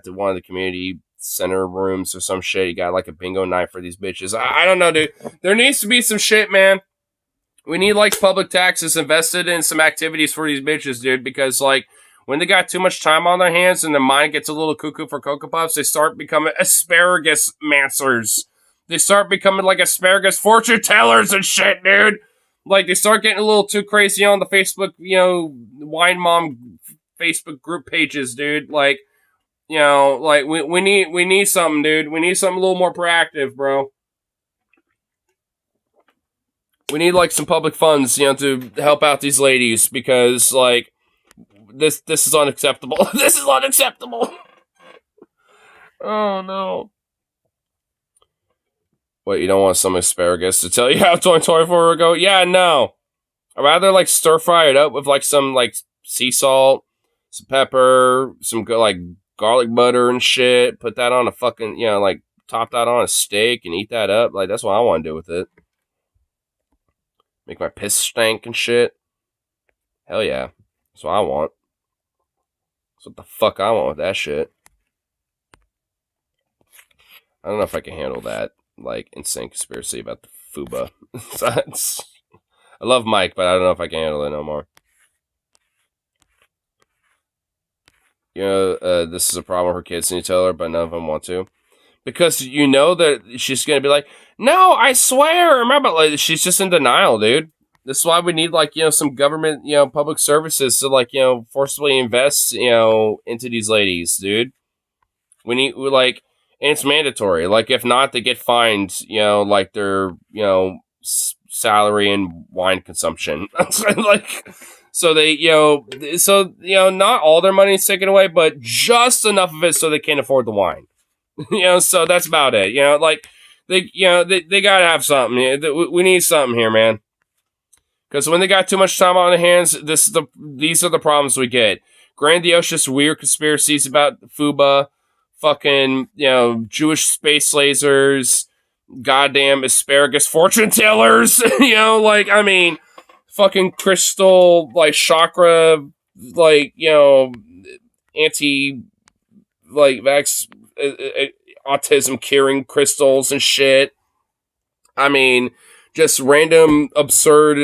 one of the community center rooms or some shit. You got a bingo night for these bitches. I don't know, dude. There needs to be some shit, man. We need public taxes invested in some activities for these bitches, dude, because when they got too much time on their hands and their mind gets a little cuckoo for Cocoa Puffs, they start becoming asparagus mancers. They start becoming asparagus fortune tellers and shit, dude. They start getting a little too crazy on the Facebook, wine mom Facebook group pages, dude. We need something, dude. We need something a little more proactive, bro. We need some public funds, to help out these ladies because this is unacceptable. This is unacceptable. Oh no. What, you don't want some asparagus to tell you how 2024 will go? Yeah, no. I'd rather stir fry it up with some sea salt, some pepper, some garlic butter and shit. Put that on a fucking top that on a steak and eat that up. That's what I want to do with it. Make my piss stank and shit. Hell yeah. That's what I want. That's what the fuck I want with that shit. I don't know if I can handle that, insane conspiracy about the FUBA. I love Mike, but I don't know if I can handle it no more. This is a problem with her kids, and you tell her, but none of them want to. Because you know that she's going to be like, no, I swear. Remember, she's just in denial, dude. This is why we need, some government, public services to, forcibly invest, into these ladies, dude. We and it's mandatory. If not, they get fined, their, salary and wine consumption. So they, not all their money is taken away, but just enough of it so they can afford the wine. So that's about it. They gotta have something. We need something here, man. Because when they got too much time on their hands, these are the problems we get. Grandiose, weird conspiracies about FUBA, fucking, Jewish space lasers, goddamn asparagus fortune tellers, fucking crystal, chakra, anti, vax, autism curing crystals and shit. Just random, absurd,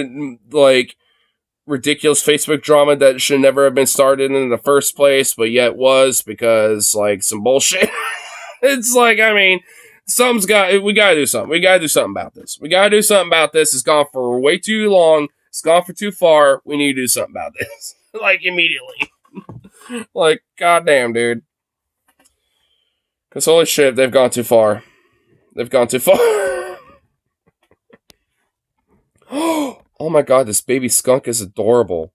ridiculous Facebook drama that should never have been started in the first place, but yet was because, some bullshit. It's we gotta do something. We gotta do something about this. It's gone for way too long. It's gone for too far. We need to do something about this. Immediately. Goddamn, dude. Because holy shit, they've gone too far. Oh my god, this baby skunk is adorable.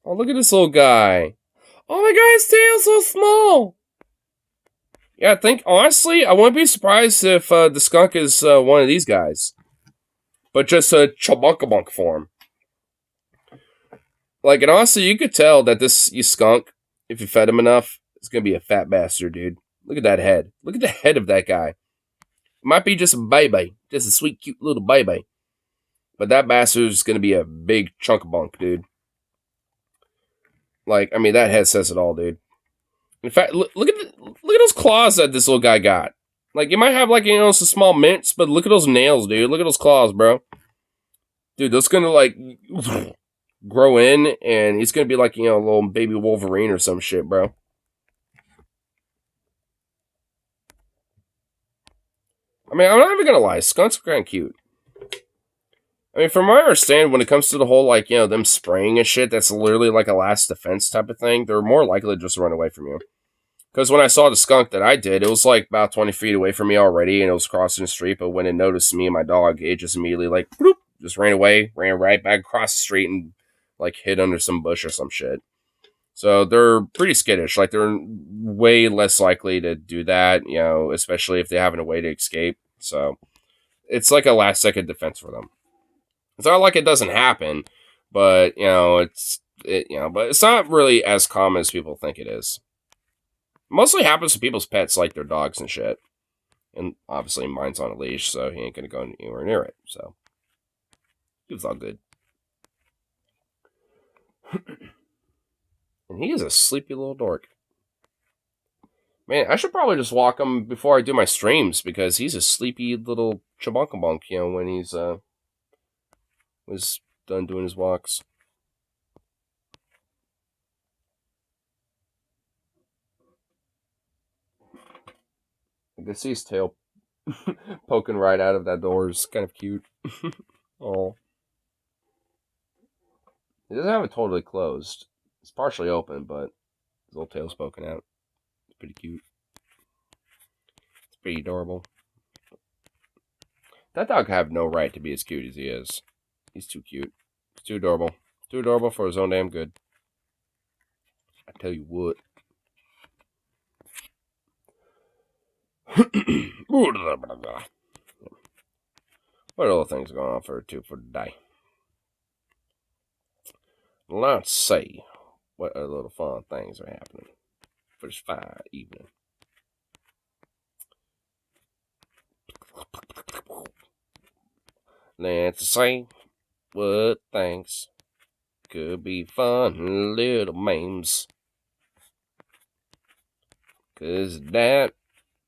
Oh, look at this little guy. Oh my god, his tail's so small. Yeah, I think, honestly, I wouldn't be surprised if the skunk is one of these guys. But just a chabunkabunk form. Like, and honestly, you could tell that this skunk, if you fed him enough, is going to be a fat bastard, dude. Look at that head. Look at the head of that guy. It might be just a baby. Just a sweet, cute little baby. But that bastard is going to be a big chunk of bunk, dude. Like, I mean, that head says it all, dude. In fact, look at those claws that this little guy got. Like, you might have, like, some small mints, but look at those nails, dude. Look at those claws, bro. Dude, that's gonna, like, grow in, and he's gonna be like, a little baby Wolverine or some shit, bro. I mean, I'm not even gonna lie. Skunks are kind of cute. I mean, from my understanding, when it comes to the whole, like, them spraying and shit, that's literally like a last defense type of thing. They're more likely to just run away from you. Because when I saw the skunk that I did, it was like about 20 feet away from me already, and it was crossing the street, but when it noticed me and my dog, it just immediately, like, bloop, just ran away, ran right back across the street, and, like, hid under some bush or some shit. So they're pretty skittish. Like, they're way less likely to do that, especially if they're having a way to escape. So it's like a last-second defense for them. It's not like it doesn't happen, but, but it's not really as common as people think it is. Mostly happens to people's pets, like their dogs and shit. And obviously mine's on a leash, so he ain't gonna go anywhere near it. So it was all good. And he is a sleepy little dork. Man, I should probably just walk him before I do my streams, because he's a sleepy little chabunkabunk, when he's was done doing his walks. I can see his tail poking right out of that door. It's kind of cute. Oh. He doesn't have it totally closed. It's partially open, but his little tail's poking out. It's pretty cute. It's pretty adorable. That dog have no right to be as cute as he is. He's too cute. He's too adorable. Too adorable for his own damn good. I tell you what. What other things going on for today? Let's see what other little fun things are happening for this fine evening. Let's see what things could be fun little memes. 'Cause that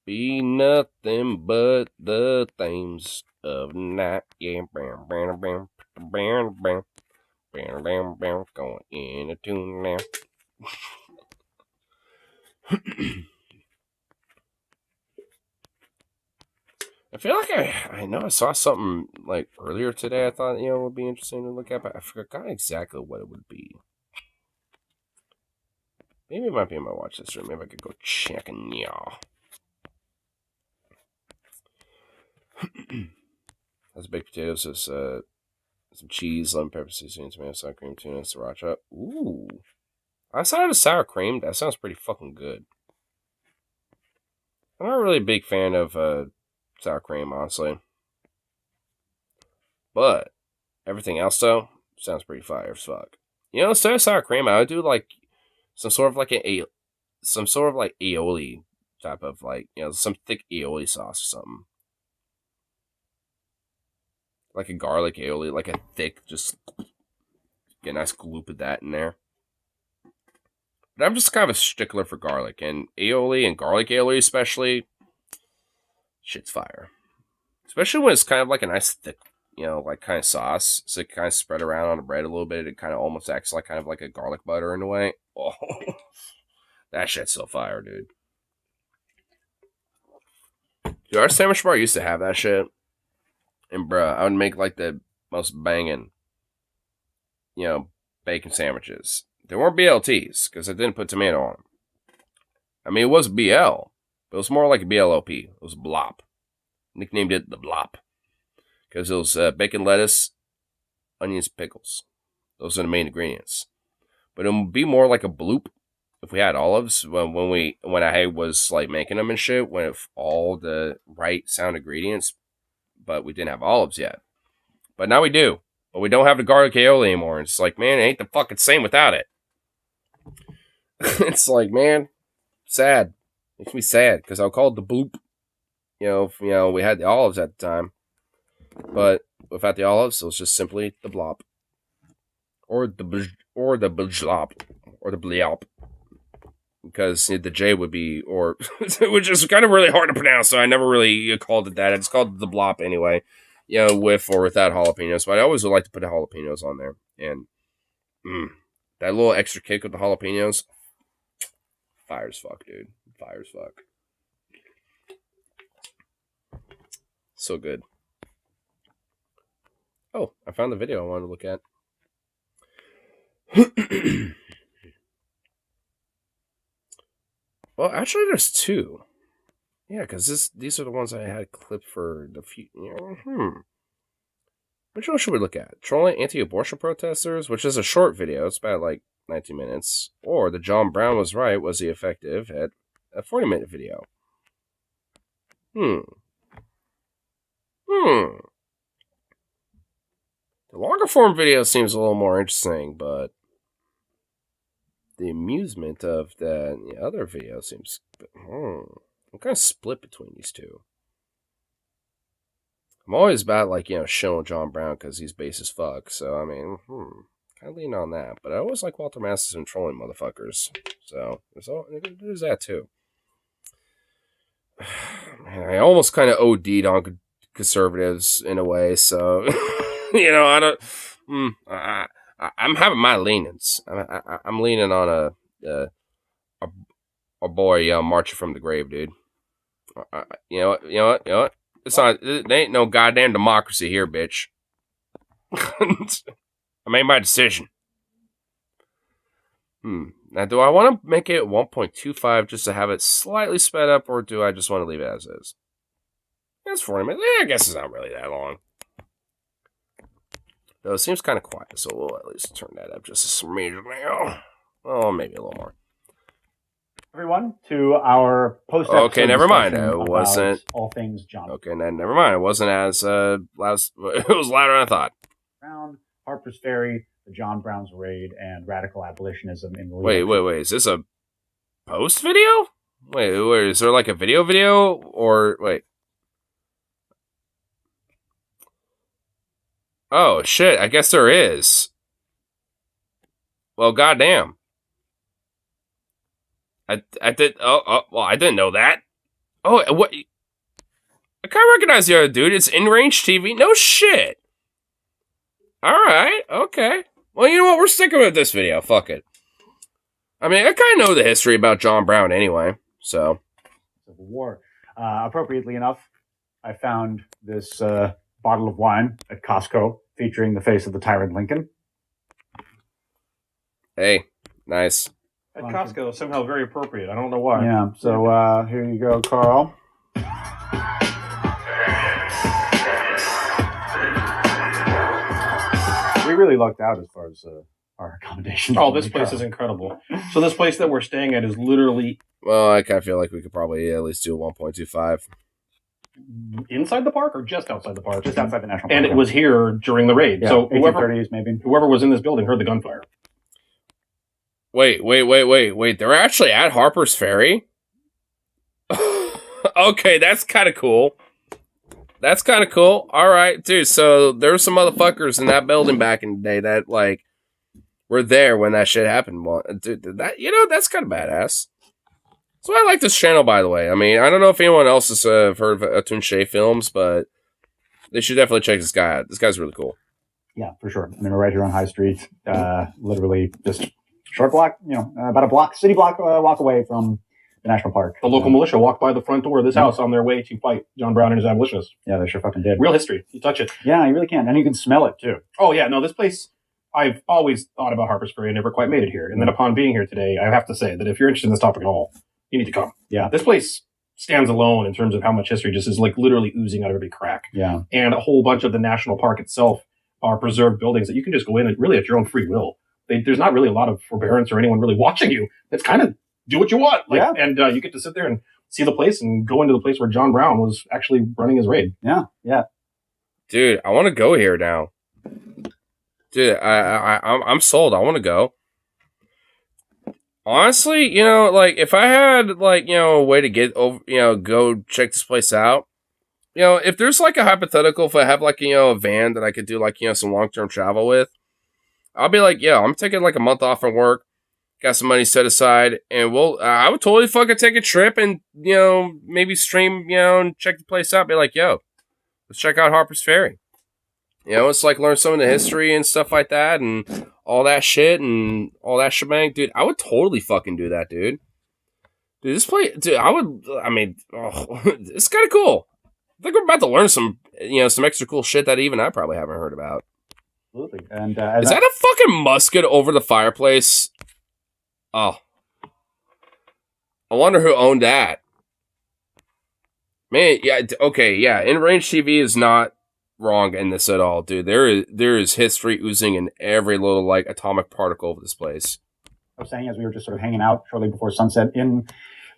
be nothing but the themes of night. Yeah, bam, bam, bam, bam, bam, bam, bam, bam, going in a tune now. I feel like I know I saw something like earlier today I thought, would be interesting to look at, but I forgot exactly what it would be. Maybe it might be in my watch list, or maybe I could go check and y'all. That's baked potatoes, so some cheese, lemon pepper, seasoning, tomato, sour cream, tuna, sriracha. Ooh. I saw it as sour cream. That sounds pretty fucking good. I'm not really a big fan of sour cream, honestly. But everything else, though, sounds pretty fire as fuck. Instead of sour cream, I would do like some sort of like aioli type of like, some thick aioli sauce or something. Like a garlic aioli, like a thick, just get a nice gloop of that in there. But I'm just kind of a stickler for garlic, and aioli and garlic aioli especially, shit's fire. Especially when it's kind of like a nice thick, like kind of sauce, so it kind of spread around on the bread a little bit. It kind of almost acts like kind of like a garlic butter in a way. Oh, that shit's so fire, dude. Dude, our sandwich bar used to have that shit. And bruh, I would make like the most banging, bacon sandwiches. They weren't BLTs, because I didn't put tomato on them. I mean, it was BL, but it was more like a BLOP. It was Blop. Nicknamed it the Blop. Because it was bacon, lettuce, onions, pickles. Those are the main ingredients. But it would be more like a bloop if we had olives when I was like making them and shit, with all the right sound ingredients, but we didn't have olives yet. But now we do. But we don't have the garlic aioli anymore. It's like, man, it ain't the fucking same without it. It's like, man, sad. Makes me sad because I'll call it the bloop. We had the olives at the time, but without the olives, it was just simply the blop, or the blop, or the bleop, because the J would be, or which is kind of really hard to pronounce, so I never really called it that. I just called it the blop anyway, with or without jalapenos. But I always would like to put the jalapenos on there, and that little extra kick with the jalapenos, fire as fuck, dude, fire as fuck. So good. Oh, I found the video I wanted to look at. Well, actually, there's two. Yeah, because these are the ones I had clipped for the few. Which one should we look at? Trolling anti-abortion protesters, which is a short video. It's about like 19 minutes. Or the John Brown was right. Was he effective at a 40-minute video? The longer form video seems a little more interesting, but the amusement of the other video seems... I'm kind of split between these two. I'm always about, shilling John Brown because he's base as fuck, so, I mean, kind of lean on that. But I always like Walter Masterson trolling motherfuckers, so there's that, too. Man, I almost kind of OD'd on conservatives in a way, so... I don't. I'm having my leanings. I'm leaning on a boy marching from the grave, dude. You know what? It's not. There ain't no goddamn democracy here, bitch. I made my decision. Now, do I want to make it 1.25 just to have it slightly sped up, or do I just want to leave it as is? That's 40 minutes. I guess it's not really that long. Though it seems kind of quiet, so we'll at least turn that up just a smidge now. Oh, maybe a little more. Everyone, to our post. Okay, never mind. It wasn't all things John. Okay, then never mind. It wasn't as loud. It was louder than I thought. Brown, Harper's Ferry, the John Brown's raid, and radical abolitionism in the. Wait. Is this a post video? Wait. Is there like a video, or wait? Oh, shit, I guess there is. Well, goddamn. I did, well, I didn't know that. Oh, what? I kind of recognize the other dude. It's In Range TV. No shit. Alright, okay. Well, you know what? We're sticking with this video. Fuck it. I mean, I kind of know the history about John Brown anyway, so. Civil War. Appropriately enough, I found this bottle of wine at Costco featuring the face of the tyrant Lincoln. Hey, nice. At Costco, somehow very appropriate. I don't know why. Yeah, so here you go, Carl. We really lucked out as far as our accommodations. Oh, this place is incredible. So this place that we're staying at is literally... Well, I kind of feel like we could probably at least do a 1.25. Inside the park or just outside the park? Just outside the national park. And it was here during the raid. Yeah, so whoever was in this building heard the gunfire. Wait. They're actually at Harper's Ferry? Okay, that's kind of cool. All right, dude. So there's some motherfuckers in that building back in the day that were there when that shit happened. Well, dude, that's kind of badass. So I like this channel, by the way. I mean, I don't know if anyone else has heard of Atun Shea Films, but they should definitely check this guy out. This guy's really cool. Yeah, for sure. I mean, we're right here on High Street, literally just short block, about a city block walk away from the national park. The local militia walked by the front door of this house on their way to fight John Brown and his abolitionists. Yeah, they sure fucking did. Real history. You touch it. Yeah, you really can. And you can smell it, too. Oh, yeah. No, this place, I've always thought about Harper's Ferry. I never quite made it here. And then upon being here today, I have to say that if you're interested in this topic at all, you need to come. Yeah. This place stands alone in terms of how much history just is literally oozing out of every crack. Yeah. And a whole bunch of the national park itself are preserved buildings that you can just go in and really at your own free will there's not really a lot of forbearance or anyone really watching you. It's kind of do what you want. And you get to sit there and see the place and go into the place where John Brown was actually running his raid. Yeah. Dude, I want to go here now. Dude, I'm sold. I want to go. Honestly, if I had, a way to get over, go check this place out, if there's, a hypothetical, if I have, a van that I could do, some long-term travel with, I'll be like, I'm taking, a month off from work, got some money set aside, and I would totally fucking take a trip and, maybe stream, and check the place out, be like, let's check out Harper's Ferry. It's learn some of the history and stuff like that, and all that shit and all that shebang. Dude, I would totally fucking do that, dude. Dude, this place, dude, it's kind of cool. I think we're about to learn some extra cool shit that even I probably haven't heard about. Absolutely. And is that a fucking musket over the fireplace? Oh. I wonder who owned that. Man, yeah, okay, yeah. In-range TV is not wrong in this at all, dude. There is history oozing in every little atomic particle of this place. I was saying, as we were just sort of hanging out shortly before sunset in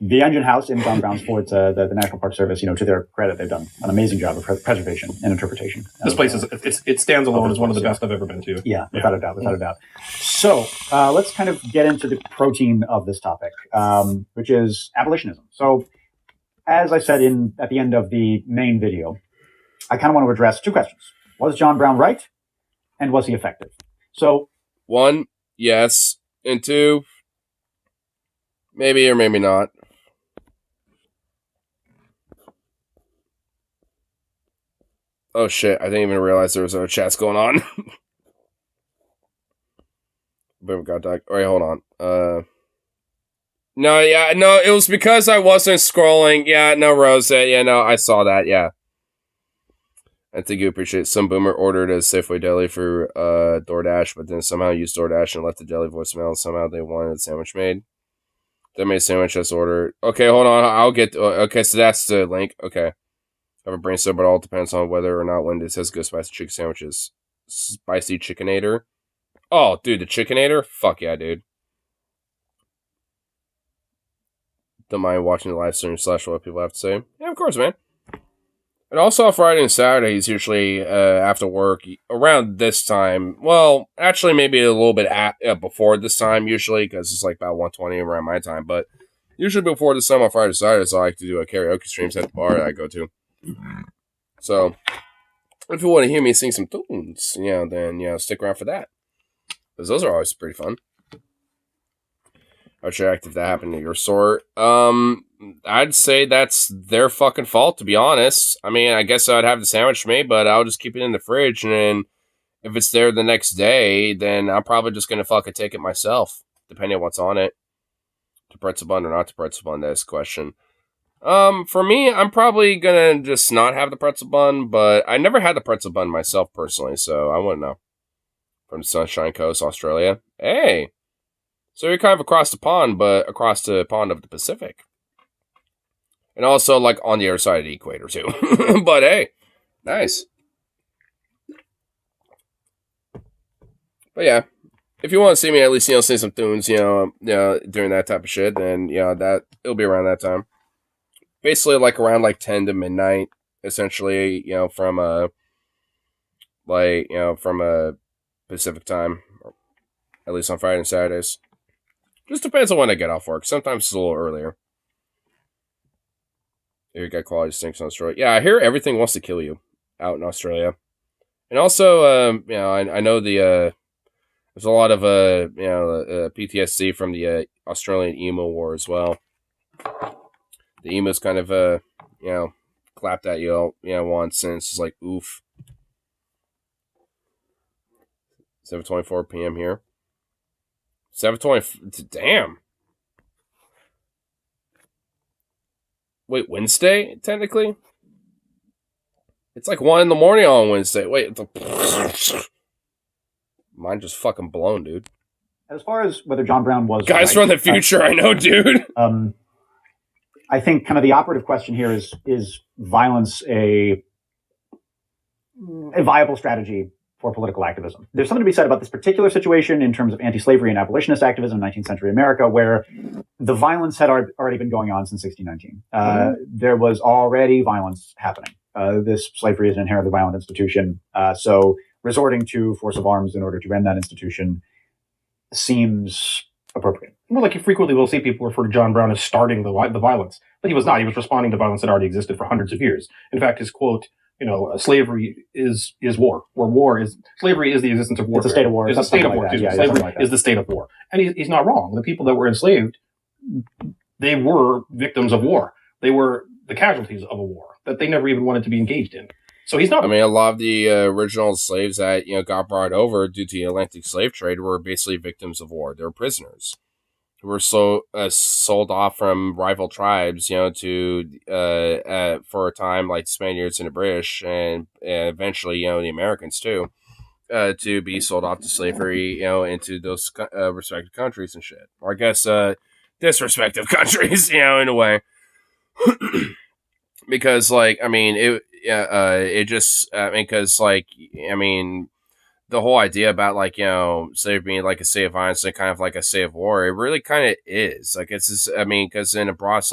the engine house in John Brown's Fort, the National Park Service, to their credit, they've done an amazing job of preservation and interpretation. This place it stands alone as one of the best I've ever been to. Yeah, without a doubt. So let's kind of get into the protein of this topic, which is abolitionism. So, as I said at the end of the main video, I kind of want to address two questions. Was John Brown right? And was he effective? So, 1, yes. And 2, maybe or maybe not. Oh shit, I didn't even realize there was other chats going on. Boom, got Doc. Alright, hold on. No, it was because I wasn't scrolling. Yeah, no, Rose. Yeah, no, I saw that, yeah. I think you appreciate some boomer ordered a Safeway deli for DoorDash, but then somehow used DoorDash and left the deli voicemail, and somehow they wanted a sandwich made. They made a sandwich as ordered. Okay, hold on. I'll get... okay, so that's the link. Okay. I have a brainstorm, but it all depends on whether or not Wendy's has good spicy chicken sandwiches. Spicy Chickenator? Oh, dude, the Chickenator? Fuck yeah, dude. Don't mind watching the live stream / what people have to say. Yeah, of course, man. And also on Friday and Saturdays, usually after work, around this time. Well, actually, maybe a little bit before this time, usually, because it's about 1:20 around my time. But usually before this time on Friday and Saturdays, I like to do a karaoke streams at the bar that I go to. So, if you want to hear me sing some tunes, then, stick around for that. Because those are always pretty fun. I'd react if that happened to your sort. I'd say that's their fucking fault, to be honest. I mean, I guess I'd have the sandwich made, but I'll just keep it in the fridge, and then if it's there the next day, then I'm probably just gonna fucking take it myself, depending on what's on it. To pretzel bun or not to pretzel bun, that's the question. For me, I'm probably gonna just not have the pretzel bun, but I never had the pretzel bun myself personally, so I wouldn't know. From the Sunshine Coast, Australia. Hey! So you're kind of across the pond, but across the pond of the Pacific. And also, on the other side of the equator, too. But hey, nice. But yeah, if you want to see me at least, sing some tunes, during that type of shit, then, that it'll be around that time. Basically, around 10 to midnight, essentially, from from Pacific time, at least on Friday and Saturdays. Just depends on when I get off work. Sometimes it's a little earlier. You got quality stinks in Australia. Yeah, I hear everything wants to kill you out in Australia. And also, I know there's a lot of PTSD from the Australian emo war as well. The emos kind of clapped at you once, and it's just oof. 7:24 p.m. here. 7:20. Damn. Wait, Wednesday, technically? It's 1 in the morning on Wednesday. Wait. Mine just fucking blown, dude. As far as whether John Brown was... Guys from the future, I know, dude. I think kind of the operative question here is violence a viable strategy for political activism. There's something to be said about this particular situation in terms of anti-slavery and abolitionist activism in 19th century America, where the violence had already been going on since 1619. There was already violence happening. This slavery is an inherently violent institution, so resorting to force of arms in order to end that institution seems appropriate. Well, like you frequently will see people refer to John Brown as starting the violence, but he was not. He was responding to violence that already existed for hundreds of years. In fact, his quote, slavery is war, or slavery is the existence of war. It's a state of war. It's a state of war. Slavery is the state of war. And he's not wrong. The people that were enslaved, they were victims of war. They were the casualties of a war that they never even wanted to be engaged in. So he's not. I mean, a lot of the original slaves that got brought over due to the Atlantic slave trade were basically victims of war. They were prisoners who were sold off from rival tribes, to for a time like the Spaniards and the British, and eventually the Americans too, to be sold off to slavery, into those respective countries and shit. Or I guess disrespective countries, in a way. Because the whole idea about slavery being like a state of violence and kind of like a state of war, it really kind of is. Like it's just, because in a broad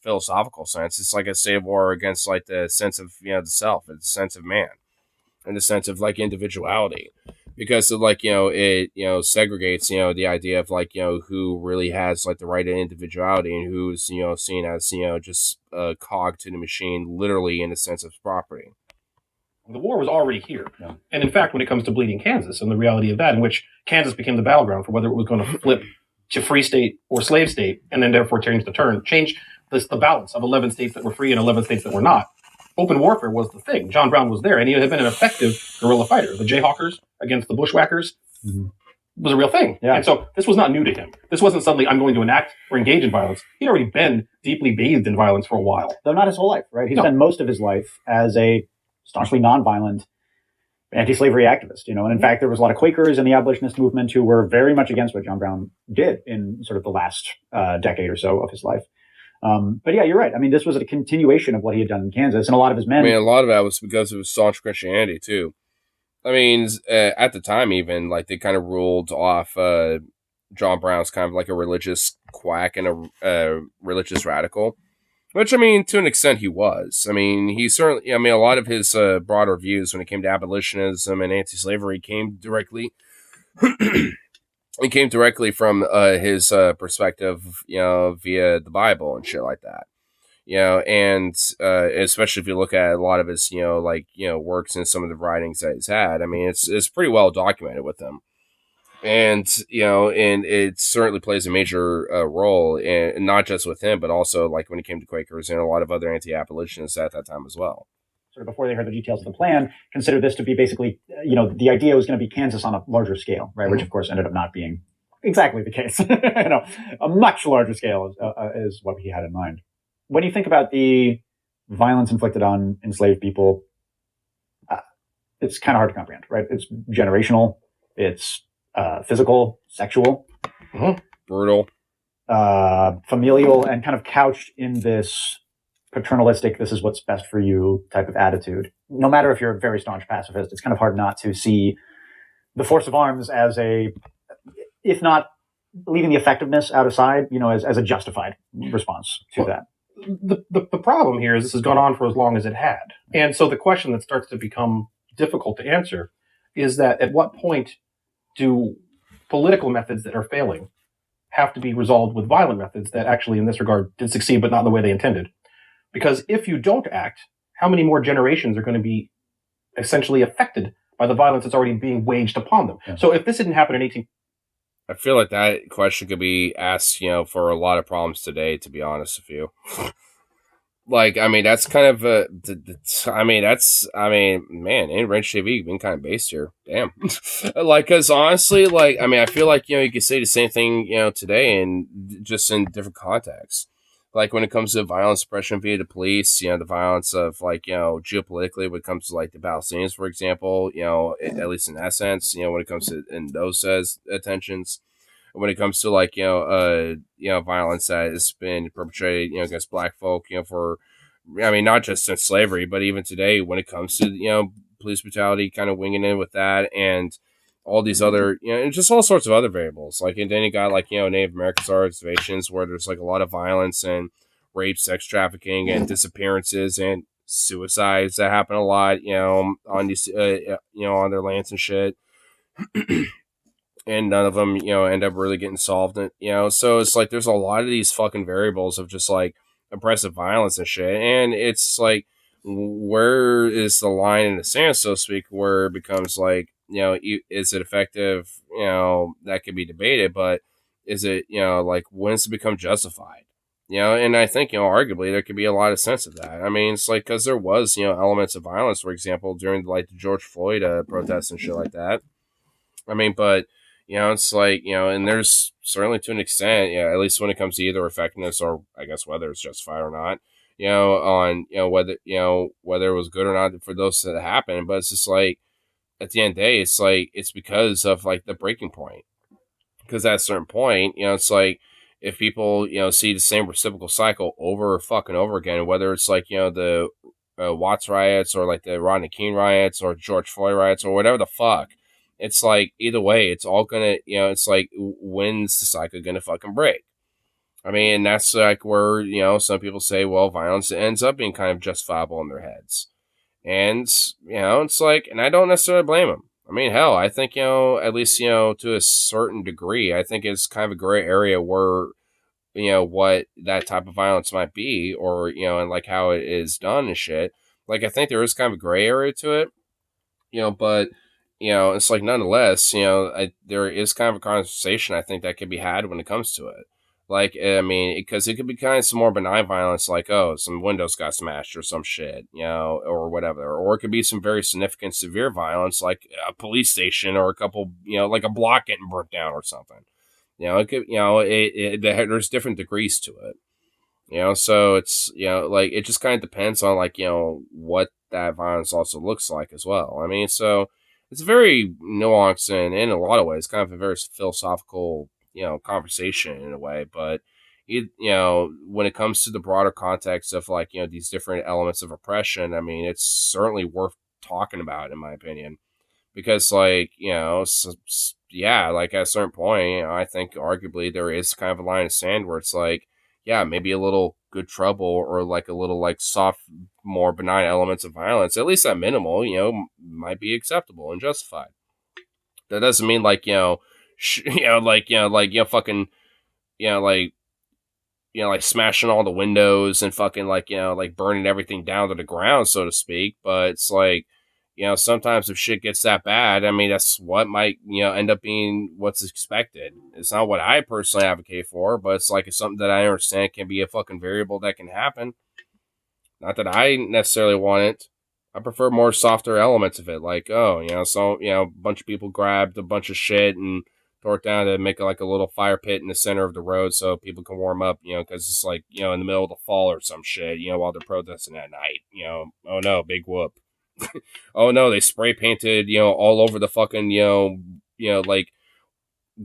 philosophical sense, it's like a state of war against like the sense of the self, and the sense of man, and the sense of like individuality. Because it segregates the idea of who really has like the right of individuality and who's seen as just a cog to the machine, literally in the sense of property. The war was already here. Yeah. And in fact, when it comes to Bleeding Kansas and the reality of that, in which Kansas became the battleground for whether it was going to flip to free state or slave state, and then therefore change the balance of 11 states that were free and 11 states that were not. Open warfare was the thing. John Brown was there, and he had been an effective guerrilla fighter. The Jayhawkers against the Bushwhackers was a real thing. Yeah. And so this was not new to him. This wasn't suddenly, I'm going to enact or engage in violence. He'd already been deeply bathed in violence for a while. Though not his whole life, right? He spent most of his life as a staunchly nonviolent anti-slavery activist, and in fact, there was a lot of Quakers in the abolitionist movement who were very much against what John Brown did in sort of the last decade or so of his life. But yeah, you're right. I mean, this was a continuation of what he had done in Kansas, and a lot of his men. I mean, a lot of that was because of his staunch Christianity too. I mean, at the time, even they kind of ruled off John Brown's kind of like a religious quack and a religious radical, which I mean, to an extent, he was. I mean, he certainly. I mean, a lot of his broader views when it came to abolitionism and anti-slavery came directly. It came directly from his perspective, via the Bible and shit like that, and especially if you look at a lot of his, works and some of the writings that he's had. I mean, it's pretty well documented with him, and and it certainly plays a major role, in not just with him, but also when it came to Quakers and a lot of other anti-abolitionists at that time as well. Sort of before they heard the details of the plan, consider this to be basically, the idea was going to be Kansas on a larger scale, right? Mm-hmm. Which, of course, ended up not being exactly the case. A much larger scale is what he had in mind. When you think about the violence inflicted on enslaved people, it's kind of hard to comprehend, right? It's generational, it's physical, sexual, brutal, familial, and kind of couched in this paternalistic, this is what's best for you type of attitude. No matter if you're a very staunch pacifist, it's kind of hard not to see the force of arms as if not leaving the effectiveness out aside, as a justified response to that. The problem here is this has gone on for as long as it had. And so the question that starts to become difficult to answer is that at what point do political methods that are failing have to be resolved with violent methods that actually in this regard did succeed, but not in the way they intended? Because if you don't act, how many more generations are going to be essentially affected by the violence that's already being waged upon them? Yeah. So if this didn't happen in I feel like that question could be asked, for a lot of problems today, to be honest with you. That's kind of, man, in Range TV been kind of based here. Damn. Because honestly, I feel like, you could say the same thing, today and just in different contexts. When it comes to violence suppression via the police, the violence of geopolitically when it comes to the Palestinians, for example, at least in that sense, when it comes to in those attentions, when it comes to violence that has been perpetrated, against black folk, for, not just since slavery, but even today when it comes to, police brutality kind of winging in with that, and all these other, and just all sorts of other variables. Like, and then you got like, Native American reservations where there's like a lot of violence and rape, sex trafficking, and disappearances and suicides that happen a lot, on these, on their lands and shit. And none of them, end up really getting solved. And, so it's like there's a lot of these fucking variables of just like oppressive violence and shit. And it's like, where is the line in the sand, so to speak, where it becomes like, is it effective? That could be debated, but is it, like, when does it become justified? And I think, arguably there could be a lot of sense of that. I mean, it's like, because there was, elements of violence, for example, during like the George Floyd protests and shit like that. I mean, but, it's like, and there's certainly to an extent, at least when it comes to either effectiveness or I guess whether it's justified or not, on, whether it was good or not for those that happened. But it's just like, at the end of the day, it's like, it's because of like the breaking point. Because at a certain point, it's like, if people, see the same reciprocal cycle over fucking over again, whether it's like, the Watts riots or like the Rodney King riots or George Floyd riots or whatever the fuck, it's like, either way, it's all gonna, it's like, when's the cycle gonna fucking break? I mean, and that's like where, some people say, well, violence ends up being kind of justifiable in their heads. And, it's like, and I don't necessarily blame them. I mean, hell, I think, at least, to a certain degree, I think it's kind of a gray area where, what that type of violence might be, or, and like how it is done and shit. Like, I think there is kind of a gray area to it, but, it's like, nonetheless, there is kind of a conversation I think that could be had when it comes to it. Like, I mean, because it could be kind of some more benign violence, like, oh, some windows got smashed or some shit, or whatever. Or it could be some very significant, severe violence, like a police station or a couple, like a block getting burnt down or something. It could, there's different degrees to it. So it's, like, it just kind of depends on, like, what that violence also looks like as well. I mean, so it's very nuanced and in a lot of ways, kind of a very philosophical, conversation in a way, but when it comes to the broader context of like, these different elements of oppression, I mean, it's certainly worth talking about, in my opinion, because like, yeah, like at a certain point, I think arguably there is kind of a line of sand where it's like, yeah, maybe a little good trouble or like a little like soft, more benign elements of violence, at least at minimal, might be acceptable and justified. That doesn't mean like, fucking, like smashing all the windows and fucking like, like burning everything down to the ground, so to speak. But it's like, sometimes if shit gets that bad, I mean, that's what might, end up being what's expected. It's not what I personally advocate for, but it's like, it's something that I understand can be a fucking variable that can happen. Not that I necessarily want it. I prefer more softer elements of it. Like, oh, so, a bunch of people grabbed a bunch of shit and tore it down to make like a little fire pit in the center of the road so people can warm up, because it's like, in the middle of the fall or some shit, while they're protesting at night, oh no, big whoop. Oh no, they spray painted, all over the fucking, like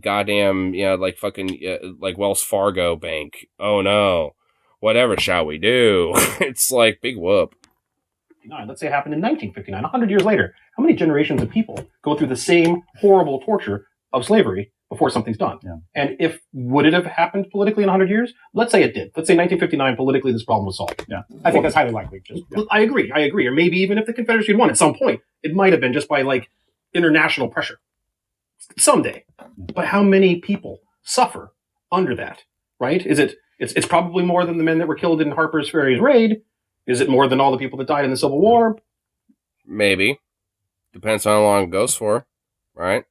goddamn, like fucking, like Wells Fargo bank. Oh no, whatever shall we do? It's like, big whoop. Let's say it happened in 1959, 100 years later. How many generations of people go through the same horrible torture of slavery before something's done? Yeah. And would it have happened politically in 100 years? Let's say it did. Let's say 1959, politically, this problem was solved. Yeah, I think that's highly likely. I agree. Or maybe even if the Confederacy had won at some point, it might have been just by like international pressure. Someday. But how many people suffer under that, right? It's probably more than the men that were killed in Harper's Ferry's raid. Is it more than all the people that died in the Civil War? Maybe. Depends on how long it goes for, right?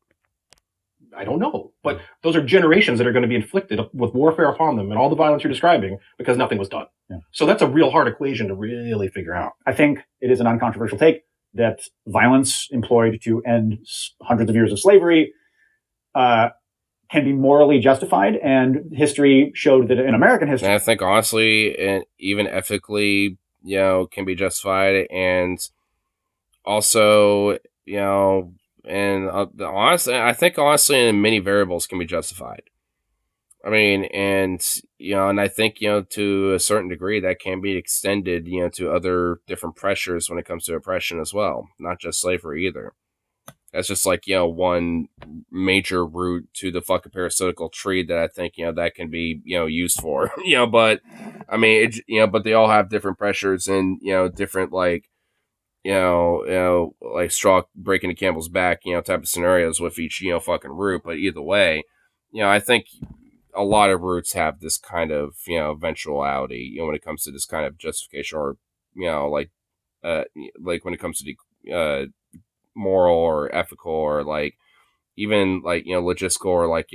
I don't know. But those are generations that are going to be inflicted with warfare upon them and all the violence you're describing because nothing was done. Yeah. So that's a real hard equation to really figure out. I think it is an uncontroversial take that violence employed to end hundreds of years of slavery can be morally justified, and history showed that in American history. And I think honestly, and even ethically, can be justified, and also, and honestly, I think honestly, in many variables can be justified. I mean, and and I think to a certain degree that can be extended to other different pressures when it comes to oppression as well, not just slavery either. That's just like one major root to the fucking parasitical tree that I think that can be used for but I mean but they all have different pressures and different like like straw breaking the camel's back type of scenarios with each fucking root. But either way, I think a lot of roots have this kind of eventuality when it comes to this kind of justification or like when it comes to the moral or ethical or like even like logistical or like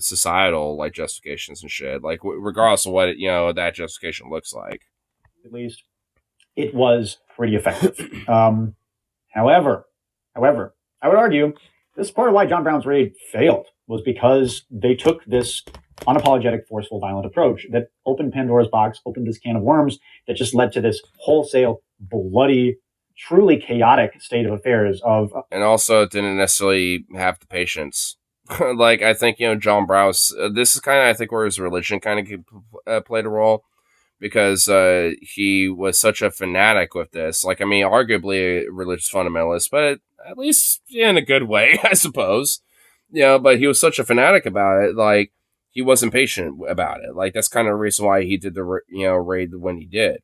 societal like justifications and shit, like regardless of what that justification looks like. At least it was pretty effective. However, I would argue this is part of why John Brown's raid failed, was because they took this unapologetic, forceful, violent approach that opened Pandora's box, opened this can of worms that just led to this wholesale, bloody, truly chaotic state of affairs and also didn't necessarily have the patience. Like, I think, John Brown's, this is kind of, I think, where his religion kind of played a role, because he was such a fanatic with this. Like, I mean, arguably a religious fundamentalist, but at least in a good way, I suppose. But he was such a fanatic about it, like, he wasn't patient about it. Like, that's kind of the reason why he did the, raid when he did.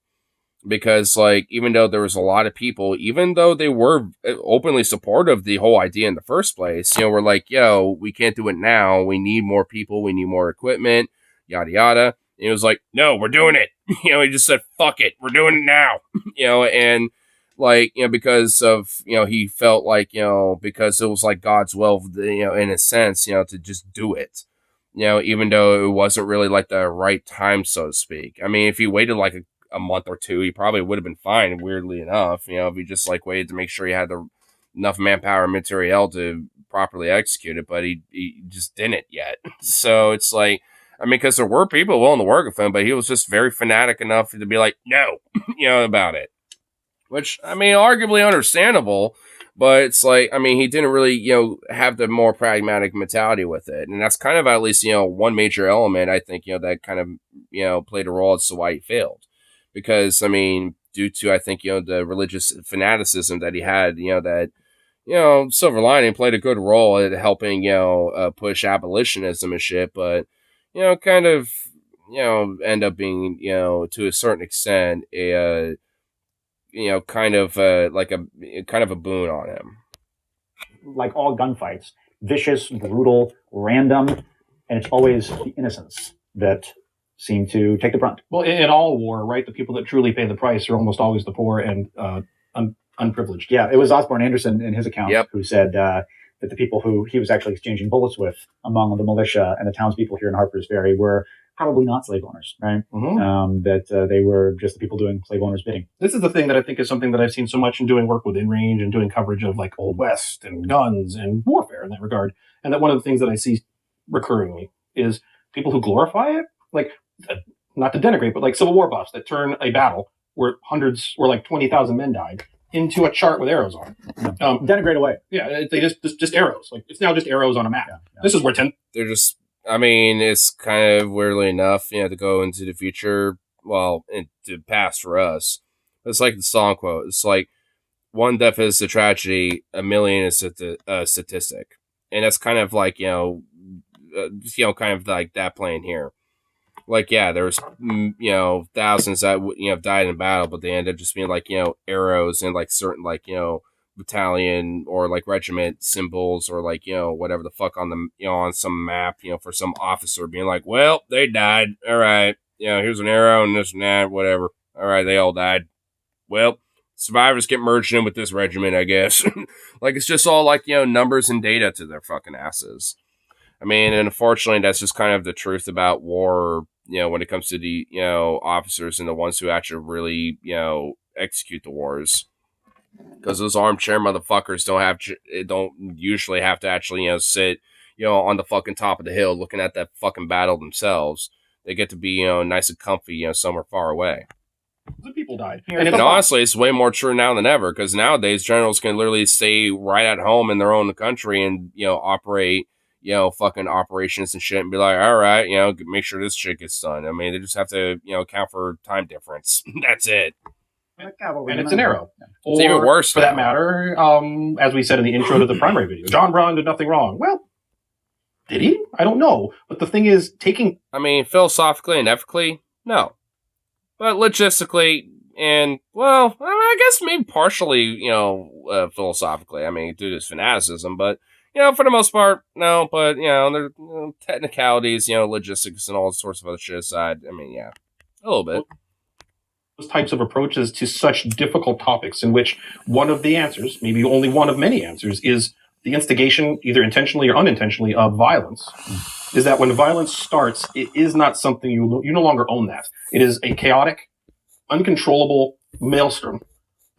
Because, like, even though there was a lot of people, even though they were openly supportive of the whole idea in the first place, we're like, we can't do it now. We need more people. We need more equipment, yada, yada. And it was like, no, we're doing it. He just said, fuck it. We're doing it now. And like, because of, he felt like, because it was like God's will, in a sense, to just do it. Even though it wasn't really like the right time, so to speak. I mean, if he waited like a month or two, he probably would have been fine, weirdly enough, if he just like waited to make sure he had enough manpower and material to properly execute it, but he just didn't yet. So it's like, I mean, because there were people willing to work with him, but he was just very fanatic enough to be like, no, about it. Which, I mean, arguably understandable, but it's like, I mean, he didn't really, have the more pragmatic mentality with it. And that's kind of at least, one major element, I think, that kind of, played a role as to why he failed. Because, I mean, due to, I think, the religious fanaticism that he had, that, Silver Lining played a good role at helping, push abolitionism and shit, but, kind of, end up being, to a certain extent, a, kind of like a kind of a boon on him. Like all gunfights, vicious, brutal, random, and it's always the innocents that seem to take the brunt. Well, in all war, right, the people that truly pay the price are almost always the poor and unprivileged. Yeah, it was Osborne Anderson in his account who said that the people who he was actually exchanging bullets with among the militia and the townspeople here in Harpers Ferry were probably not slave owners, right? Mm-hmm. That they were just the people doing slave owners' bidding. This is the thing that I think is something that I've seen so much in doing work with In Range and doing coverage of like Old West and guns and warfare in that regard. And that one of the things that I see recurringly is people who glorify it, like, not to denigrate, but like Civil War buffs that turn a battle where hundreds or like 20,000 men died into a chart with arrows on it. Denigrate away. Yeah, they just arrows. Like, it's now just arrows on a map. Yeah. This is where they're just, I mean, it's kind of weirdly enough, to go into the future, well, into the past for us. It's like the song quote. It's like, one death is a tragedy, a million is a statistic. And that's kind of like, kind of like that playing here. Like, yeah, there's, thousands that, died in battle, but they end up just being like, arrows and like certain, like, battalion or like regiment symbols or like, whatever the fuck on the, on some map, for some officer being like, well, they died. All right. Here's an arrow and this and that, whatever. All right. They all died. Well, survivors get merged in with this regiment, I guess. Like, it's just all like, numbers and data to their fucking asses. I mean, and unfortunately, that's just kind of the truth about war, when it comes to the, officers and the ones who actually really, execute the wars. Because those armchair motherfuckers don't usually have to actually, sit, on the fucking top of the hill looking at that fucking battle themselves. They get to be, nice and comfy, somewhere far away. The people died. And honestly, it's way more true now than ever, because nowadays generals can literally stay right at home in their own country and, operate, fucking operations and shit and be like, all right, make sure this shit gets done. I mean, they just have to, account for time difference. That's it. And it's an arrow. It's even worse for that matter. As we said in the intro to the primary video, John Braun did nothing wrong. Well, did he? I don't know. But the thing is, I mean, philosophically and ethically, no. But logistically, and, well, I guess maybe partially, philosophically. I mean, due to his fanaticism, but, for the most part, no. But, there technicalities, logistics and all sorts of other shit aside. I mean, yeah, a little bit. Those types of approaches to such difficult topics in which one of the answers, maybe only one of many answers, is the instigation, either intentionally or unintentionally, of violence, is that when violence starts, it is not something you no longer own that. It is a chaotic, uncontrollable maelstrom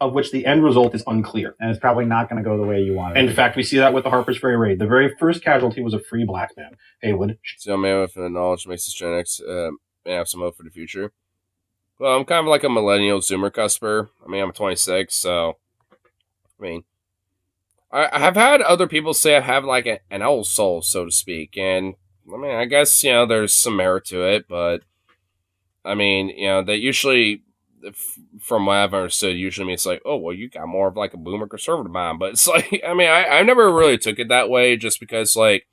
of which the end result is unclear. And it's probably not going to go the way you want it. In fact, we see that with the Harper's Ferry raid. The very first casualty was a free black man, Haywood. So, man with the knowledge makes his genetics may have some hope for the future. Well, I'm kind of like a millennial Zoomer cusper. I mean, I'm 26, so, I mean, I have had other people say I have like an old soul, so to speak, and I mean, I guess, there's some merit to it, but I mean, they usually, from what I've understood, usually means like, oh, well, you got more of like a boomer conservative mind, but it's like, I mean, I never really took it that way, just because, like,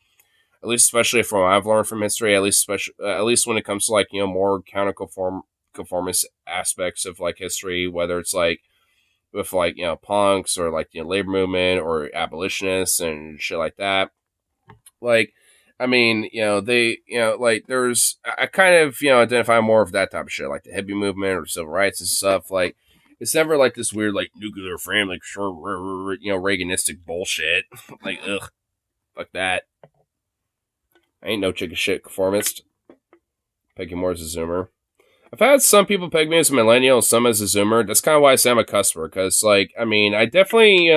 at least especially from what I've learned from history, at least when it comes to like, more conformist aspects of like history, whether it's like with like, punks or like, labor movement or abolitionists and shit like that. Like, I mean, they, like there's, I kind of, identify more of that type of shit, like the hippie movement or civil rights and stuff. Like, it's never like this weird, like, nuclear family, like, Reaganistic bullshit. Like, ugh, fuck that. I ain't no chicken shit conformist. Peggy Moore as a Zoomer. I've had some people peg me as a millennial and some as a Zoomer. That's kind of why I say I'm a cusper, because, like, I mean, I definitely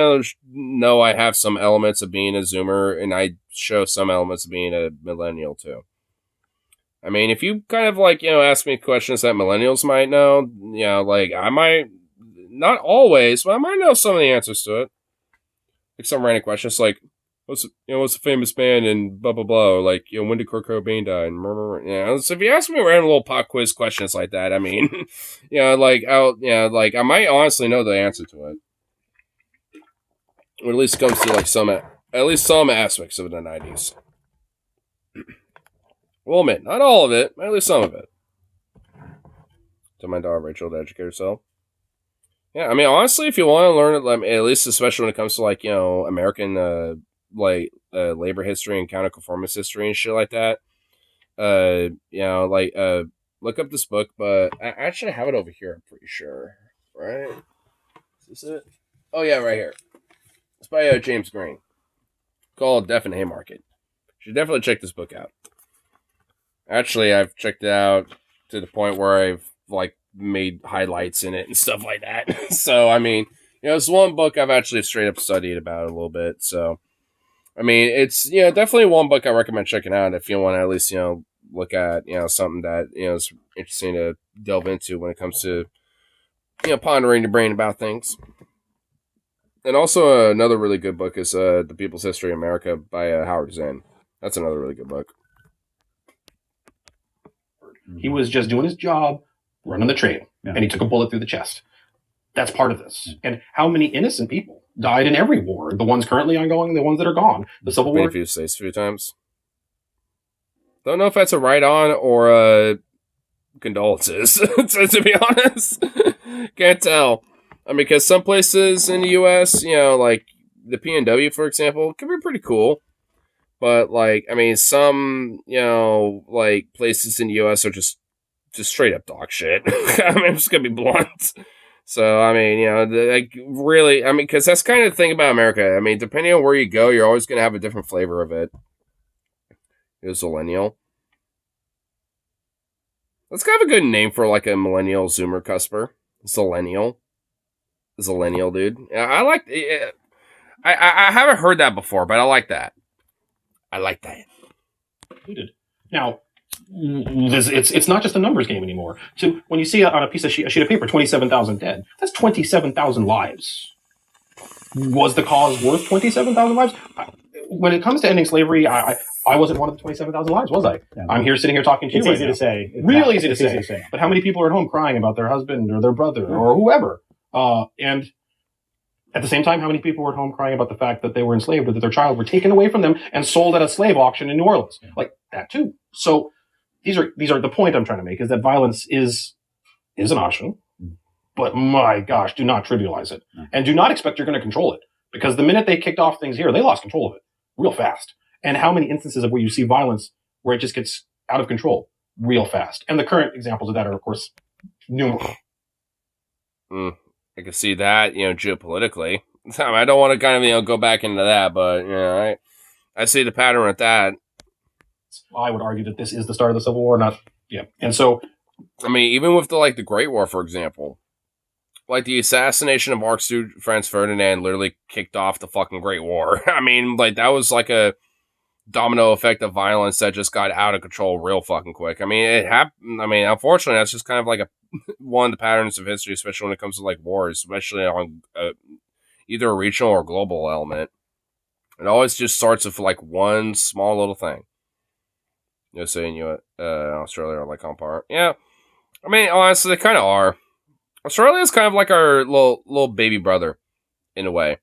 know I have some elements of being a Zoomer, and I show some elements of being a millennial, too. I mean, if you kind of, like, ask me questions that millennials might know, like, I might, not always, but I might know some of the answers to it. Like, some random questions, like, what's a famous band and blah blah blah, or like, when did Kurt Cobain die? And so if you ask me random little pop quiz questions like that, I mean, like I might honestly know the answer to it, or at least comes to like some aspects of the 90s. We'll admit, not all of it, but at least some of it. To my daughter Rachel to educate herself. Yeah, I mean, honestly, if you want to learn it, at least especially when it comes to like American labor history and counterconformist history and shit like that. Look up this book, but I actually have it over here, I'm pretty sure. Right? Is this it? Oh yeah, right here. It's by James Green. Called Death and Haymarket. You should definitely check this book out. Actually, I've checked it out to the point where I've like made highlights in it and stuff like that. So I mean, it's one book I've actually straight up studied about a little bit. So I mean, it's definitely one book I recommend checking out if you want to at least look at something that is interesting to delve into when it comes to pondering your brain about things. And also another really good book is The People's History of America by Howard Zinn. That's another really good book. He was just doing his job, running the train, and he took a bullet through the chest. That's part of this. And how many innocent people died in every war? The ones currently ongoing, the ones that are gone. The Civil War. A few states, a few times. Don't know if that's a write-on or condolences, to be honest. Can't tell. I mean, because some places in the U.S., like the PNW, for example, can be pretty cool. But, like, I mean, some, like, places in the U.S. are just straight up dog shit. I mean, I'm just going to be blunt. So, I mean, like, really, I mean, because that's kind of the thing about America. I mean, depending on where you go, you're always going to have a different flavor of it. It's Zillennial. That's kind of a good name for, like, a millennial Zoomer cusper. Zillennial. Zillennial, dude. I like it. I haven't heard that before, but I like that. I like that. Now, it's not just a numbers game anymore. So when you see on a sheet of paper 27,000 dead, that's 27,000 lives. Was the cause worth 27,000 lives? When it comes to ending slavery, I wasn't one of the 27,000 lives, was I? Yeah. I'm here sitting here talking to you. It's right easy now. to say. Real easy to say. But how many people are at home crying about their husband or their brother or whoever? And at the same time, how many people were at home crying about the fact that they were enslaved or that their child were taken away from them and sold at a slave auction in New Orleans? Like that too. So these are the point I'm trying to make is that violence is an option, but my gosh, do not trivialize it and do not expect you're going to control it, because the minute they kicked off things here, they lost control of it real fast. And how many instances of where you see violence where it just gets out of control real fast? And the current examples of that are, of course, numerous. I can see that, geopolitically. I don't want to kind of, go back into that, but, I see the pattern with that. I would argue that this is the start of the Civil War, not, yeah. And so, I mean, even with the Great War, for example, like the assassination of Archduke Franz Ferdinand literally kicked off the fucking Great War. I mean, that was like a domino effect of violence that just got out of control real fucking quick. I mean, it happened. I mean, unfortunately, that's just kind of like one of the patterns of history, especially when it comes to wars, especially on either a regional or global element. It always just starts with one small little thing. Saying Australia are on par. Yeah, I mean, honestly, they kind of are. Australia is kind of like our little baby brother, in a way.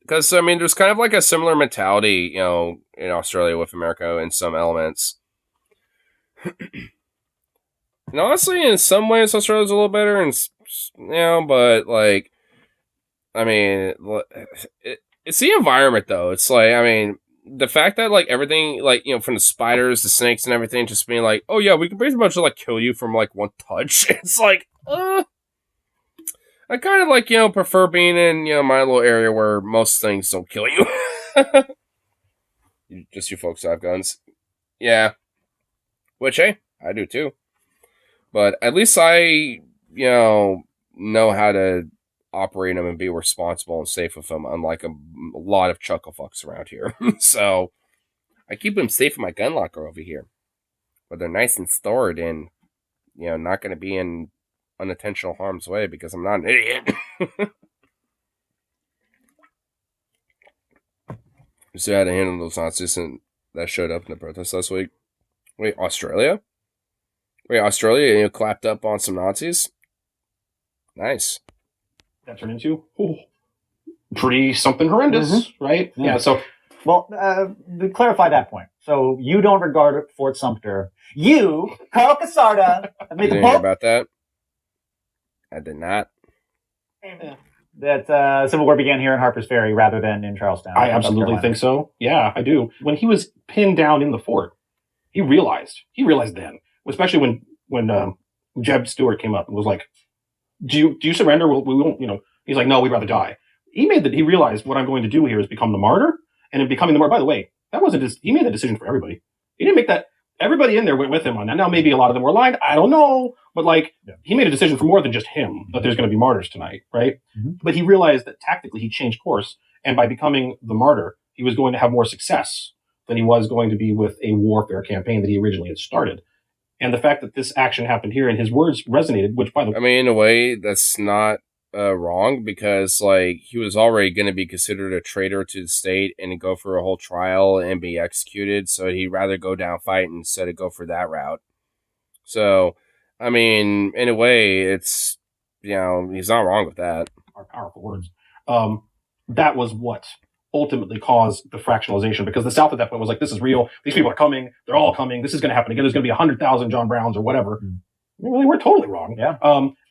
Because, I mean, there's kind of a similar mentality, in Australia with America in some elements. And honestly, in some ways, Australia's a little better, and but I mean, it's the environment though. It's I mean, the fact that everything, from the spiders, the snakes, and everything, just being oh yeah, we can pretty much kill you from one touch. It's I kind of prefer being in my little area where most things don't kill you. Just you folks have guns, yeah. Which hey, I do too. But at least I, know how to operate them and be responsible and safe with them, unlike a lot of chuckle fucks around here. So I keep them safe in my gun locker over here, where they're nice and stored and, not going to be in unintentional harm's way because I'm not an idiot. You see how to handle those Nazis that showed up in the protest last week? Wait, Australia? Australia, clapped up on some Nazis? Nice. That turned into pretty something horrendous, right? Yeah, so... Well, to clarify that point. So you don't regard Fort Sumter. You, Carl Casarda, made the Didn't hear about that. I did not. That Civil War began here in Harper's Ferry rather than in Charlestown. I absolutely think so. Yeah, I do. When he was pinned down in the fort, he realized then, especially when Jeb Stuart came up and was like, do you surrender? We won't, he's like, no, we'd rather die. He realized what I'm going to do here is become the martyr, and in becoming the martyr, by the way, that wasn't he made that decision for everybody. He didn't make that. Everybody in there went with him on that. Now, maybe a lot of them were aligned. I don't know. But he made a decision for more than just him that there's going to be martyrs tonight, right? Mm-hmm. But he realized that tactically he changed course. And by becoming the martyr, he was going to have more success than he was going to be with a warfare campaign that he originally had started. And the fact that this action happened here and his words resonated, which by the way... I mean, in a way, that's not wrong because, he was already going to be considered a traitor to the state and go for a whole trial and be executed. So he'd rather go down fight instead of go for that route. So, I mean, in a way, it's, he's not wrong with that. Our powerful words. That was what ultimately caused the fractionalization, because the South at that point was like, this is real. These people are coming. They're all coming. This is going to happen again. There's going to be 100,000 John Browns or whatever. Mm. Well, they were totally wrong. Yeah.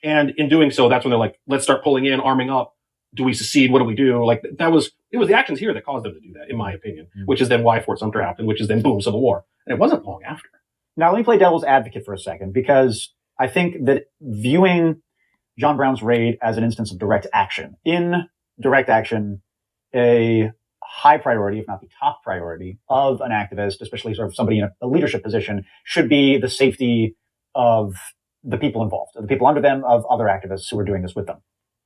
And in doing so, that's when they're like, let's start pulling in, arming up. Do we secede? What do we do? It was the actions here that caused them to do that, in my opinion, which is then why Fort Sumter happened, which is then boom, Civil War. And it wasn't long after. Now, let me play devil's advocate for a second, because I think that viewing John Brown's raid as an instance of direct action, in direct action, a high priority, if not the top priority of an activist, especially sort of somebody in a leadership position, should be the safety of the people involved, the people under them, of other activists who are doing this with them.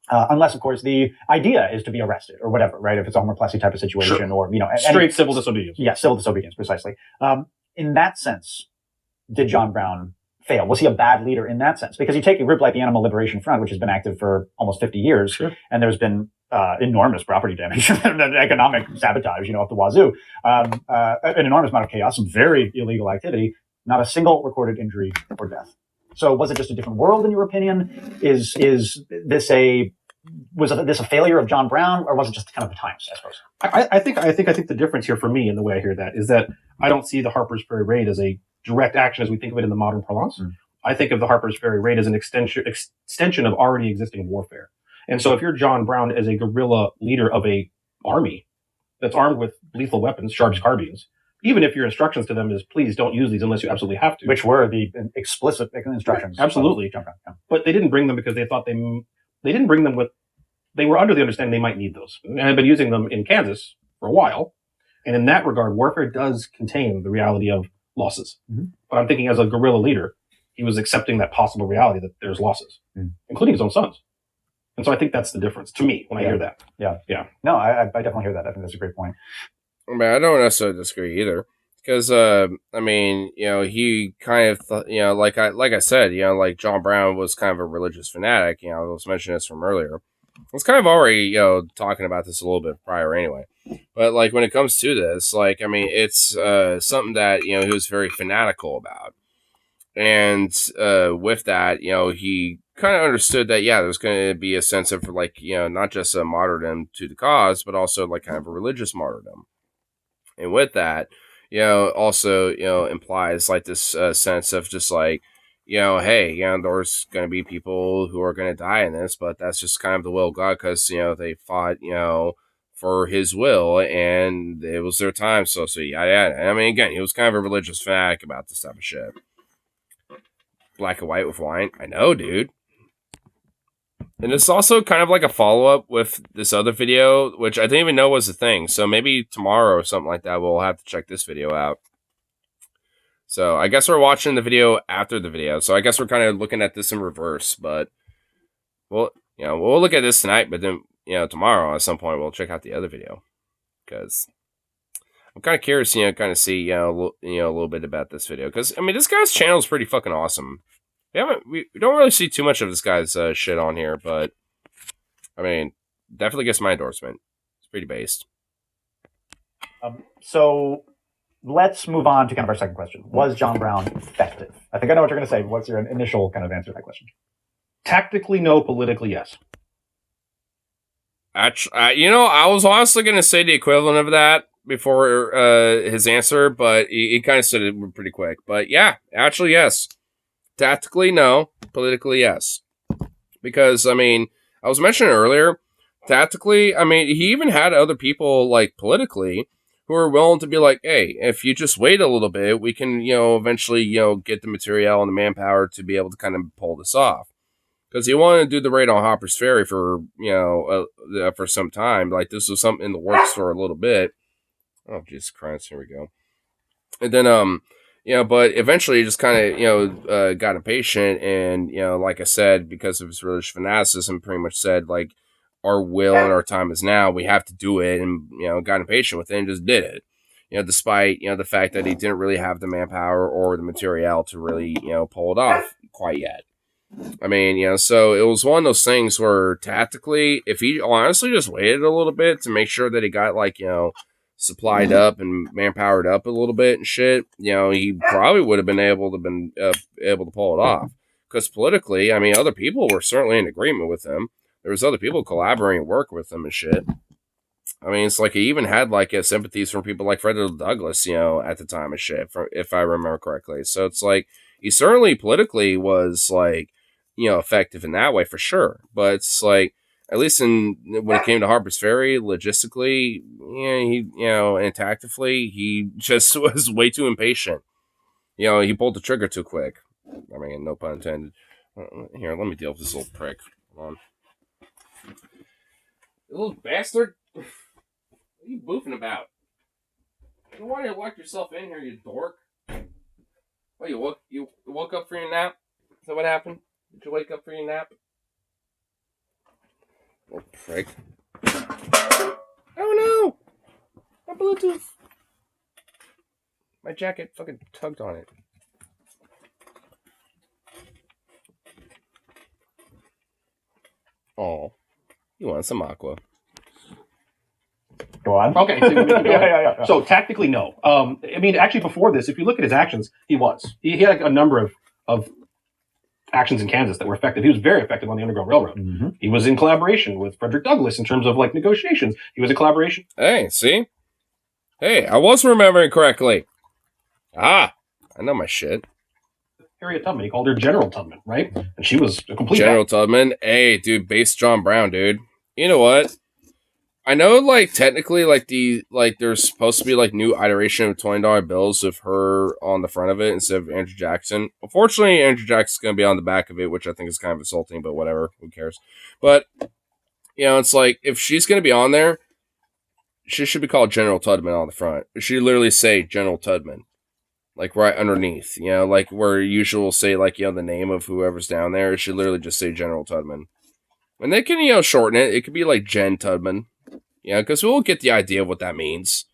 Unless, of course, the idea is to be arrested or whatever, right? If it's a Homer Plessy type of situation, sure. Or, straight civil disobedience. Yeah, civil disobedience, precisely. In that sense, did John Brown fail? Was he a bad leader in that sense? Because you take a group like the Animal Liberation Front, which has been active for almost 50 years, and there's been enormous property damage and economic sabotage, up the wazoo, an enormous amount of chaos, some very illegal activity, not a single recorded injury or death. So was it just a different world in your opinion? Was this a failure of John Brown, or was it just kind of the times, I suppose? I think the difference here for me in the way I hear that is that I don't see the Harper's Ferry raid as a direct action as we think of it in the modern parlance. I think of the Harper's Ferry raid as an extension of already existing warfare. And so if you're John Brown as a guerrilla leader of a army that's armed with lethal weapons, charged carbines, even if your instructions to them is please don't use these unless you absolutely have to. Which were the explicit instructions. Absolutely. But they didn't bring them because they thought they didn't bring them they were under the understanding they might need those. And had been using them in Kansas for a while. And in that regard, warfare does contain the reality of losses. But I'm thinking as a guerrilla leader, he was accepting that possible reality that there's losses, including his own sons. And so I think that's the difference to me when I hear that. Yeah. No, I definitely hear that. I think that's a great point. I mean, I don't necessarily disagree either. Because, he kind of, like I said, like John Brown was kind of a religious fanatic. I was mentioning this from earlier. I was kind of already, talking about this a little bit prior anyway. But, like, when it comes to this, like, I mean, it's something that, he was very fanatical about. And with that, he kind of understood that, there's going to be a sense of, like, not just a martyrdom to the cause, but also, like, kind of a religious martyrdom. And with that, also, implies, like, this sense of just, like, hey, there's going to be people who are going to die in this, but that's just kind of the will of God because, they fought, for his will, and it was their time, so yada. I mean, again, he was kind of a religious fanatic about this type of shit. Black and white with wine. I know, dude. And it's also kind of like a follow-up with this other video, which I didn't even know was a thing. So maybe tomorrow or something like that, we'll have to check this video out. So I guess we're watching the video after the video. So I guess we're kind of looking at this in reverse. But, we'll look at this tonight. But then, tomorrow at some point, we'll check out the other video. Because I'm kind of curious, kind of see, a little bit about this video. Because, I mean, this guy's channel is pretty fucking awesome. We don't really see too much of this guy's shit on here, but I mean, definitely gets my endorsement. It's pretty based. So let's move on to kind of our second question. Was John Brown effective? I think I know what you're going to say. What's your initial kind of answer to that question? Tactically, no. Politically, yes. Actually, I was honestly going to say the equivalent of that before his answer, but he kind of said it pretty quick. But yeah, actually, yes. Tactically, no. Politically, yes. Because, I mean, I was mentioning earlier, tactically, I mean, he even had other people, like, politically, who are willing to be like, hey, if you just wait a little bit, we can, eventually, get the material and the manpower to be able to kind of pull this off. Because he wanted to do the raid on Harper's Ferry for, for some time. Like, this was something in the works for a little bit. Oh, Jesus Christ, here we go. And then, but eventually he just kind of, got impatient and, like I said, because of his religious fanaticism, pretty much said, like, our will and our time is now. We have to do it. And, got impatient with it and just did it. Despite, the fact that he didn't really have the manpower or the material to really, pull it off quite yet. I mean, so it was one of those things where tactically, if he honestly just waited a little bit to make sure that he got, like, supplied up and manpowered up a little bit and shit, he probably would have been able to pull it off. Because politically, I mean, other people were certainly in agreement with him. There was other people collaborating and work with him and shit. I mean, it's like he even had like sympathies from people like Frederick Douglass, at the time and shit, if I remember correctly. So it's like he certainly politically was like, effective in that way for sure. But it's like, at least when it came to Harper's Ferry, logistically, and tactically, he just was way too impatient. He pulled the trigger too quick. I mean, no pun intended. Here, let me deal with this little prick. Hold on. You little bastard. What are you boofing about? You don't want to lock yourself in here, you dork. What, you woke up for your nap? Is that what happened? Did you wake up for your nap? Little prick. Oh no! My Bluetooth! My jacket fucking tugged on it. Oh, you want some aqua? Go on. Okay, so yeah. So tactically, no. I mean, actually, before this, if you look at his actions, he was. He had a number of actions in Kansas that were effective. He was very effective on the Underground Railroad. Mm-hmm. He was in collaboration with Frederick Douglass in terms of like negotiations. He was in collaboration. Hey, see? Hey, I was remembering correctly. I know my shit. Harriet Tubman. He called her General Tubman, right? And she was a complete General Tubman. Hey, dude, base John Brown, dude. You know what? I know, like, technically, there's supposed to be, like, new iteration of $20 bills of her on the front of it instead of Andrew Jackson. Unfortunately, Andrew Jackson's going to be on the back of it, which I think is kind of insulting, but whatever. Who cares? But, you know, it's like, if she's going to be on there, she should be called General Tubman on the front. It should literally say General Tubman. Like, right underneath. You know, like, where usually will say, like, you know, the name of whoever's down there. It should literally just say General Tubman. And they can, you know, shorten it. It could be, like, Jen Tubman. Yeah, because we'll get the idea of what that means.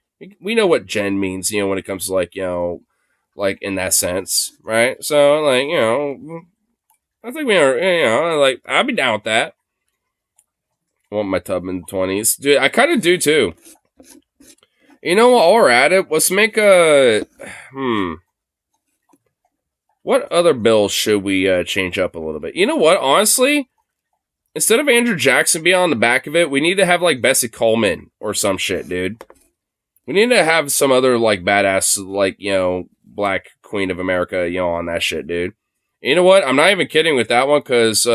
We know what Jen means, you know, when it comes to, like, you know, like, in that sense, right? So, like, you know, I think we are, you know, like, I'll be down with that. I want my Tubman 20s. Dude, I kind of do, too. You know what, while we're at it, let's make a, what other bills should we change up a little bit? You know what, honestly? Instead of Andrew Jackson being on the back of it, we need to have, like, Bessie Coleman or some shit, dude. We need to have some other, like, badass, like, you know, Black Queen of America, you know, on that shit, dude. You know what? I'm not even kidding with that one, because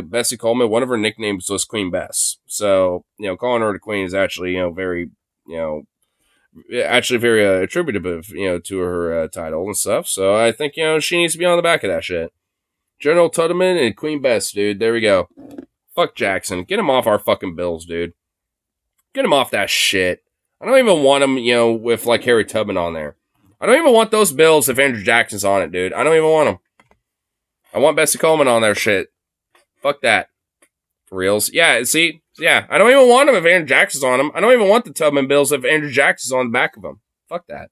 Bessie Coleman, one of her nicknames was Queen Bess. So, you know, calling her the Queen is actually, you know, very, you know, actually very attributive, you know, to her title and stuff. So I think, you know, she needs to be on the back of that shit. General Tubman and Queen Bess, dude. There we go. Fuck Jackson. Get him off our fucking bills, dude. Get him off that shit. I don't even want him, you know, with, like, Harry Tubman on there. I don't even want those bills if Andrew Jackson's on it, dude. I don't even want them. I want Bessie Coleman on their shit. Fuck that. For reals. Yeah, see? Yeah, I don't even want them if Andrew Jackson's on them. I don't even want the Tubman bills if Andrew Jackson's on the back of them. Fuck that.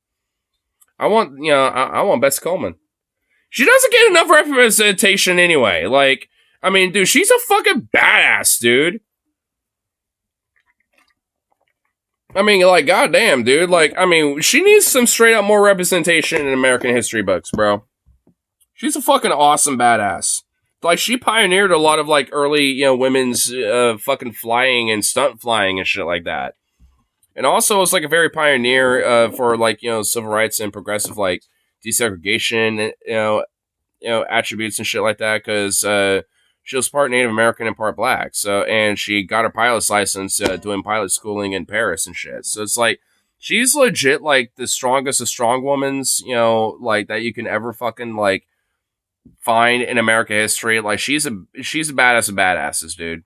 I want, you know, I want Bessie Coleman. She doesn't get enough representation anyway. Like, I mean, dude, she's a fucking badass, dude. I mean, like, goddamn, dude. Like, I mean, she needs some straight up more representation in American history books, bro. She's a fucking awesome badass. Like, she pioneered a lot of, like, early, you know, women's fucking flying and stunt flying and shit like that. And also was, like, a very pioneer for, like, you know, civil rights and progressive, like, desegregation, you know, attributes and shit like that, because she was part Native American and part Black. So, and she got her pilot's license doing pilot schooling in Paris and shit. So it's like, she's legit, like, the strongest of strong womans, you know, like, that you can ever fucking, like, find in American history. Like, she's a badass of badasses, dude.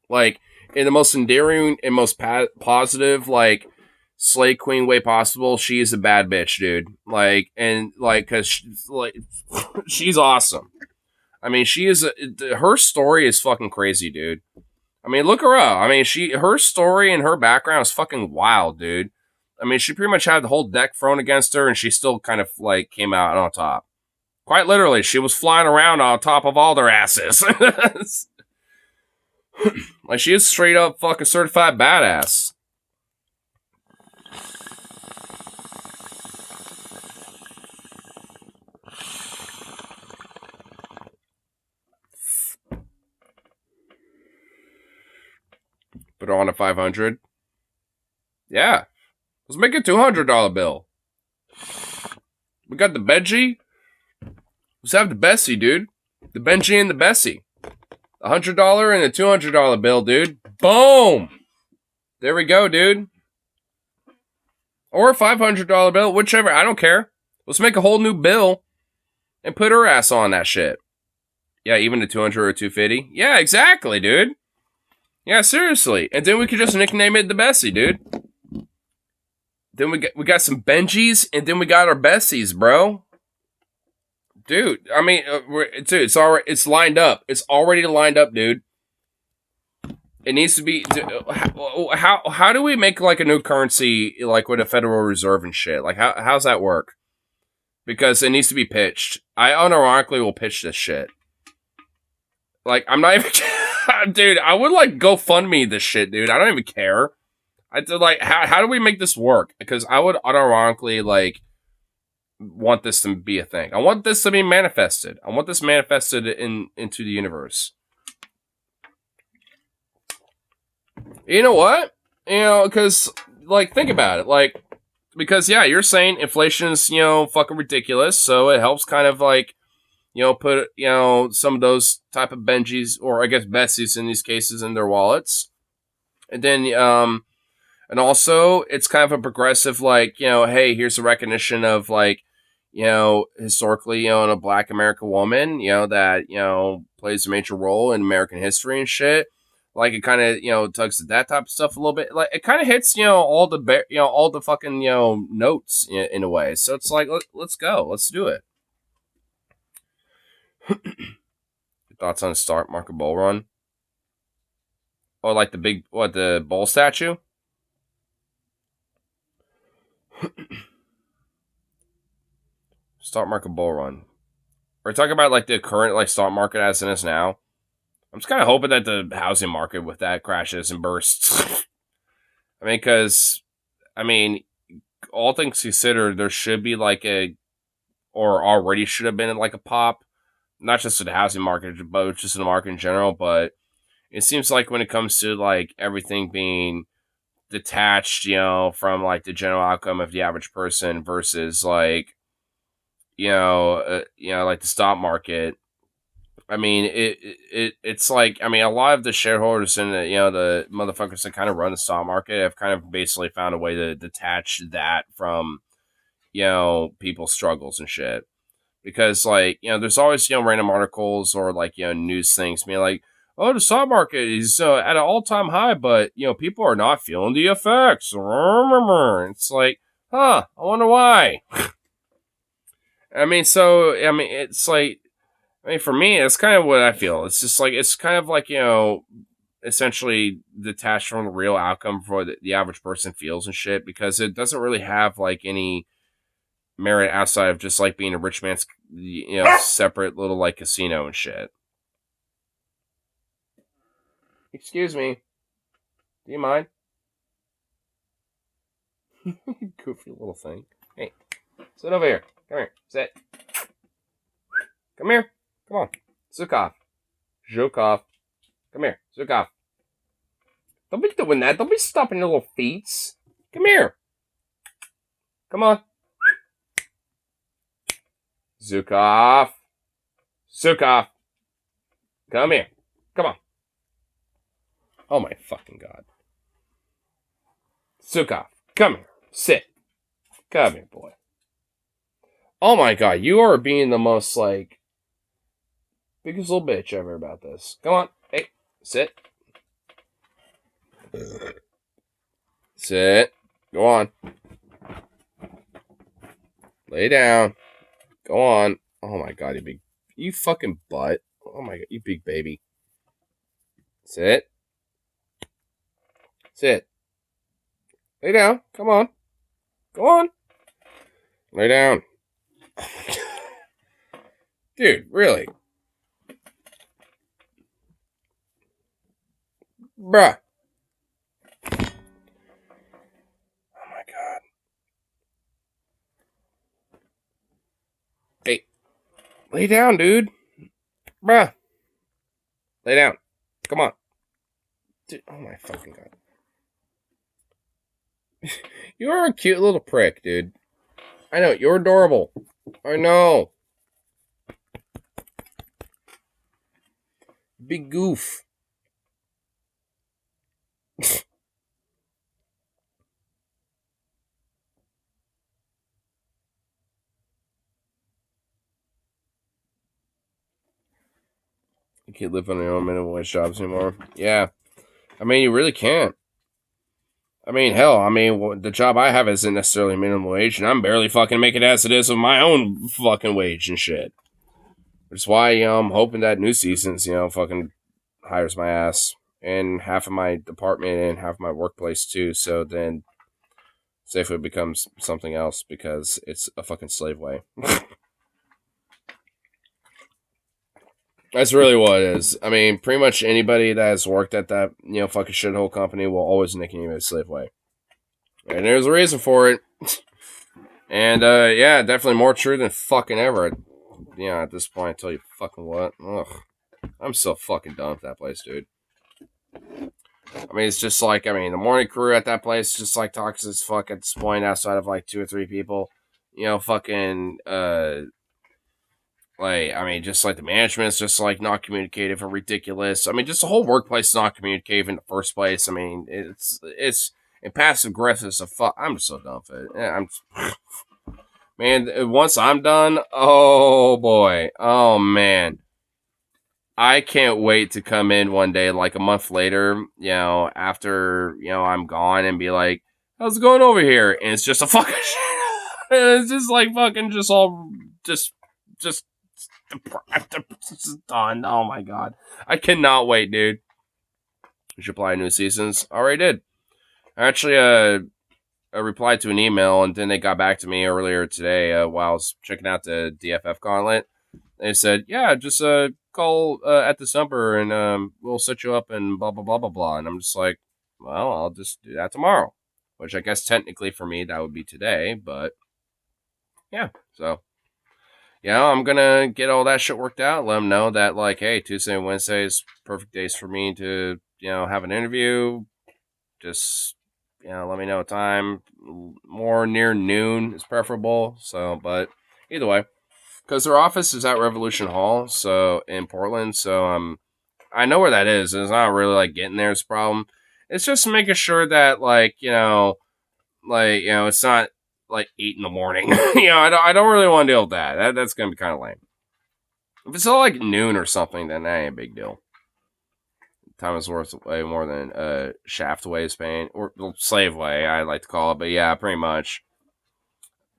Like, in the most endearing and most positive, like, slay queen way possible, she is a bad bitch, dude. Like, and, like, because, like, she's awesome. I mean, she is, her story is fucking crazy, dude. I mean, look her up. I mean, her story and her background is fucking wild, dude. I mean, she pretty much had the whole deck thrown against her, and she still kind of, like, came out on top. Quite literally, she was flying around on top of all their asses. Like, she is straight up fucking certified badass. Put her on a 500. Yeah. Let's make a $200 bill. We got the Benji. Let's have the Bessie, dude. The Benji and the Bessie. The $100 and the $200 bill, dude. Boom! There we go, dude. Or a $500 bill, whichever. I don't care. Let's make a whole new bill and put her ass on that shit. Yeah, even the 200 or 250. Yeah, exactly, dude. Yeah, seriously. And then we could just nickname it the Bessie, dude. Then we got some Benjis, and then we got our Bessies, bro. Dude, I mean, dude, it's lined up. It's already lined up, dude. It needs to be. How do we make, like, a new currency, like, with a Federal Reserve and shit? Like, how's that work? Because it needs to be pitched. I unironically will pitch this shit. Like, I'm not even. Dude, I would like GoFundMe this shit, dude. I don't even care. I did like how do we make this work? Because I would unironically like want this to be a thing. I want this to be manifested. I want this manifested into the universe. You know what? You know, because like think about it, like because yeah, you're saying inflation's fucking ridiculous, so it helps kind of like put some of those type of Benjis or I guess Bessies in these cases in their wallets, and then and also it's kind of a progressive like hey, here's a recognition of like historically in a Black American woman that plays a major role in American history and shit. Like it kind of tugs at that type of stuff a little bit. Like it kind of hits all the all the fucking notes in a way. So it's like let's go, let's do it. Thoughts on Stock Market Bull Run? Or like the bull statue? Stock Market Bull Run. We're talking about like the current like stock market as it is now. I'm just kind of hoping that the housing market with that crashes and bursts. I mean, because, all things considered, there should be like or already should have been like a pop, not just in the housing market, but just in the market in general. But it seems like when it comes to like everything being detached, from like the general outcome of the average person versus like, like the stock market. I mean, it's like, a lot of the shareholders and the motherfuckers that kind of run the stock market have kind of basically found a way to detach that from, people's struggles and shit. Because like, there's always, random articles or like, news things being like, oh, the stock market is at an all-time high, but, people are not feeling the effects. It's like, I wonder why. It's like, for me, it's kind of what I feel. It's just like, it's kind of like, essentially detached from the real outcome for the average person feels and shit, because it doesn't really have like any merit outside of just like being a rich man's, separate little like casino and shit. Excuse me. Do you mind? Goofy little thing. Hey, sit over here. Come here. Sit. Come here. Come on. Zukov. Zhukov. Come here. Zukov. Don't be doing that. Don't be stopping your little feet. Come here. Come on. Zukov. Zukov. Come here. Come on. Oh my fucking god. Zukov. Come here. Sit. Come here, boy. Oh my god. You are being the most like biggest little bitch ever about this. Come on. Hey. Sit. Sit. Go on. Lay down. Go on. Oh my god, you fucking butt. Oh my god, you big baby. Sit. Sit. Lay down. Come on. Go on. Lay down. Oh my god. Dude, really? Bruh. Oh my god. Hey. Lay down, dude. Bruh. Lay down. Come on. Dude, oh my fucking god. You are a cute little prick, dude. I know, you're adorable. I know. Big goof. You can't live on your own minimum wage jobs anymore. Yeah. You really can't. Hell, the job I have isn't necessarily minimum wage, and I'm barely fucking making it as it is with my own fucking wage and shit. Which is why, I'm hoping that New Seasons, fucking hires my ass and half of my department and half of my workplace too, so then Safeway becomes something else because it's a fucking slave way. That's really what it is. I mean, pretty much anybody that has worked at that, fucking shithole company will always nickname it Slaveway. And there's a reason for it. And, yeah, definitely more true than fucking ever. At this point, I tell you fucking what. Ugh. I'm so fucking done with that place, dude. I mean, it's just like, the morning crew at that place just like toxic as fuck at this point outside of like 2 or 3 people. Fucking, just like the management's just like not communicative and ridiculous. I mean, just the whole workplace is not communicative in the first place. I mean, it's and passive aggressive as fuck. I'm just so done with it. Yeah, man, once I'm done, oh boy, oh man, I can't wait to come in one day, like a month later, after I'm gone, and be like, how's it going over here? And it's just a fucking shit. It's just like fucking just all just done. Oh my god, I cannot wait, dude. We should apply new seasons. Already did. Actually, I replied to an email, and then they got back to me earlier today while I was checking out the DFF gauntlet. They said, yeah, just call at this number, and we'll set you up, and blah, blah, blah, blah, blah. And I'm just like, well, I'll just do that tomorrow. Which I guess technically for me, that would be today, but yeah, so. I'm going to get all that shit worked out, let them know that, like, hey, Tuesday and Wednesday is perfect days for me to, have an interview. Just, let me know a time. More near noon is preferable. So, but either way, because their office is at Revolution Hall, so in Portland. So, I know where that is. It's not really like getting there is a problem. It's just making sure that, like, it's not like 8 in the morning. I don't really want to deal with that. That's gonna be kind of lame. If it's all like noon or something, then that ain't a big deal. Time is worth way more than shaft way is paying, or slave way, I like to call it. But yeah, pretty much.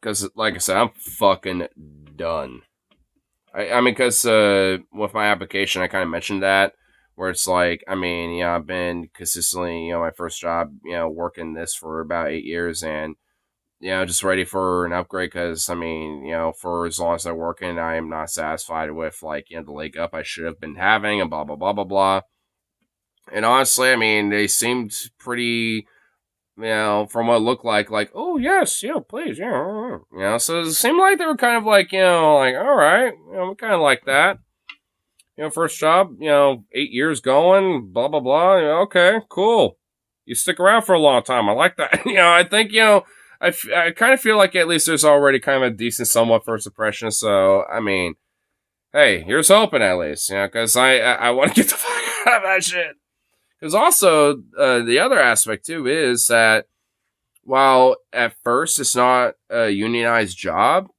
Because, like I said, I'm fucking done. I mean, because with my application, I kind of mentioned that, where it's like, I've been consistently, my first job, working this for about 8 years, and just ready for an upgrade because, for as long as I'm working, I am not satisfied with, like, the leg up I should have been having and blah, blah, blah, blah, blah. And honestly, they seemed pretty, from what it looked like, oh, yes, please, so it seemed like they were kind of like, like, all right, we kind of like that. First job, 8 years going, blah, blah, blah. Okay, cool. You stick around for a long time. I like that. I think, I kind of feel like at least there's already kind of a decent somewhat first impression. So, hey, here's hoping at least, because I want to get the fuck out of that shit. Because also, the other aspect too is that while at first it's not a unionized job,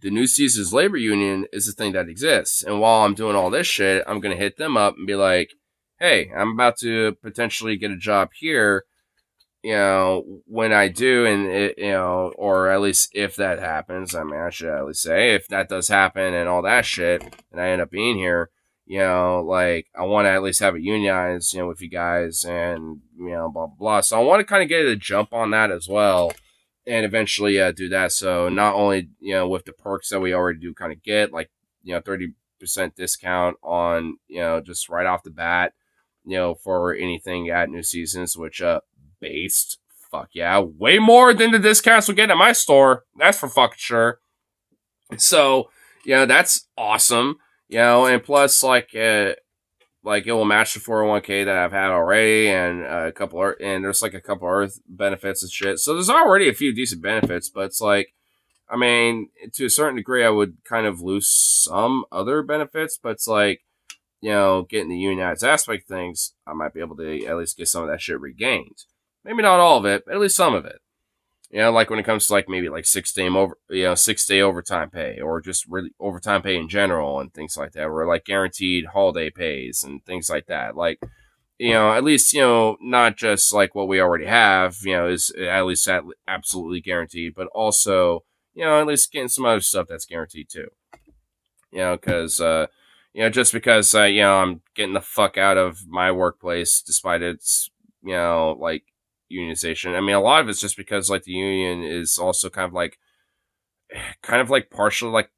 the New Seasons Labor Union is a thing that exists. And while I'm doing all this shit, I'm going to hit them up and be like, hey, I'm about to potentially get a job here. When I do, and it, or at least if that happens, I should at least say if that does happen and all that shit, and I end up being here, like I want to at least have it unionized, with you guys, and blah blah blah. So I want to kind of get a jump on that as well, and eventually do that. So not only with the perks that we already do kind of get, like 30% discount on just right off the bat, for anything at New Seasons, which based, fuck yeah, way more than the discounts we get at my store. That's for fucking sure. So that's awesome. And plus like it will match the 401k that I've had already, and and there's like a couple other benefits and shit. So there's already a few decent benefits, but it's like, to a certain degree, I would kind of lose some other benefits, but it's like, getting the unionized aspect of things, I might be able to at least get some of that shit regained. Maybe not all of it, but at least some of it. Like when it comes to like maybe like 6-day overtime pay, or just really overtime pay in general and things like that, or like guaranteed holiday pays and things like that. Like, at least, not just like what we already have, is at least absolutely guaranteed, but also, at least getting some other stuff that's guaranteed too. Because, just because, I'm getting the fuck out of my workplace despite its, like, unionization. A lot of it's just because like the union is also kind of like partial, like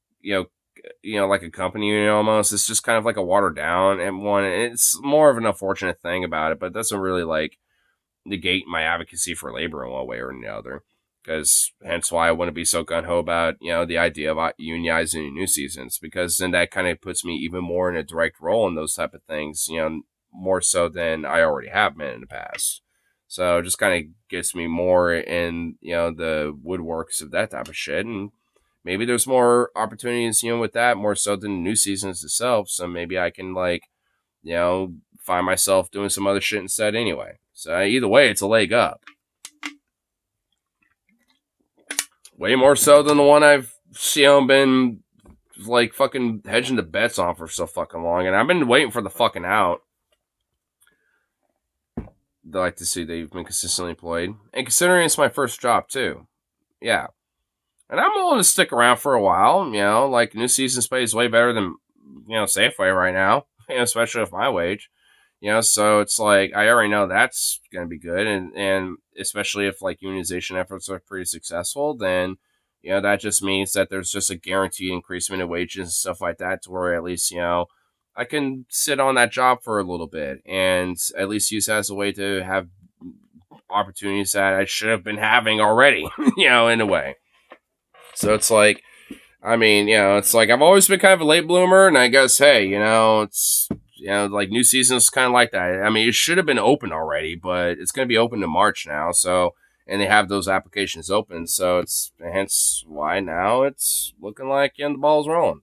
like a company unit almost. It's just kind of like a watered down and one. It's more of an unfortunate thing about it, but it doesn't really like negate my advocacy for labor in one way or another. Because hence why I wouldn't be so gun ho about the idea about unionizing new seasons, because then that kind of puts me even more in a direct role in those type of things. More so than I already have been in the past. So it just kind of gets me more in the woodworks of that type of shit, and maybe there's more opportunities with that more so than the new seasons itself. So maybe I can find myself doing some other shit instead anyway. So either way, it's a leg up. Way more so than the one I've been like fucking hedging the bets on for so fucking long, and I've been waiting for the fucking out. They like to see they've been consistently employed, and considering it's my first job too, yeah. And I'm willing to stick around for a while. Like new season's pay is way better than Safeway right now, especially with my wage. So it's like I already know that's gonna be good, and especially if like unionization efforts are pretty successful, then that just means that there's just a guaranteed increasement in wages and stuff like that, to where at least I can sit on that job for a little bit and at least use that as a way to have opportunities that I should have been having already, in a way. So it's like, I mean, it's like I've always been kind of a late bloomer, and I guess, hey, it's, like new season's kind of like that. I mean, it should have been open already, but it's going to be open in March now. So, and they have those applications open. So it's hence why now it's looking like the ball's rolling.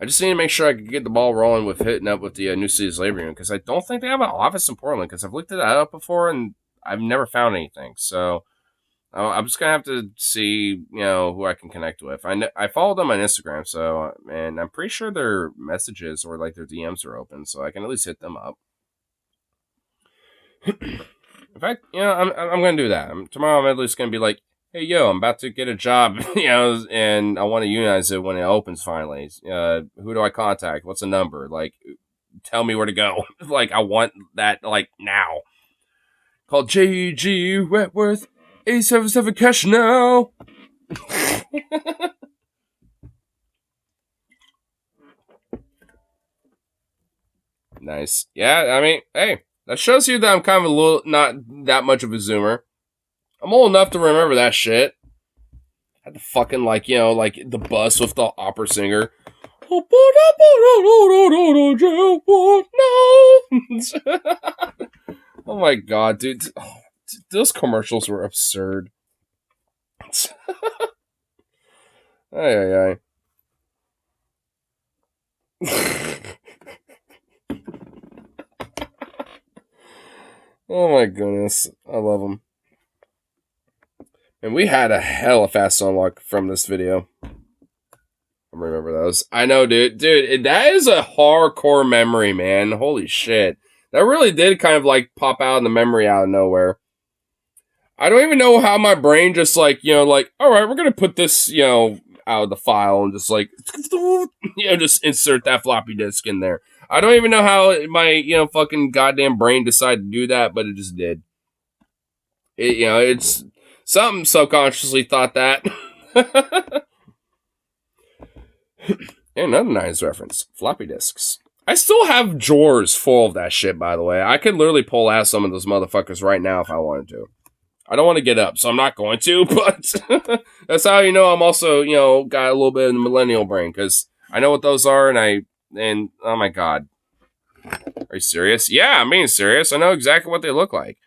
I just need to make sure I can get the ball rolling with hitting up with the New Cities Labor Union, because I don't think they have an office in Portland, because I've looked at that up before and I've never found anything. So I'm just going to have to see, who I can connect with. I follow them on Instagram, so, and I'm pretty sure their messages or like their DMs are open, so I can at least hit them up. In fact, I'm going to do that. Tomorrow I'm at least going to be like, hey, yo, I'm about to get a job, and I want to unionize it when it opens finally. Who do I contact? What's the number? Like, tell me where to go. Like, I want that, like, now. Call J.G. Wentworth, 877 cash now. Nice. Yeah, I mean, hey, that shows you that I'm kind of not that much of a zoomer. I'm old enough to remember that shit. Had the fucking, like the bus with the opera singer. Oh my god, dude. Oh, those commercials were absurd. Ay. Oh my goodness. I love them. And we had a hella fast unlock from this video. I remember those. I know, dude. Dude, that is a hardcore memory, man. Holy shit. That really did kind of like pop out in the memory out of nowhere. I don't even know how my brain just like, all right, we're going to put this, out of the file and just like, just insert that floppy disk in there. I don't even know how my, fucking goddamn brain decided to do that, but it just did. It's something subconsciously thought that. And another nice reference, floppy disks. I still have drawers full of that shit, by the way. I could literally pull out some of those motherfuckers right now if I wanted to. I don't want to get up, so I'm not going to, but that's how I'm also, got a little bit of the millennial brain, because I know what those are, and oh my god. Are you serious? Yeah, I'm being serious. I know exactly what they look like.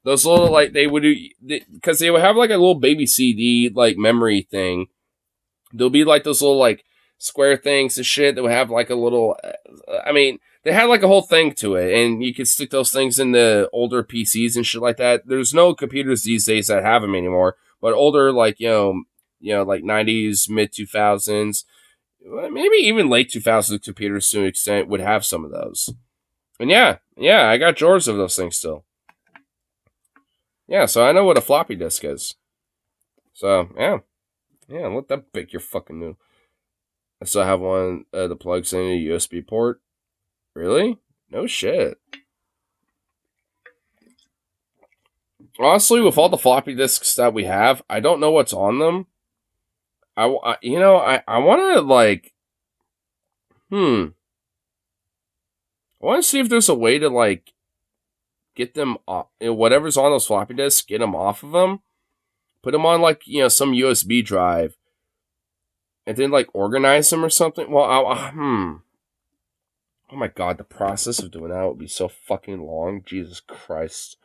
Those little, like, because they would have, like, a little baby CD, like, memory thing. There'll be, like, those little, like, square things and shit that would have, like, a little, they had, like, a whole thing to it, and you could stick those things in the older PCs and shit like that. There's no computers these days that have them anymore, but older, like, like, 90s, mid-2000s, maybe even late 2000s computers to an extent would have some of those. And yeah, I got drawers of those things still. Yeah, so I know what a floppy disk is. So, yeah, let that pick your fucking new. I still have one that plugs in a USB port. Really? No shit. Honestly, with all the floppy disks that we have, I don't know what's on them. I want to like, I want to see if there's a way to like get them off, whatever's on those floppy disks, get them off of them, put them on like, some USB drive, and then like organize them or something. Well, oh my god, the process of doing that would be so fucking long. Jesus Christ.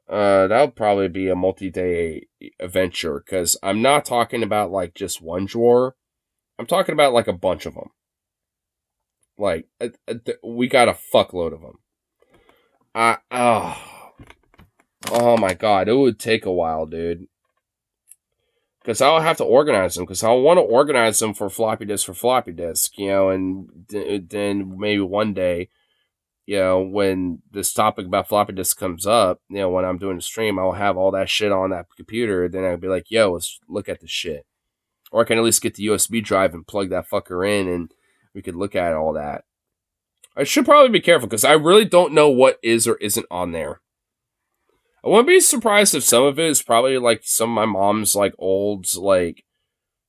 That would probably be a multi-day adventure, because I'm not talking about like just one drawer. I'm talking about like a bunch of them. Like, we got a fuckload of them. Oh my god, it would take a while, dude. Because I'll have to organize them, because I'll want to organize them for floppy disk, and then maybe one day, when this topic about floppy disk comes up, when I'm doing a stream, I'll have all that shit on that computer, then I'll be like, yo, let's look at this shit. Or I can at least get the USB drive and plug that fucker in, and we could look at all that. I should probably be careful, because I really don't know what is or isn't on there. I wouldn't be surprised if some of it is probably like some of my mom's like old like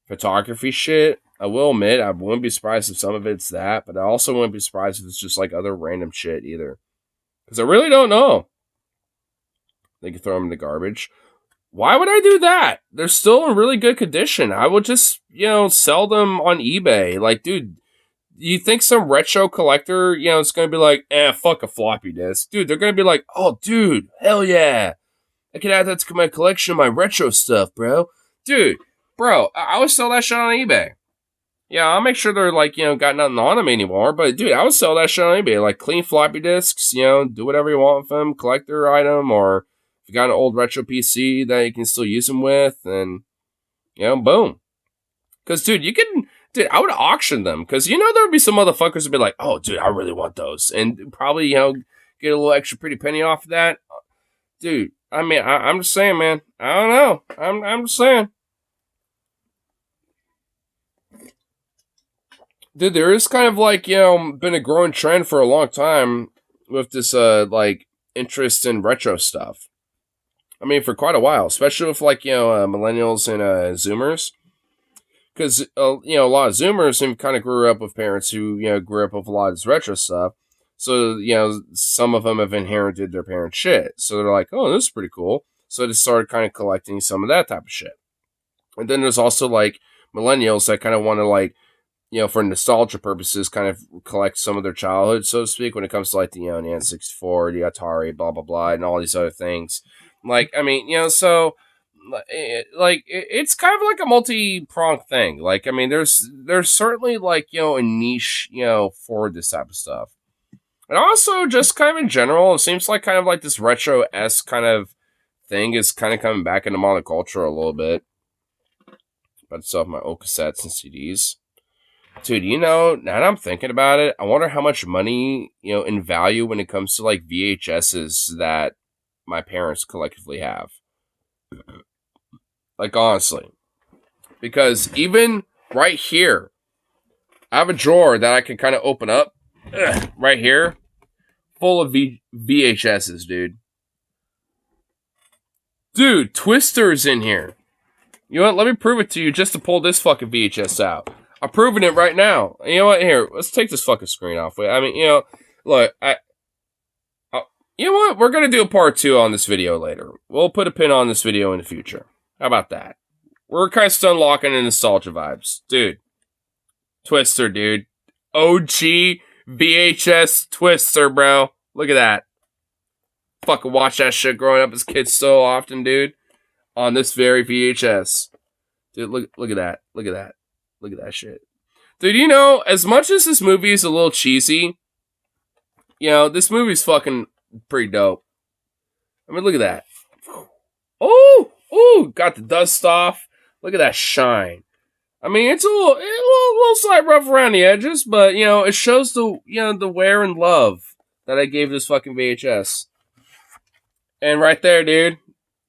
photography shit. I will admit, I wouldn't be surprised if some of it's that, but I also wouldn't be surprised if it's just like other random shit either. Because I really don't know. They could throw them in the garbage. Why would I do that? They're still in really good condition. I would just, sell them on eBay. Like, dude, you think some retro collector, is going to be like, fuck a floppy disk. Dude, they're going to be like, oh, dude, hell yeah. I can add that to my collection of my retro stuff, bro. Dude, bro, I would sell that shit on eBay. Yeah, I'll make sure they're like, got nothing on them anymore. But, dude, I would sell that shit on eBay. Like, clean floppy disks, do whatever you want with them. Collector item, or if you got an old retro PC that you can still use them with, and, boom. Because, dude, Dude, I would auction them, because there would be some motherfuckers who'd be like, oh, dude, I really want those. And probably, get a little extra pretty penny off of that. Dude, I mean, I'm just saying, man. I don't know. I'm just saying. Dude, there is kind of like, been a growing trend for a long time with this, like, interest in retro stuff. I mean, for quite a while, especially with, like, millennials and Zoomers. Because, a lot of Zoomers kind of grew up with parents who, grew up with a lot of this retro stuff. So, some of them have inherited their parents' shit. So they're like, oh, this is pretty cool. So they started kind of collecting some of that type of shit. And then there's also, like, millennials that kind of want to, like, for nostalgia purposes, kind of collect some of their childhood, so to speak, when it comes to, like, the N64, the Atari, blah, blah, blah, and all these other things. Like, I mean, so... it's kind of like a multi-pronged thing. Like, I mean, there's certainly like, a niche, for this type of stuff. And also just kind of in general, it seems like kind of like this retro-esque kind of thing is kind of coming back into monoculture a little bit. But it's off my old cassettes and CDs. Dude, now that I'm thinking about it, I wonder how much money, in value when it comes to like VHSs that my parents collectively have. Like, honestly. Because even right here, I have a drawer that I can kind of open up. Right here. Full of VHSs, dude. Dude, Twister's in here. You know what? Let me prove it to you just to pull this fucking VHS out. I'm proving it right now. You know what? Here, let's take this fucking screen off. I mean, look, you know what? We're going to do a part 2 on this video later. We'll put a pin on this video in the future. How about that? We're kind of still unlocking the nostalgia vibes. Dude. Twister, dude. OG VHS Twister, bro. Look at that. Fucking watch that shit growing up as kids so often, dude. On this very VHS. Dude, look at that. Look at that. Look at that shit. Dude, as much as this movie is a little cheesy, this movie's fucking pretty dope. I mean, look at that. Oh, got the dust off. Look at that shine. I mean, it's a little slight rough around the edges, but, it shows the wear and love that I gave this fucking VHS. And right there, dude,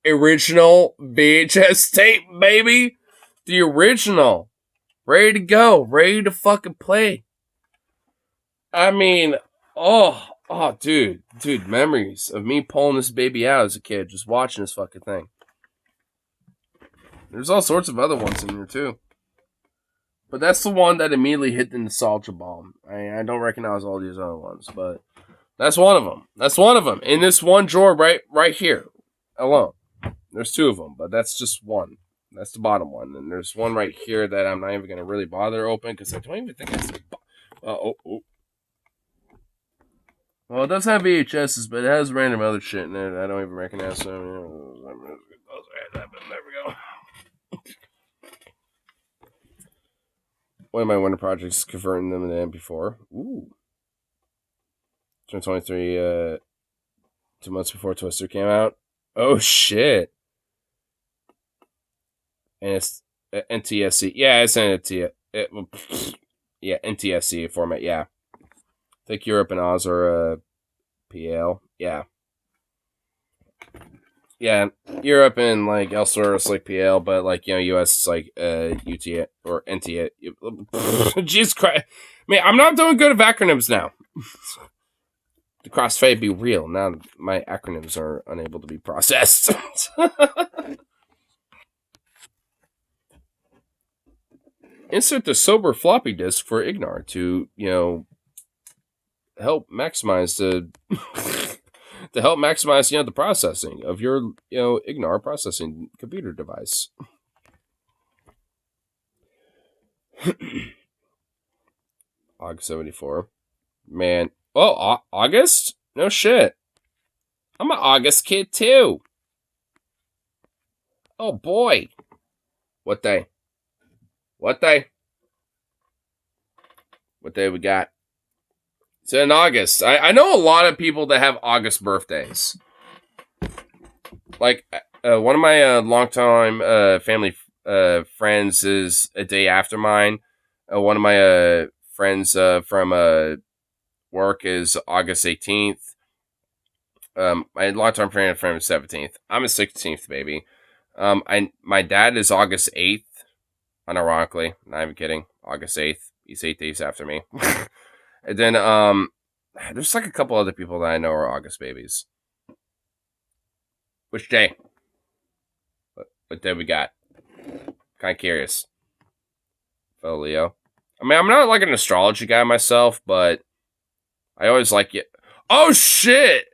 original VHS tape, baby. The original. Ready to go. Ready to fucking play. I mean, oh, dude, memories of me pulling this baby out as a kid, just watching this fucking thing. There's all sorts of other ones in here, too. But that's the one that immediately hit the nostalgia bomb. I don't recognize all these other ones, but that's one of them. That's one of them. In this one drawer right here alone. There's two of them, but that's just one. That's the bottom one. And there's one right here that I'm not even going to really bother to open because I don't even think it's... Well, it does have VHSs, but it has random other shit in it. I don't even recognize them. There we go. One of my winter projects is converting them into MP4. Ooh. 2023, 2 months before Twister came out. Oh, shit. And it's NTSC. Yeah, it's NTSC format, yeah. I think Europe and Oz are PL. Yeah. Yeah, Europe and like elsewhere it's like PL, but like, US is like UT or NT. Jesus Christ. Man, I'm not doing good at acronyms now. The crossfade be real. Now my acronyms are unable to be processed. Insert the sober floppy disk for Ignar to, help maximize the the processing of your Ignar processing computer device. August 74. Man. Oh, August? No shit. I'm an August kid too. Oh boy. What day? What day we got? It's in August. I know a lot of people that have August birthdays. Like, one of my longtime family friends is a day after mine. One of my friends from work is August 18th. My longtime friend is 17th. I'm a 16th baby. My dad is August 8th. Unironically, not even kidding. August 8th. He's 8 days after me. And then, there's like a couple other people that I know are August babies. Which day? What day we got? Kind of curious. Fellow Leo. I mean, I'm not like an astrology guy myself, but I always like it. Oh, shit!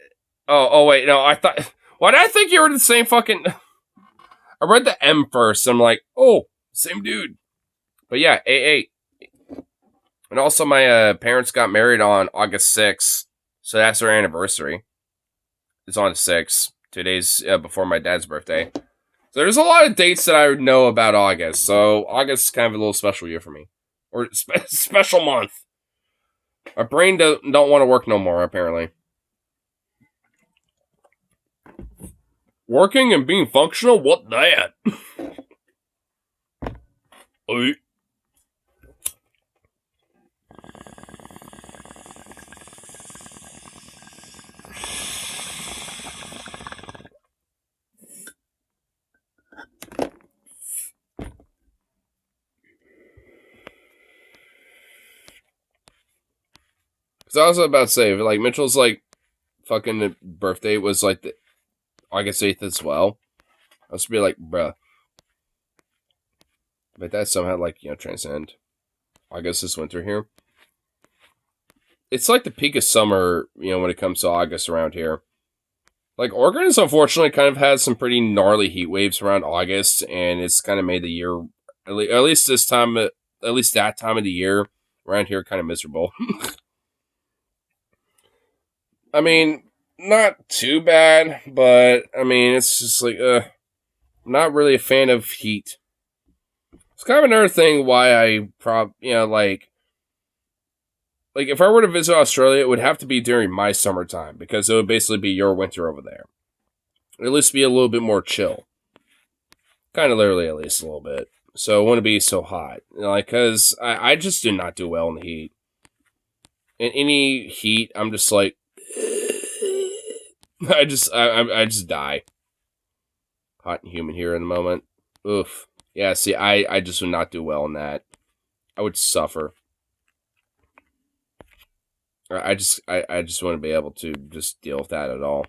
Oh, wait, no, I thought... Why did I think you were the same fucking... I read the M first, and I'm like, oh, same dude. But yeah, 8-8. And also, my parents got married on August 6th, so that's their anniversary. It's on 6th, 2 days before my dad's birthday. So there's a lot of dates that I know about August, so August is kind of a little special year for me. Or special month. My brain don't want to work no more, apparently. Working and being functional? What that? Oy. Because I was about to say, like, Mitchell's, like, fucking birthday was, like, the August 8th as well. I was be like, bruh. But that somehow, like, transcend. August is winter here. It's like the peak of summer, when it comes to August around here. Like, Oregon has unfortunately kind of had some pretty gnarly heat waves around August, and it's kind of made the year, at least this time, at least that time of the year around here, kind of miserable. I mean, not too bad, but, I mean, it's just like, I'm not really a fan of heat. It's kind of another thing why I like if I were to visit Australia, it would have to be during my summertime, because it would basically be your winter over there. At least be a little bit more chill. Kind of literally at least a little bit. So it wouldn't be so hot. Because I just do not do well in the heat. In any heat, I'm just like, I just die. Hot and humid here in the moment. Oof. Yeah, see, I just would not do well in that. I would suffer. I just wouldn't be able to just deal with that at all.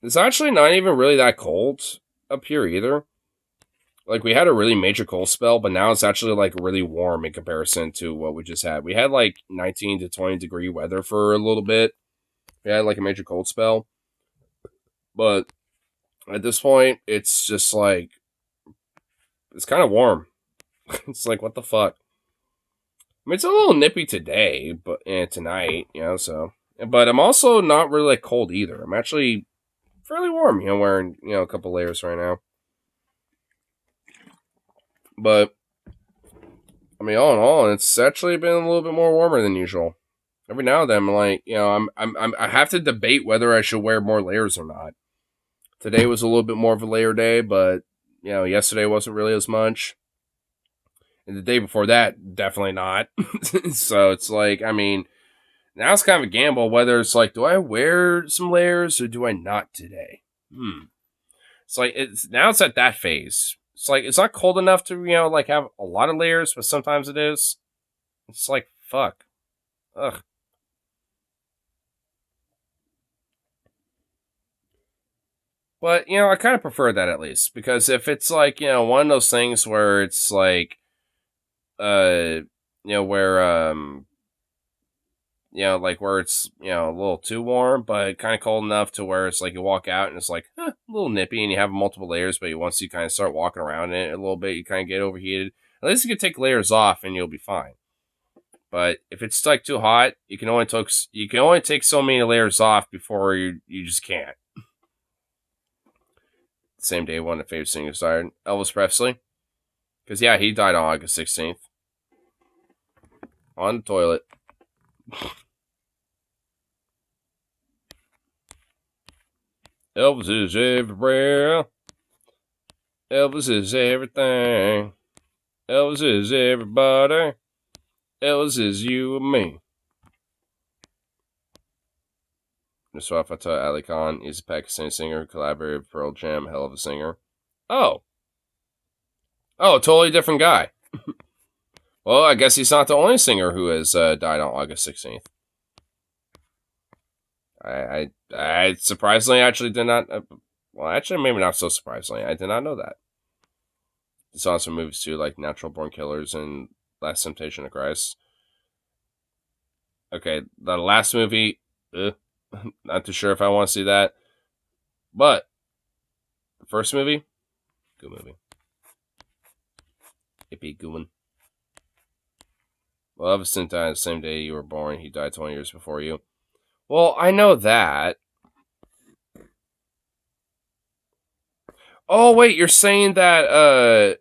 It's actually not even really that cold up here either. like we had a really major cold spell, but now it's actually like really warm in comparison to what we just had. We had like 19 to 20 degree weather for a little bit. We had like a major cold spell, but at this point, it's just like it's kind of warm. It's like what the fuck. I mean, it's a little nippy today, but and tonight, So, but I'm also not really like cold either. I'm actually fairly warm, wearing a couple layers right now. But I mean, all in all, it's actually been a little bit more warmer than usual. Every now and then, I'm like, I have to debate whether I should wear more layers or not. Today was a little bit more of a layer day, but yesterday wasn't really as much. And the day before that, definitely not. So it's like, I mean, now it's kind of a gamble whether it's like, do I wear some layers or do I not today? It's like, it's at that phase. It's like, it's not cold enough to, like have a lot of layers, but sometimes it is. It's like, fuck. Ugh. But, I kind of prefer that at least. Because if it's like, one of those things where it's like, where where it's, a little too warm, but kind of cold enough to where it's like you walk out and it's like, a little nippy and you have multiple layers, but once you kind of start walking around in it a little bit, you kind of get overheated. At least you can take layers off and you'll be fine. But if it's like too hot, you can only take so many layers off before you just can't. Same day one of the favorite singers died, Elvis Presley. Because, he died on August 16th. On the toilet. Elvis is everywhere. Elvis is everything. Elvis is everybody. Elvis is you and me. Nusrat Fateh Ali Khan is a Pakistani singer who collaborated with Pearl Jam, hell of a singer. Oh, totally different guy. Well, I guess he's not the only singer who has died on August 16th. I surprisingly actually did not... well, actually, maybe not so surprisingly. I did not know that. I saw some movies too, like Natural Born Killers and Last Temptation of Christ. Okay, the last movie... not too sure if I want to see that. But the first movie, good movie. Yippee, good one. Well, Elvis didn't die the same day you were born. He died 20 years before you. Well, I know that. Oh, wait, you're saying that,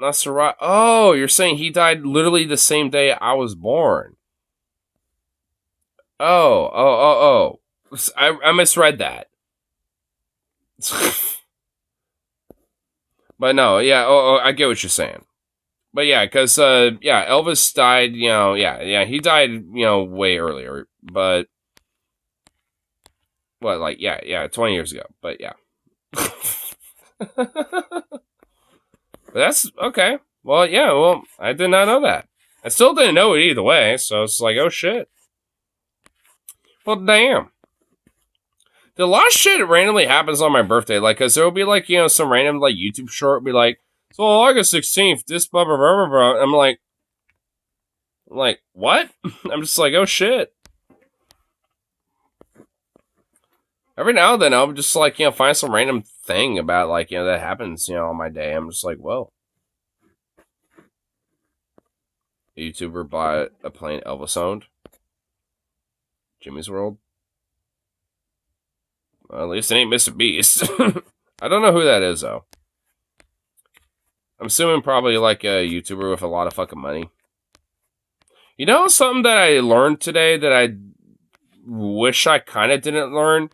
Nasrat. Oh, you're saying he died literally the same day I was born. Oh. I misread that. But no, I get what you're saying. But because, Elvis died, he died, way earlier. But, 20 years ago. But, yeah. But that's, okay. Well, I did not know that. I still didn't know it either way, so it's like, oh shit. Well, damn. A lot of shit randomly happens on my birthday, like, because there will be, like, some random, like, YouTube short be like, so August 16th, this blah, blah, blah, blah, blah. I'm like, what? I'm just like, oh, shit. Every now and then, I'll just, like, find some random thing about, like, that happens, on my day. I'm just like, whoa. A YouTuber bought a plane Elvis owned. Jimmy's World. Well, at least it ain't Mr. Beast. I don't know who that is, though. I'm assuming probably like a YouTuber with a lot of fucking money. You know something that I learned today that I wish I kind of didn't learn?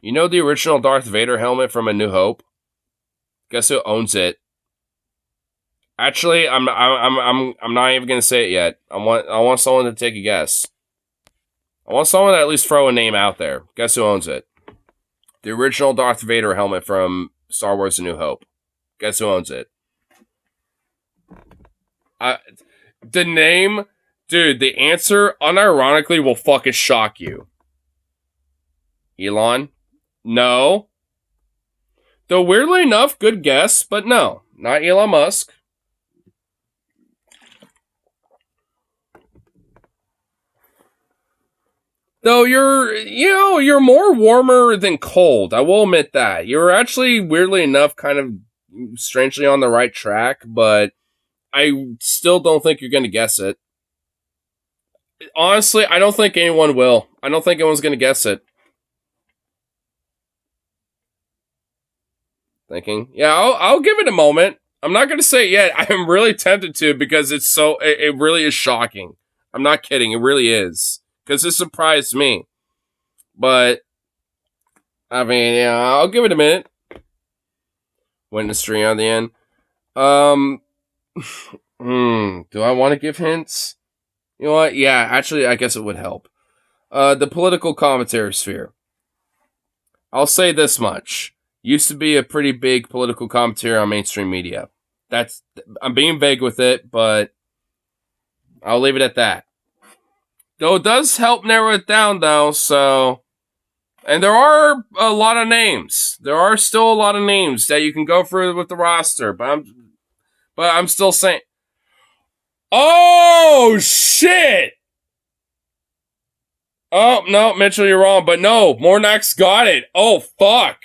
You know the original Darth Vader helmet from A New Hope? Guess who owns it? Actually, I'm not even gonna say it yet. I want someone to take a guess. I want someone to at least throw a name out there. Guess who owns it? The original Darth Vader helmet from Star Wars A New Hope. Guess who owns it? The name, dude, the answer unironically will fucking shock you. Elon? No. Though weirdly enough, good guess, but no. not Elon Musk. Though you're more warmer than cold. I will admit that. You're actually, weirdly enough, kind of strangely on the right track, but I still don't think you're going to guess it. Honestly, I don't think anyone will. I don't think anyone's going to guess it. Thinking. Yeah, I'll give it a moment. I'm not going to say it yet. I am really tempted to because it really is shocking. I'm not kidding. It really is. Because it surprised me. But, I mean, yeah, I'll give it a minute. Witness 3 on the end. Do I want to give hints? You know what? Yeah, actually, I guess it would help. The political commentary sphere. I'll say this much. Used to be a pretty big political commentary on mainstream media. I'm being vague with it, but I'll leave it at that. Though it does help narrow it down, though, so... And there are a lot of names. There are still a lot of names that you can go through with the roster, but I'm still saying... Oh, shit! Oh, no, Mitchell, you're wrong, but no, Mornack's got it. Oh, fuck.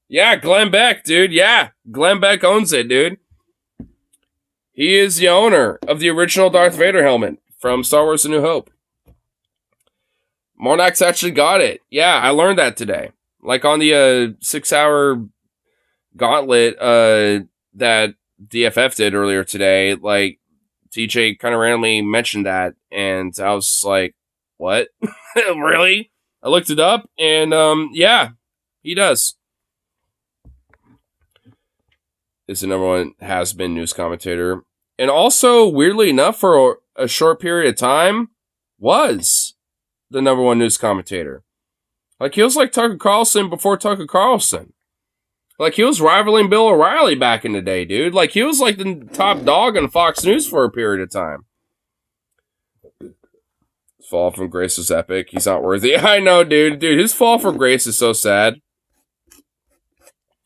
Yeah, Glenn Beck, dude, yeah. Glenn Beck owns it, dude. He is the owner of the original Darth Vader helmet from Star Wars A New Hope. Mornack's actually got it. Yeah, I learned that today. Like on the 6-hour gauntlet that DFF did earlier today, like TJ kind of randomly mentioned that, and I was like, what? Really? I looked it up, and yeah, he does. Is the number one has-been news commentator. And also, weirdly enough, for a short period of time, was the number one news commentator. Like, he was like Tucker Carlson before Tucker Carlson. Like, he was rivaling Bill O'Reilly back in the day, dude. Like, he was like the top dog on Fox News for a period of time. His fall from grace is epic. He's not worthy. I know, dude. Dude, his fall from grace is so sad.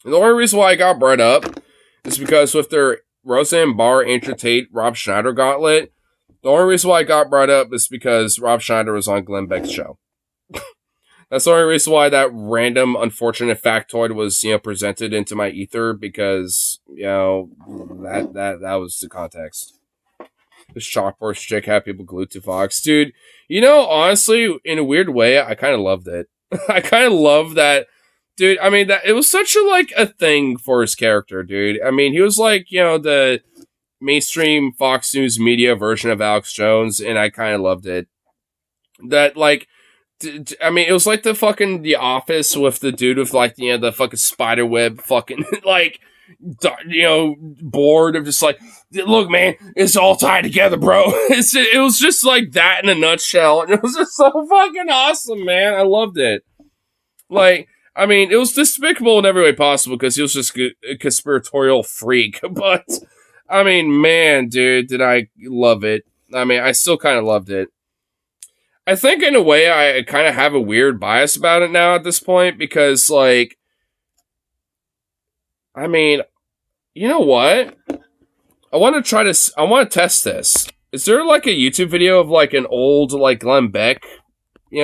And the only reason why I got brought up is because with their Roseanne Barr, Andrew Tate, Rob Schneider gauntlet, the only reason why I got brought up is because Rob Schneider was on Glenn Beck's show. That's the only reason why that random, unfortunate factoid was, presented into my ether, because, that was the context. This chalkboard stick had people glued to Fox. Dude, honestly, in a weird way, I kind of loved it. I kind of love that. Dude, I mean, that it was such a thing for his character, dude. I mean, he was like, the mainstream Fox News media version of Alex Jones, and I kind of loved it. That, I mean, it was like The Office with the dude with, the fucking spider web fucking, board of just look, man, it's all tied together, bro. It was just like that in a nutshell, and it was just so fucking awesome, man. I loved it. I mean, it was despicable in every way possible because he was just a conspiratorial freak, but, I mean, man, dude, did I love it. I mean, I still kind of loved it. I think in a way I kind of have a weird bias about it now at this point because, I mean, you know what? I want to test this. Is there, a YouTube video of, an old, Glenn Beck,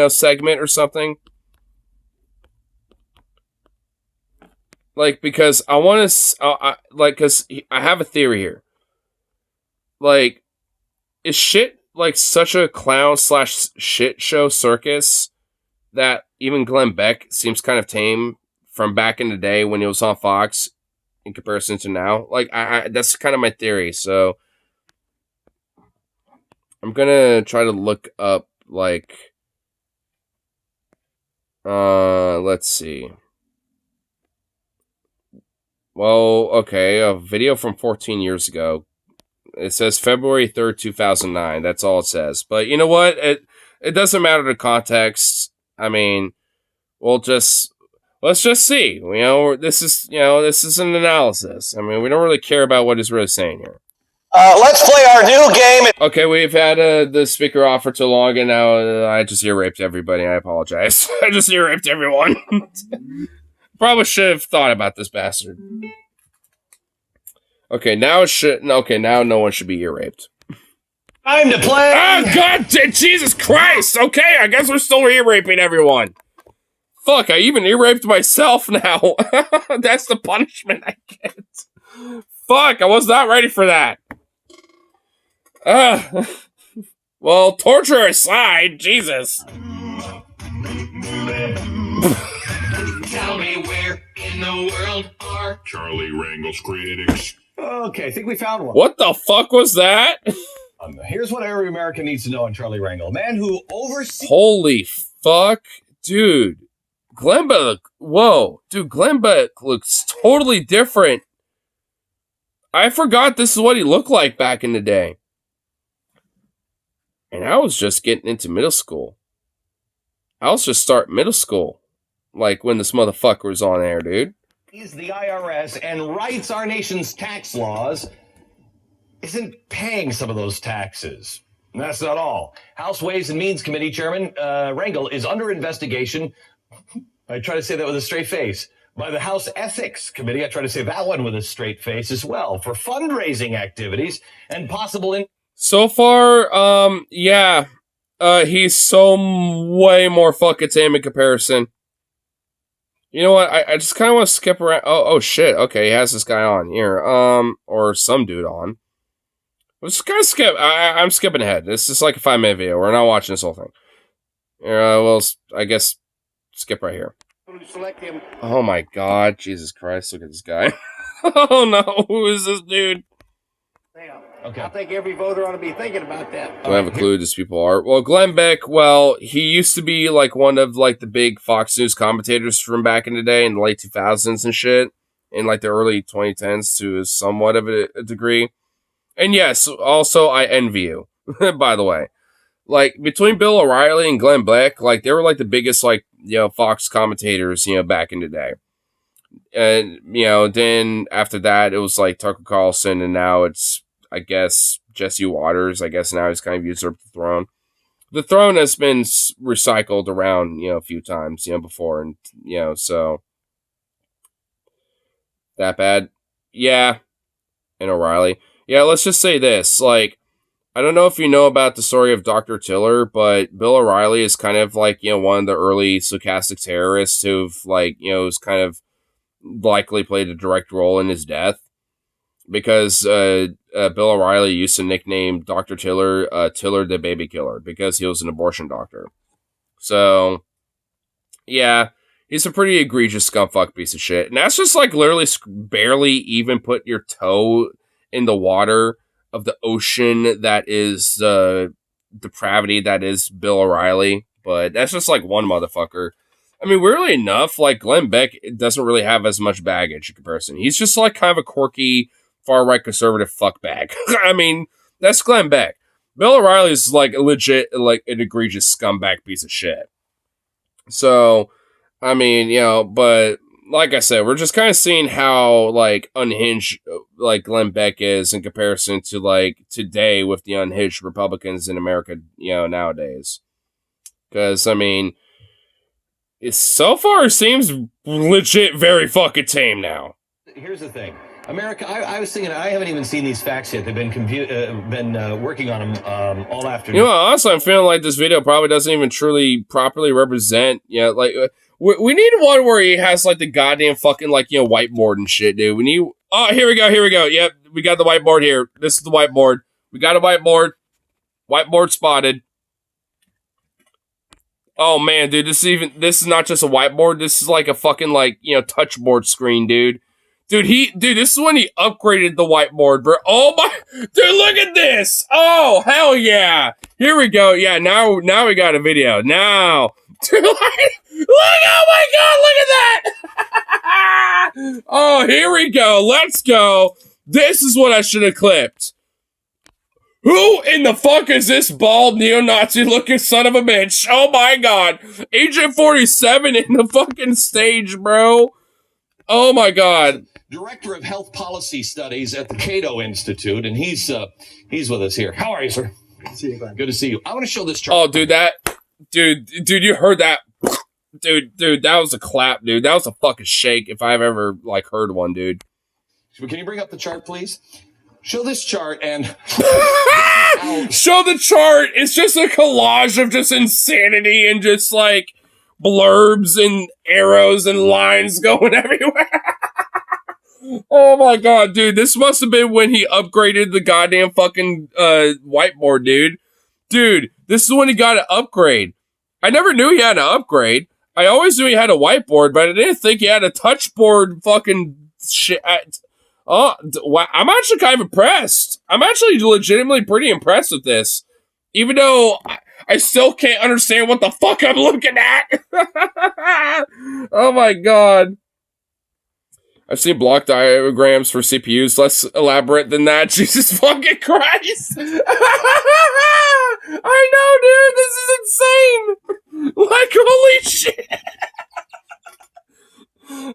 segment or something? Because I want to, because I have a theory here. Is shit, such a clown/shit show circus that even Glenn Beck seems kind of tame from back in the day when he was on Fox in comparison to now? That's kind of my theory, so I'm gonna try to look up, let's see. Well, okay, a video from 14 years ago. It says February 3rd, 2009. That's all it says. But you know what? It doesn't matter the context. I mean, let's just see. This is an analysis. I mean, we don't really care about what he's really saying here. Let's play our new game. Okay, we've had the speaker off for too long, and now I just ear raped everybody. I apologize. I just ear raped everyone. Probably should have thought about this bastard. Okay, now it should. Okay, now no one should be ear raped. Time to play. Oh God, Jesus Christ! Okay, I guess we're still ear raping everyone. Fuck, I even ear raped myself now. That's the punishment I get. Fuck, I was not ready for that. Well, torture aside, Jesus. Tell me where in the world are Charlie Rangel's critics. Okay, I think we found one. What the fuck was that? Here's what every American needs to know on Charlie Rangel. A man who oversees... Holy fuck, dude. Glenn Beck, whoa. Dude, Glenn Beck looks totally different. I forgot this is what he looked like back in the day. And I was just getting into middle school. I was just starting middle school. Like when this motherfucker was on air, dude. He's the IRS and writes our nation's tax laws. Isn't paying some of those taxes. And that's not all. House Ways and Means Committee Chairman Rangel is under investigation. I try to say that with a straight face. By the House Ethics Committee, I try to say that one with a straight face as well, for fundraising activities and possible... So far, yeah. He's so way more fucking tame in comparison. You know what? I just kind of want to skip around. Oh shit. Okay, he has this guy on here. Or some dude on. I'm just gonna skip. I'm skipping ahead. This is like a 5-minute video. We're not watching this whole thing. Well, I guess skip right here. Oh my God, Jesus Christ! Look at this guy. Oh no, who is this dude? Okay. I think every voter ought to be thinking about that. Do I have a clue who these people are? Well, Glenn Beck, well, he used to be like one of like the big Fox News commentators from back in the day in the late 2000s and shit, in like the early 2010s to somewhat of a degree. And yes, also I envy you, by the way. Like between Bill O'Reilly and Glenn Beck, like they were like the biggest like, you know, Fox commentators, you know, back in the day. And, you know, then after that it was like Tucker Carlson, and now it's, I guess, Jesse Waters. I guess now he's kind of usurped the throne. The throne has been recycled around, you know, a few times, you know, before. And, you know, so. That bad? Yeah. And O'Reilly. Yeah, let's just say this. Like, I don't know if you know about the story of Dr. Tiller, but Bill O'Reilly is kind of like, you know, one of the early stochastic terrorists who've, like, you know, has kind of likely played a direct role in his death. Because Bill O'Reilly used to nickname Dr. Tiller Tiller the Baby Killer because he was an abortion doctor. So, yeah, he's a pretty egregious scumfuck piece of shit. And that's just like literally barely even put your toe in the water of the ocean that is the depravity that is Bill O'Reilly. But that's just like one motherfucker. I mean, weirdly enough, like Glenn Beck doesn't really have as much baggage in comparison. He's just like kind of a quirky, far-right conservative fuckbag. I mean, that's Glenn Beck. Bill O'Reilly is like a legit, like an egregious scumbag piece of shit. So, I mean, you know, but like I said, we're just kind of seeing how like unhinged like Glenn Beck is in comparison to like today with the unhinged Republicans in America, you know, nowadays. Because, I mean, so far it seems legit very fucking tame now. Here's the thing. America, I was thinking, I haven't even seen these facts yet. They've been working on them all afternoon. You know, honestly, I'm feeling like this video probably doesn't even truly properly represent, you know, like, we need one where he has, like, the goddamn fucking, like, you know, whiteboard and shit, dude. We need, oh, here we go. Yep, we got the whiteboard here. This is the whiteboard. We got a whiteboard. Whiteboard spotted. Oh, man, dude, this is not just a whiteboard. This is, like, a fucking, like, you know, touchboard screen, dude. Dude, this is when he upgraded the whiteboard, bro. Oh my, dude, look at this. Oh, hell yeah. Here we go. Yeah, now we got a video. Now, dude, look, oh my God, look at that. Oh, here we go. Let's go. This is what I should have clipped. Who in the fuck is this bald neo-Nazi looking son of a bitch? Oh my God. Agent 47 in the fucking stage, bro. Oh my God. Director of Health Policy Studies at the Cato Institute, and he's with us here. How are you, sir? Good to see you, Glenn. Good to see you. I want to show this chart. Oh, dude, you heard that? Dude, that was a clap, dude. That was a fucking shake if I've ever, like, heard one, dude. Can you bring up the chart, please? Show this chart and show the chart. It's just a collage of just insanity and just like blurbs and arrows and lines going everywhere. Oh my god, dude. This must have been when he upgraded the goddamn fucking whiteboard, dude. Dude, this is when he got an upgrade. I never knew he had an upgrade. I always knew he had a whiteboard, but I didn't think he had a touchboard fucking shit. Wow. I'm actually kind of impressed. I'm actually legitimately pretty impressed with this. Even though I still can't understand what the fuck I'm looking at. Oh my god. I've seen block diagrams for CPUs less elaborate than that. Jesus fucking Christ. I know, dude. This is insane. Like, holy shit.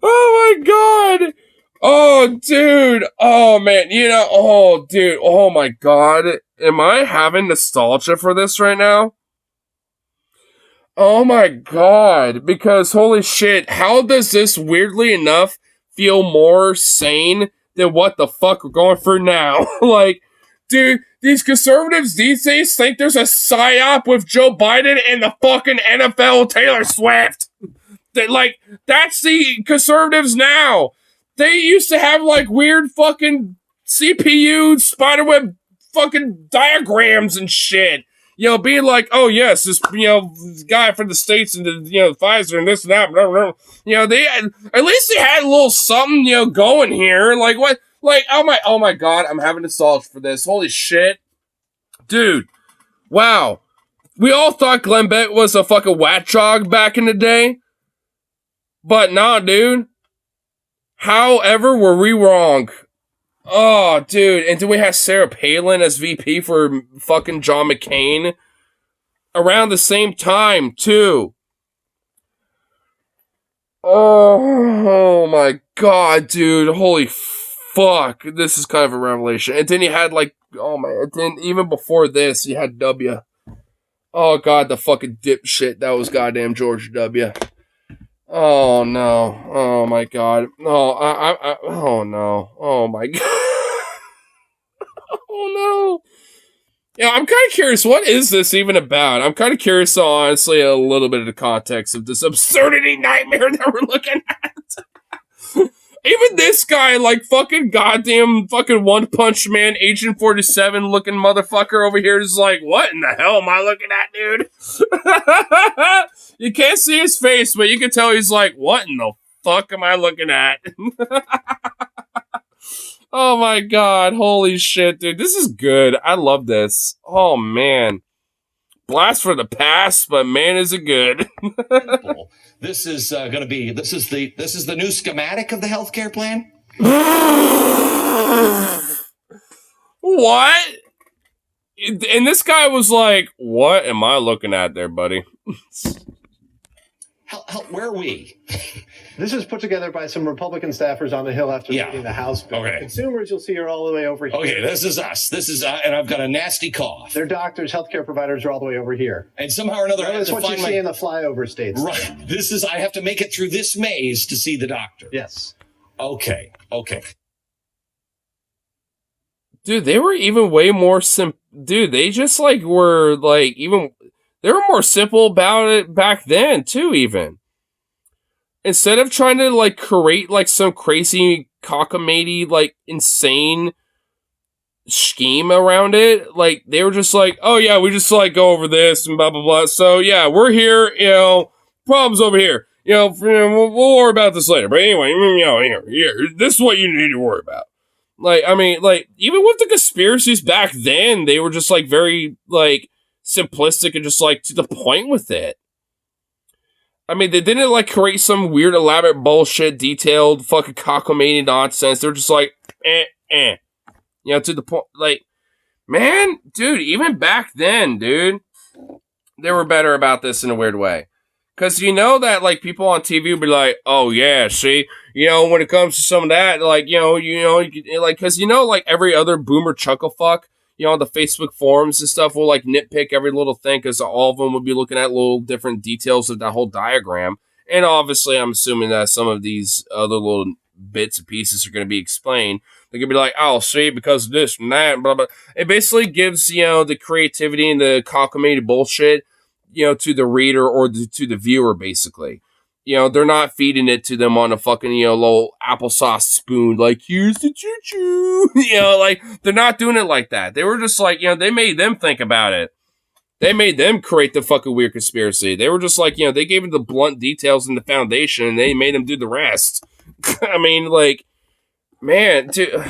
Oh my god. Oh, dude. Oh, man. You know, oh, dude. Oh, my God. Am I having nostalgia for this right now? Oh, my God. Because, holy shit, how does this, weirdly enough, feel more sane than what the fuck we're going through now? Like, dude, these conservatives these days think there's a psyop with Joe Biden and the fucking NFL Taylor Swift. That's the conservatives now. They used to have, like, weird fucking CPU spiderweb fucking diagrams and shit. You know, being like, oh, yes, this, you know, guy from the States and, the, you know, Pfizer and this and that. Blah, blah, blah. You know, they had, at least they had a little something, you know, going here. Like, what? Like, oh my God, I'm having nostalgia for this. Holy shit. Dude. Wow. We all thought Glenn Beck was a fucking whack job back in the day. But nah, dude. However, were we wrong? Oh, dude. And then we have Sarah Palin as VP for fucking John McCain. Around the same time, too. Oh my god, dude. Holy fuck. This is kind of a revelation. And then you had, like, oh my, and then even before this, you had W. Oh god, the fucking dipshit. That was goddamn George W. Oh no. Oh my god. No, oh no. Oh my god. Oh no. Yeah, I'm kind of curious, what is this even about? I'm kind of curious, honestly, a little bit of the context of this absurdity nightmare that we're looking at. Even this guy, like, fucking goddamn fucking One Punch Man, Agent 47 looking motherfucker over here is like, what in the hell am I looking at, dude? You can't see his face, but you can tell he's like, what in the fuck am I looking at? Oh my god, holy shit, dude. This is good. I love this. Oh man. Blast for the past, but man is it good. This is going to be, this is the new schematic of the healthcare plan? What? And this guy was like, what am I looking at there, buddy? Where are we? This was put together by some Republican staffers on the Hill after reading the House bill. Okay. Consumers, you'll see, are all the way over here. Okay, this is us. This is, and I've got a nasty cough. Their doctors, healthcare providers are all the way over here. And somehow or another, that's what you see in the flyover states. Right. This is, I have to make it through this maze to see the doctor. Yes. Okay. Dude, they were even way more dude, they just, like, were, like, even... They were more simple about it back then, too, even. Instead of trying to, like, create, like, some crazy, cockamamie, like, insane scheme around it, like, they were just like, oh, yeah, we just, like, go over this and blah, blah, blah. So, yeah, we're here, you know, problems over here. You know, we'll worry about this later. But anyway, you know, here, this is what you need to worry about. Like, I mean, like, even with the conspiracies back then, they were just, like, very, like, simplistic and just, like, to the point with it. I mean, they didn't, like, create some weird, elaborate bullshit, detailed, fucking cockamamie nonsense. They're just like, You know, to the point, like, man, dude, even back then, dude, they were better about this in a weird way. Because you know that, like, people on TV would be like, oh, yeah, see, you know, when it comes to some of that, like, you know, like, because, you know, like, every other boomer chucklefuck, you know, on the Facebook forums and stuff will, like, nitpick every little thing because all of them would be looking at little different details of that whole diagram. And obviously, I'm assuming that some of these other little bits and pieces are going to be explained. They're going to be like, oh, see, because of this and that, and blah, blah. It basically gives, the creativity and the cockamamie bullshit, to the reader or to the viewer, basically. They're not feeding it to them on a fucking, little applesauce spoon, like, here's the choo-choo. Like, they're not doing it like that. They were just like, they made them think about it. They made them create the fucking weird conspiracy. They were just like, they gave them the blunt details and the foundation, and they made them do the rest. I mean, like, man, dude.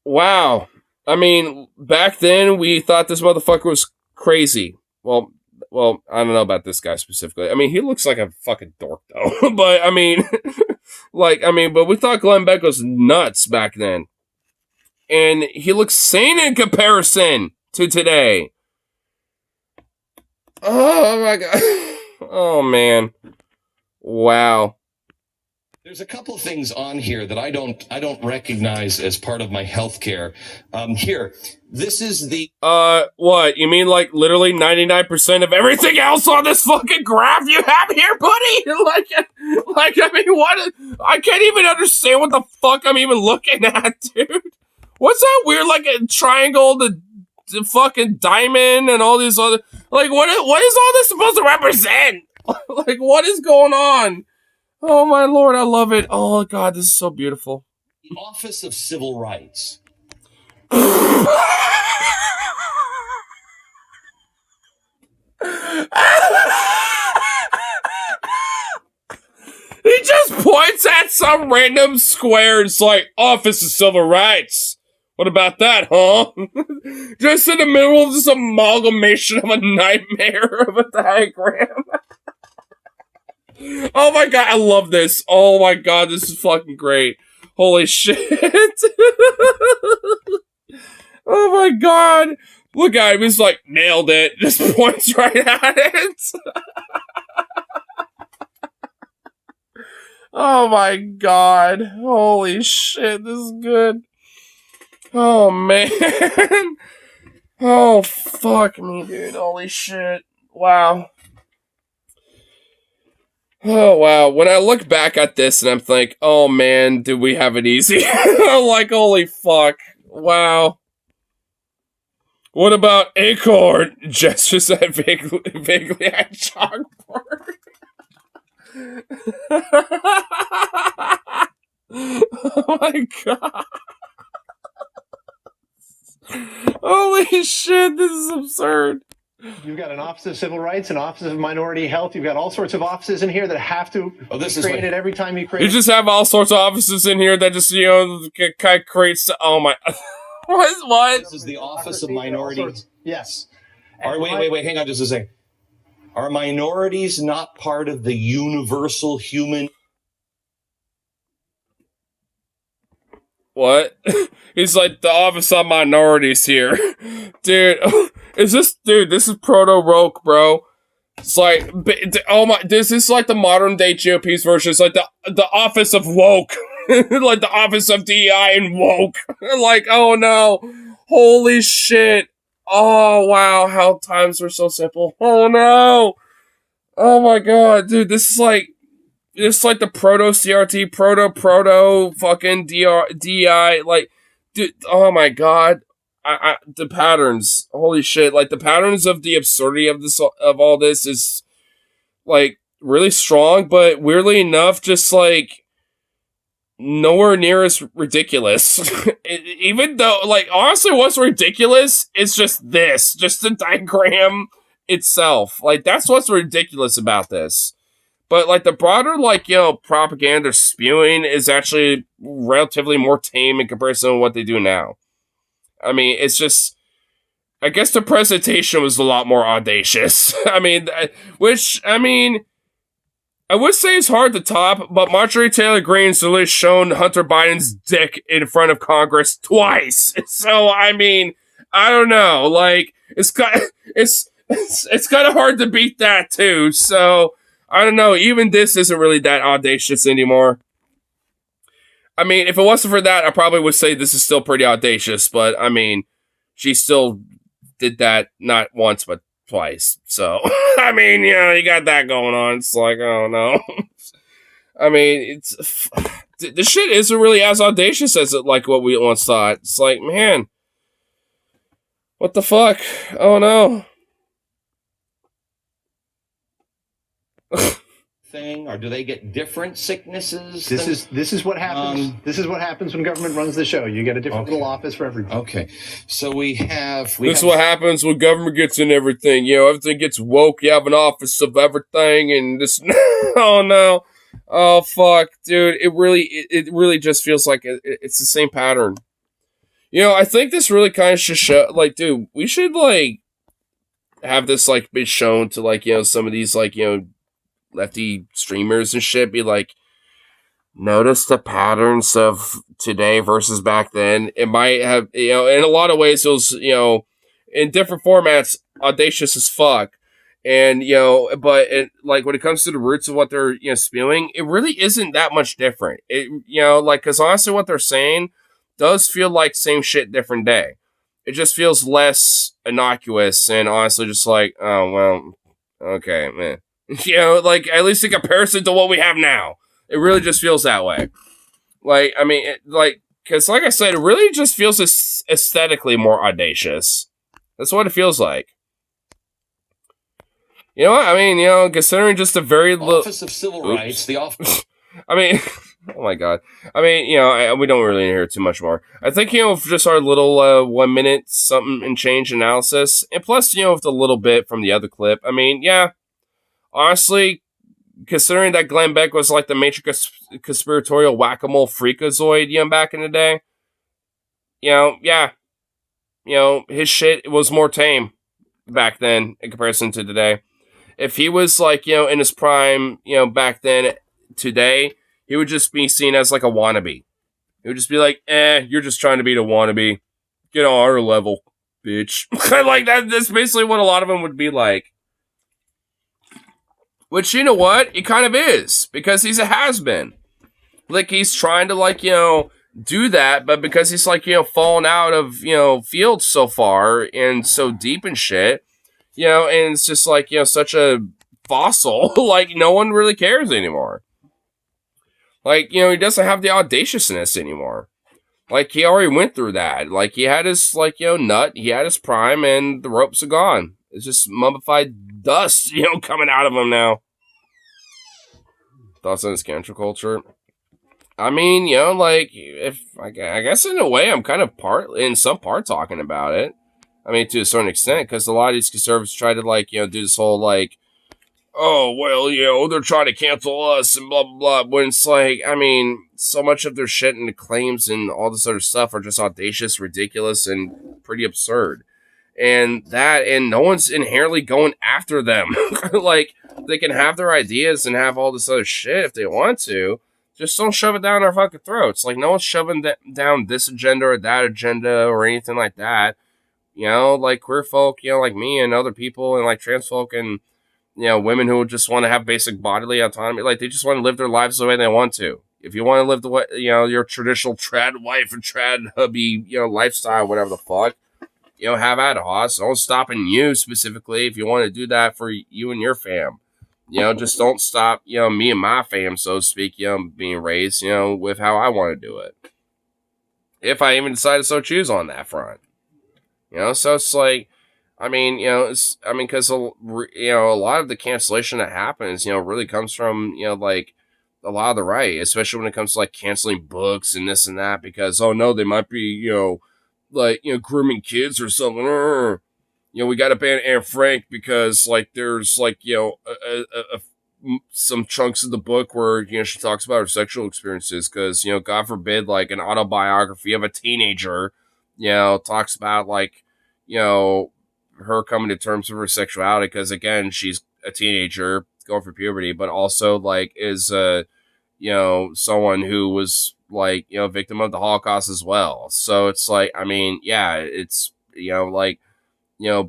Wow. I mean, back then, we thought this motherfucker was crazy. Well, I don't know about this guy specifically. I mean, he looks like a fucking dork, though. But, I mean, but we thought Glenn Beck was nuts back then. And he looks sane in comparison to today. Oh my god. Oh man. Wow. There's a couple of things on here that I don't recognize as part of my healthcare. Here, this is the what? You mean like literally 99% of everything else on this fucking graph you have here, buddy? I mean, what? I can't even understand what the fuck I'm even looking at, dude. What's that weird, like a triangle, the fucking diamond, and all these other, like, what is all this supposed to represent? Like, what is going on? Oh my lord, I love it. Oh god, this is so beautiful. The Office of Civil Rights. He just points at some random square and it's like, Office of Civil Rights. What about that, huh? Just in the middle of this amalgamation of a nightmare of a diagram. Oh my god, I love this. Oh my god, this is fucking great. Holy shit. Oh my god. Look at him, he's like, nailed it. Just points right at it. Oh my god. Holy shit, this is good. Oh man. Oh fuck me, dude. Holy shit. Wow. Oh wow. When I look back at this and I'm like, oh man, did we have it easy? I'm like, holy fuck. Wow. What about Acorn? Gestures at vaguely at chalkboard. Oh my god. Holy shit, this is absurd. You've got an Office of Civil Rights, an Office of Minority Health. You've got all sorts of offices in here that have to be created every time you create. You just have all sorts of offices in here that just, kind of creates. Oh my. What? This is the Office of Minority. Yes. Wait, hang on just a second. Are minorities not part of the universal human? What? He's like, the Office of Minorities here. Dude, this is proto-woke, bro. It's like, oh my, this is like the modern day GOP's version. It's like the Office of Woke. Like the Office of DEI and Woke. Like, oh no. Holy shit. Oh wow, how times were so simple. Oh no. Oh my god, dude, this is like the proto-CRT, proto fucking DEI, like, dude, oh my god. The patterns, holy shit, like, the patterns of the absurdity of all this is, like, really strong, but weirdly enough, just, like, nowhere near as ridiculous. Even though, like, honestly, what's ridiculous is just the diagram itself. Like, that's what's ridiculous about this. But, like, the broader, like, propaganda spewing is actually relatively more tame in comparison to what they do now. I mean, it's just, I guess the presentation was a lot more audacious. I mean, I would say it's hard to top, but Marjorie Taylor Greene's really shown Hunter Biden's dick in front of Congress twice. So, I mean, I don't know. Like, it's kind of hard to beat that too. So, I don't know. Even this isn't really that audacious anymore. I mean, if it wasn't for that, I probably would say this is still pretty audacious. But, I mean, she still did that not once, but twice. So, I mean, you got that going on. It's like, oh no. I mean, the shit isn't really as audacious as it like what we once thought. It's like, man, what the fuck? Oh no. Thing, or do they get different sicknesses? This is what happens. This is what happens when government runs the show. You get a different little office for everybody. Okay, so we have. This is what happens when government gets in everything. You know, everything gets woke. You have an office of everything, and this. Oh no. Oh fuck, dude! It really just feels like it's the same pattern. You know, I think this really kind of should show. Like, dude, we should like have this like be shown to like some of these like lefty streamers and shit. Be like, notice the patterns of today versus back then. It might have in a lot of ways it was in different formats audacious as fuck. And, but like when it comes to the roots of what they're, spewing, it really isn't that much different. It, cause honestly what they're saying does feel like same shit, different day. It just feels less innocuous and honestly just like, oh, well, okay, man. Like at least in comparison to what we have now, it really just feels that way. Like, I mean, cause like I said, it really just feels aesthetically more audacious. That's what it feels like. You know what? I mean, considering just a very little Office of Civil Rights, the office. I mean, oh my god. I mean, we don't really hear too much more. I think, just our little 1 minute something and change analysis, and plus, with a little bit from the other clip. I mean, yeah, honestly, considering that Glenn Beck was like the major conspiratorial whack-a-mole freakazoid, back in the day, yeah, his shit was more tame back then in comparison to today. If he was like, in his prime, back then, today, he would just be seen as like a wannabe. He would just be like, you're just trying to be the wannabe. Get on our level, bitch. Like that's basically what a lot of them would be like. Which, you know what? He kind of is. Because he's a has-been. Like, he's trying to, like, do that, but because he's, like, fallen out of, fields so far and so deep and shit, and it's just, like, such a fossil, like, no one really cares anymore. Like, he doesn't have the audaciousness anymore. Like, he already went through that. Like, he had his, like, nut, he had his prime, and the ropes are gone. It's just mummified dust, coming out of him now. Thoughts on his cancel culture? I mean, like, if I guess in a way I'm kind of in some part talking about it. I mean, to a certain extent, because a lot of these conservatives try to, like, do this whole, like, oh, well, they're trying to cancel us and blah, blah, blah. When it's like, I mean, so much of their shit and the claims and all this other stuff are just audacious, ridiculous, and pretty absurd. And no one's inherently going after them. Like, they can have their ideas and have all this other shit if they want to. Just don't shove it down our fucking throats. Like, no one's shoving down this agenda or that agenda or anything like that. Like queer folk, like me and other people and like trans folk and, women who just want to have basic bodily autonomy. Like, they just want to live their lives the way they want to. If you want to live the way, your traditional trad wife and trad hubby, lifestyle, whatever the fuck, have at it, Hoss. Don't stopping you specifically if you want to do that for you and your fam. Just don't stop, me and my fam, so to speak, being raised, with how I want to do it. If I even decide to so choose on that front. So it's like, I mean, because, a lot of the cancellation that happens, really comes from, like, a lot of the right, especially when it comes to, like, canceling books and this and that, because, oh no, they might be, like, grooming kids or something. We got to ban Anne Frank because, like, there's, like, some chunks of the book where, she talks about her sexual experiences because, God forbid, like, an autobiography of a teenager, talks about, like, her coming to terms with her sexuality because, again, she's a teenager going for puberty, but also, like, is, someone who was, like, victim of the Holocaust as well. So it's like, I mean, yeah, it's, like,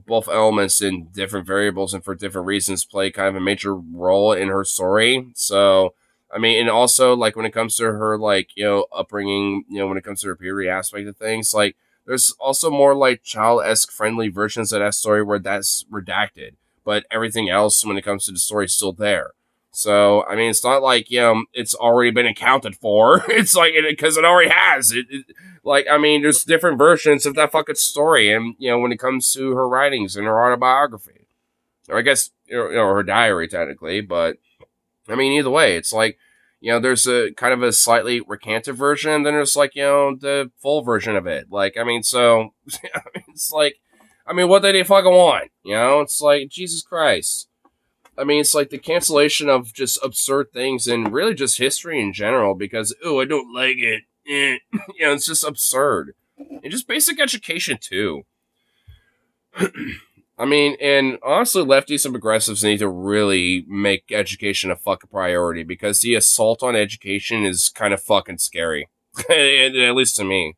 both elements and different variables and for different reasons play kind of a major role in her story. So, I mean, and also, like, when it comes to her, like, upbringing, when it comes to her puberty aspect of things, like, there's also more, like, child-esque friendly versions of that story where that's redacted. But everything else, when it comes to the story, is still there. So, I mean, it's not like, it's already been accounted for. It's like, because it already has. Like, I mean, there's different versions of that fucking story. And, when it comes to her writings and her autobiography, or I guess, her diary, technically. But, I mean, either way, it's like, there's a kind of a slightly recanted version, and then there's like, the full version of it. Like, I mean, so, it's like, what did they fucking want? It's like, Jesus Christ. I mean, it's like the cancellation of just absurd things and really just history in general because, I don't like it. It's just absurd. And just basic education, too. I mean, and honestly, lefties and progressives need to really make education a fucking priority because the assault on education is kind of fucking scary. At least to me.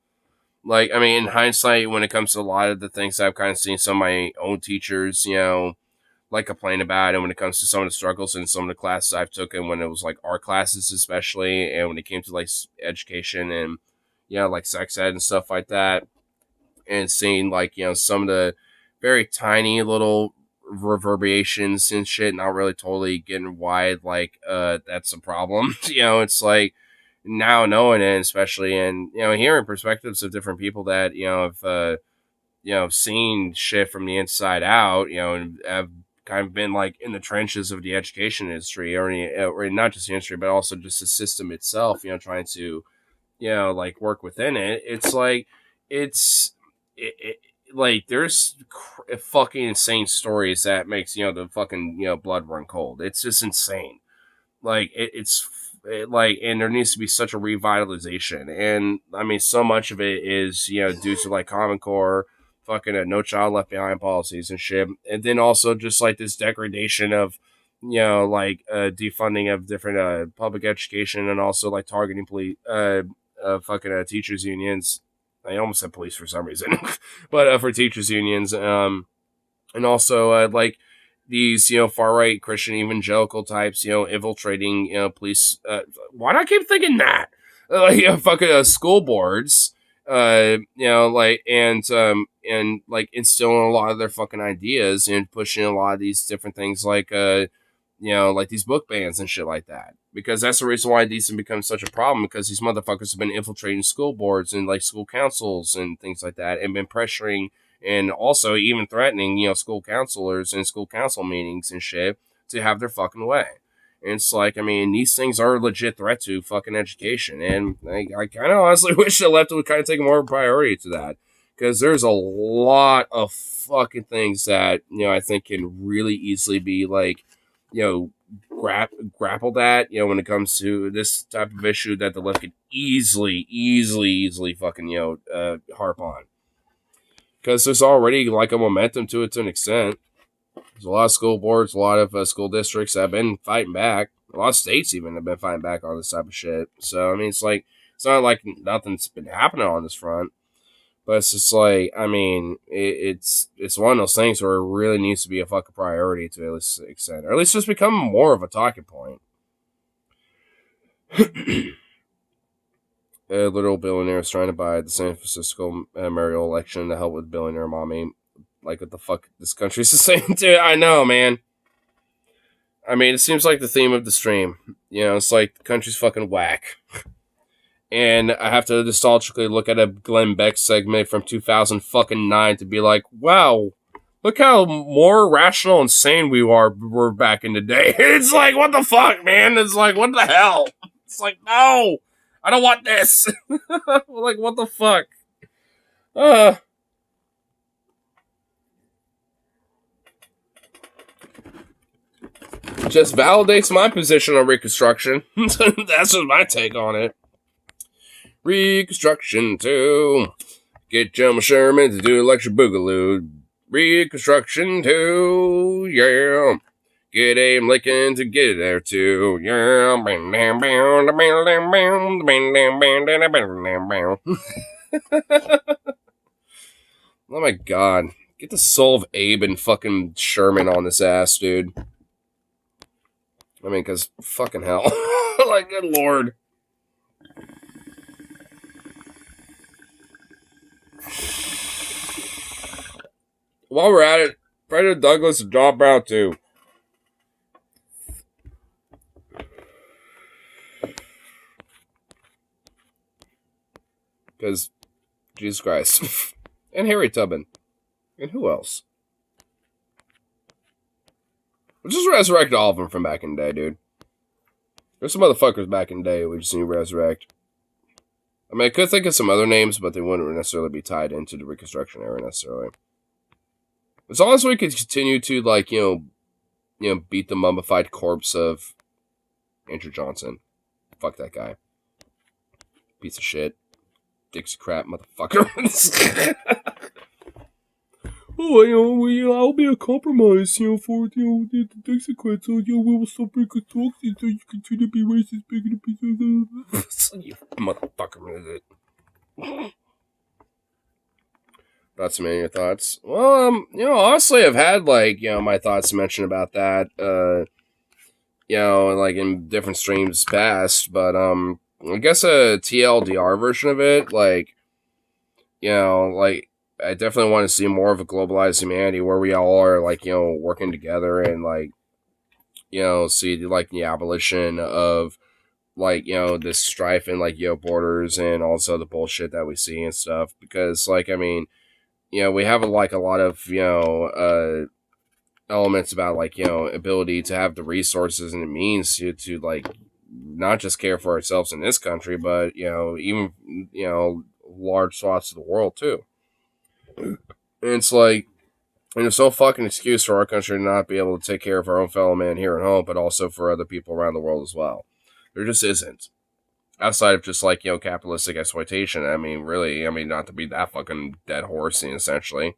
Like, I mean, in hindsight, when it comes to a lot of the things I've kind of seen some of my own teachers, like complain about it when it comes to some of the struggles in some of the classes I've taken when it was like art classes especially, and when it came to like education and like sex ed and stuff like that, and seeing like some of the very tiny little reverberations and shit, not really totally getting why like that's a problem. It's like now knowing it, especially and hearing perspectives of different people that have seen shit from the inside out, and have kind of been like in the trenches of the education industry or not just the industry, but also just the system itself, trying to, like work within it. It's like, like there's fucking insane stories that makes, the fucking, blood run cold. It's just insane. Like like, and there needs to be such a revitalization. And I mean, so much of it is, due to like Common Core, fucking No Child Left Behind policies and shit. And then also just like this degradation of, like defunding of different public education and also like targeting fucking teachers unions. I almost said police for some reason, but for teachers unions. And also like these, far right Christian evangelical types, infiltrating, police. Why do I keep thinking that? Like fucking school boards. Like and like instilling a lot of their fucking ideas and pushing a lot of these different things like like these book bans and shit like that. Because that's the reason why these have become such a problem, because these motherfuckers have been infiltrating school boards and like school councils and things like that, and been pressuring and also even threatening, school counselors and school council meetings and shit to have their fucking way. And it's like, I mean, these things are a legit threat to fucking education. And I kind of honestly wish the left would kind of take more priority to that. Because there's a lot of fucking things that, I think can really easily be like, grappled at, when it comes to this type of issue that the left could easily fucking, harp on. Because there's already like a momentum to it to an extent. There's a lot of school boards, a lot of school districts that have been fighting back. A lot of states even have been fighting back on this type of shit. So, I mean, it's like, it's not like nothing's been happening on this front. But it's just like, I mean, it's one of those things where it really needs to be a fucking priority to at least an extent. Or at least just become more of a talking point. A little billionaire is trying to buy the San Francisco mayoral election to help with billionaire mommy. Like, what the fuck this country's the same too? I know, man. I mean, it seems like the theme of the stream. It's like the country's fucking whack. And I have to nostalgically look at a Glenn Beck segment from 2009 to be like, wow, look how more rational and sane we were back in the day. It's like, what the fuck, man? It's like, what the hell? It's like, no, I don't want this. Like, what the fuck? Just validates my position on Reconstruction. That's just my take on it. Reconstruction 2. Get John Sherman to do Electric Boogaloo. Reconstruction 2. Yeah. Get Abe Lincoln to get there too. Yeah. Oh my god. Get the soul of Abe and fucking Sherman on this ass, dude. I mean, because fucking hell. Like, good lord. While we're at it, Frederick Douglass and John Brown too. Because, Jesus Christ. And Harry Tubman. And who else? We'll just resurrect all of them from back in the day, dude. There's some motherfuckers back in the day we just need to resurrect. I mean, I could think of some other names, but they wouldn't necessarily be tied into the Reconstruction era necessarily. As long as we could continue to, like, beat the mummified corpse of Andrew Johnson. Fuck that guy. Piece of shit. Dixie crap motherfucker. I'll be a compromise, for, the Dixiecrats, so, we will stop Reconstruction so you continue to be racist, bigoted pieces of... You motherfucker. Thoughts, man, your thoughts? Well, honestly, I've had, like, my thoughts mentioned about that, like, in different streams past, but, I guess a TLDR version of it, like, like, I definitely want to see more of a globalized humanity where we all are, like, working together and, like, see, like, the abolition of, like, this strife and, like, borders and also the bullshit that we see and stuff. Because, like, I mean, we have, like, a lot of, elements about, like, ability to have the resources and the means to like, not just care for ourselves in this country, but, even, large swaths of the world, too. And it's like, and there's no fucking excuse for our country to not be able to take care of our own fellow man here at home, but also for other people around the world as well. There just isn't. Outside of just, like, capitalistic exploitation. I mean, really, not to be that fucking dead horse, essentially.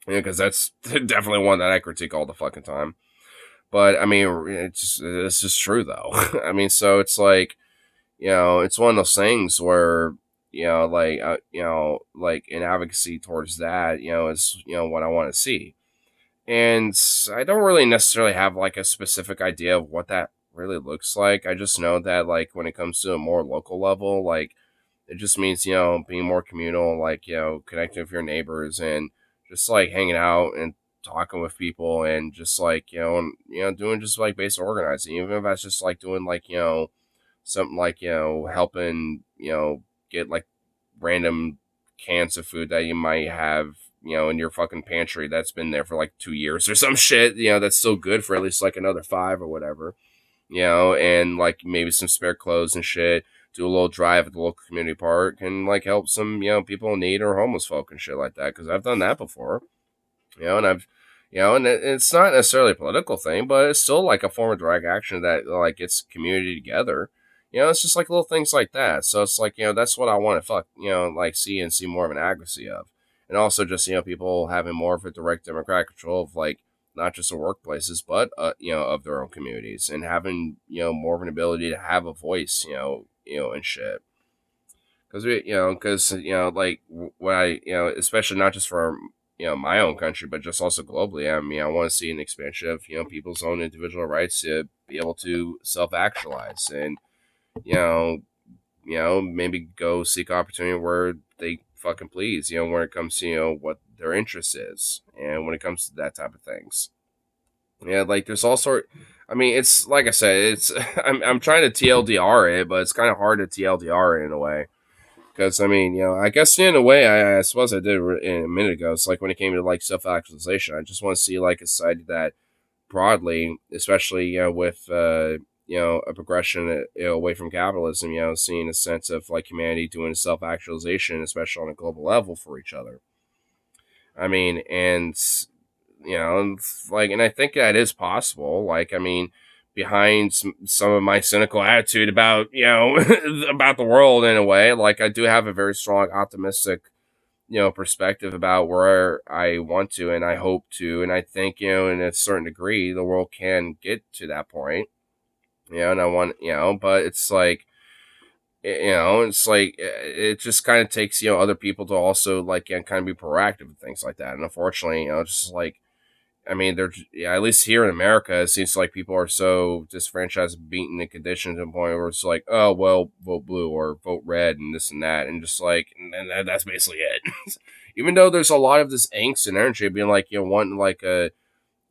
Because that's definitely one that I critique all the fucking time. But, I mean, it's just true, though. I mean, so it's like, it's one of those things where, like an advocacy towards that, is, what I want to see. And I don't really necessarily have, like, a specific idea of what that really looks like. I just know that, like, when it comes to a more local level, like, it just means, being more communal, like, connecting with your neighbors and just, like, hanging out and talking with people and just, like, doing just, like, basic organizing, even if that's just, like, doing, like, something like, helping, get, like, random cans of food that you might have, in your fucking pantry that's been there for, like, 2 years or some shit, that's still good for at least, like, another 5 or whatever, and, like, maybe some spare clothes and shit, do a little drive at the local community park and, like, help some, people in need or homeless folk and shit like that, because I've done that before, and I've, and it's not necessarily a political thing, but it's still, like, a form of direct action that, like, gets community together. It's just, like, little things like that. So it's like, that's what I want to like, see more of an advocacy of. And also just, people having more of a direct democratic control of, like, not just the workplaces, but, of their own communities and having, more of an ability to have a voice, and shit. Because, like, when I, especially not just for, my own country, but just also globally, I mean, I want to see an expansion of, people's own individual rights to be able to self-actualize and, maybe go seek opportunity where they fucking please, when it comes to, what their interest is, and when it comes to that type of things. Yeah, like, there's all sort. I mean, it's like I said, it's I'm trying to TLDR it, but it's kind of hard to TLDR it in a way. Because, I mean, I guess in a way, I suppose I did a minute ago. It's like when it came to, like, self-actualization, I just want to see, like, a society that broadly, especially, with, a progression, away from capitalism, seeing a sense of, like, humanity doing self-actualization, especially on a global level for each other. I mean, and, like, and I think that is possible. Like, I mean, behind some of my cynical attitude about, about the world in a way, like, I do have a very strong optimistic, perspective about where I want to, and I hope to, and I think, in a certain degree, the world can get to that point, and I want, but it's like, it's like, it just kind of takes, other people to also, like, kind of be proactive and things like that. And unfortunately, just like, I mean, at least here in America, it seems like people are so disfranchised, beaten, and conditioned to the point where it's like, oh, well, vote blue or vote red and this and that. And just like, and that's basically it. Even though there's a lot of this angst and energy being like, wanting like a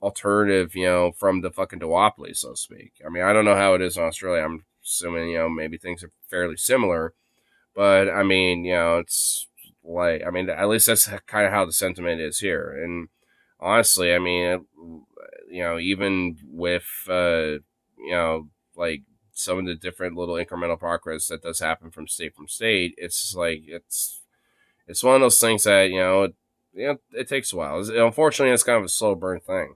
alternative, from the fucking duopoly, so to speak. I mean, I don't know how it is in Australia. I'm assuming, maybe things are fairly similar. But I mean, it's like, I mean, at least that's kind of how the sentiment is here. And honestly, I mean, even with like some of the different little incremental progress that does happen from state, it's like it's one of those things that it takes a while. Unfortunately, it's kind of a slow burn thing.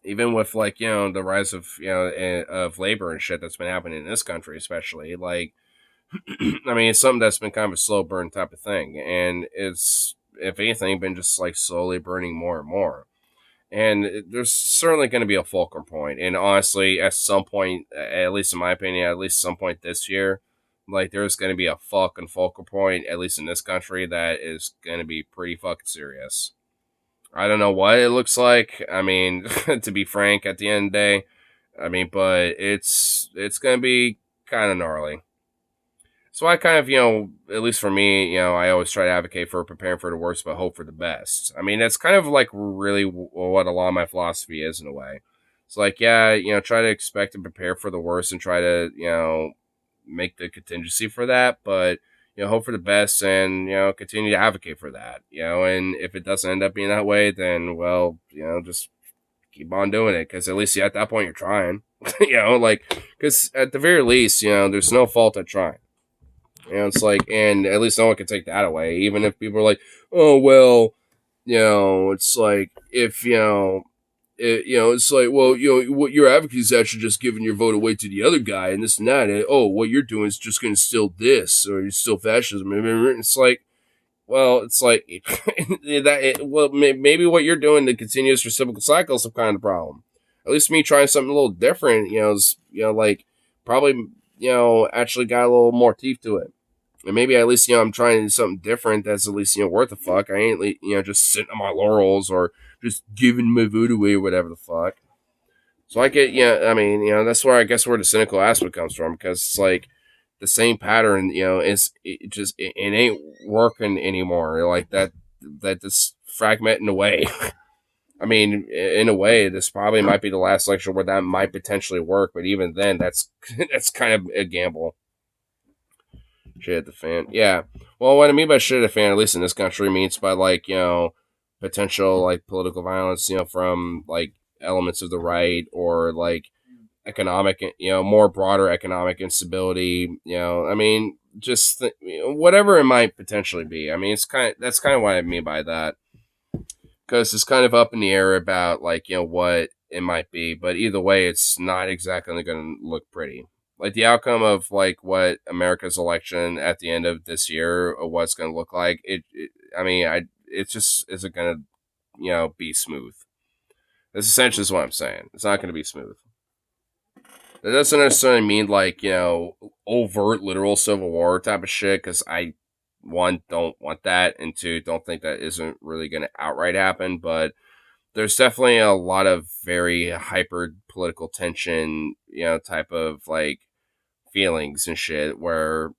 Even with like the rise of of labor and shit that's been happening in this country, especially like. I mean, it's something that's been kind of a slow burn type of thing, and it's, if anything, been just like slowly burning more and more. And there's certainly going to be a fulcrum point, and honestly, at some point, at least in my opinion, at least some point this year, like there's going to be a fucking fulcrum point, at least in this country, that is going to be pretty fucking serious. I don't know what it looks like. I mean, to be frank, at the end of the day, I mean, but it's going to be kind of gnarly. So I kind of, at least for me, I always try to advocate for preparing for the worst, but hope for the best. I mean, that's kind of like really what a lot of my philosophy is in a way. It's like, yeah, try to expect and prepare for the worst and try to, make the contingency for that, but, hope for the best and, continue to advocate for that, and if it doesn't end up being that way, then, well, just keep on doing it, because at least at that point you're trying, like, because at the very least, there's no fault at trying. It's like, and at least no one can take that away. Even if people are like, oh, well, it's like, if, it's like, well, what your advocacy is actually just giving your vote away to the other guy and this and that. And, oh, what you're doing is just going to still this, or you're still fascism. It's like, well, it's like, maybe what you're doing, the continuous reciprocal cycle, is some kind of problem. At least me trying something a little different, is, like, probably, actually got a little more teeth to it. And maybe at least, I'm trying to do something different that's at least, worth the fuck. I ain't, just sitting on my laurels or just giving my vote away or whatever the fuck. So I get, I mean, that's where I guess where the cynical aspect comes from, because it's like the same pattern, it ain't working anymore. Like that this fragmenting away. I mean, in a way, this probably might be the last lecture where that might potentially work, but even then, that's kind of a gamble. Shit at the fan. Yeah. Well, what I mean by shit at the fan, at least in this country, means by like, potential like political violence, from like elements of the right, or like economic, more broader economic instability, I mean, just whatever it might potentially be. I mean, that's kind of what I mean by that. Because it's kind of up in the air about like, what it might be, but either way, it's not exactly going to look pretty. Like the outcome of like what America's election at the end of this year, or what's going to look like, it just isn't going to, be smooth. That's essentially what I'm saying. It's not going to be smooth. That doesn't necessarily mean like, overt literal civil war type of shit, because I, one, don't want that, and two, don't think that isn't really going to outright happen, but there's definitely a lot of very hyper political tension, type of like feelings and shit, where,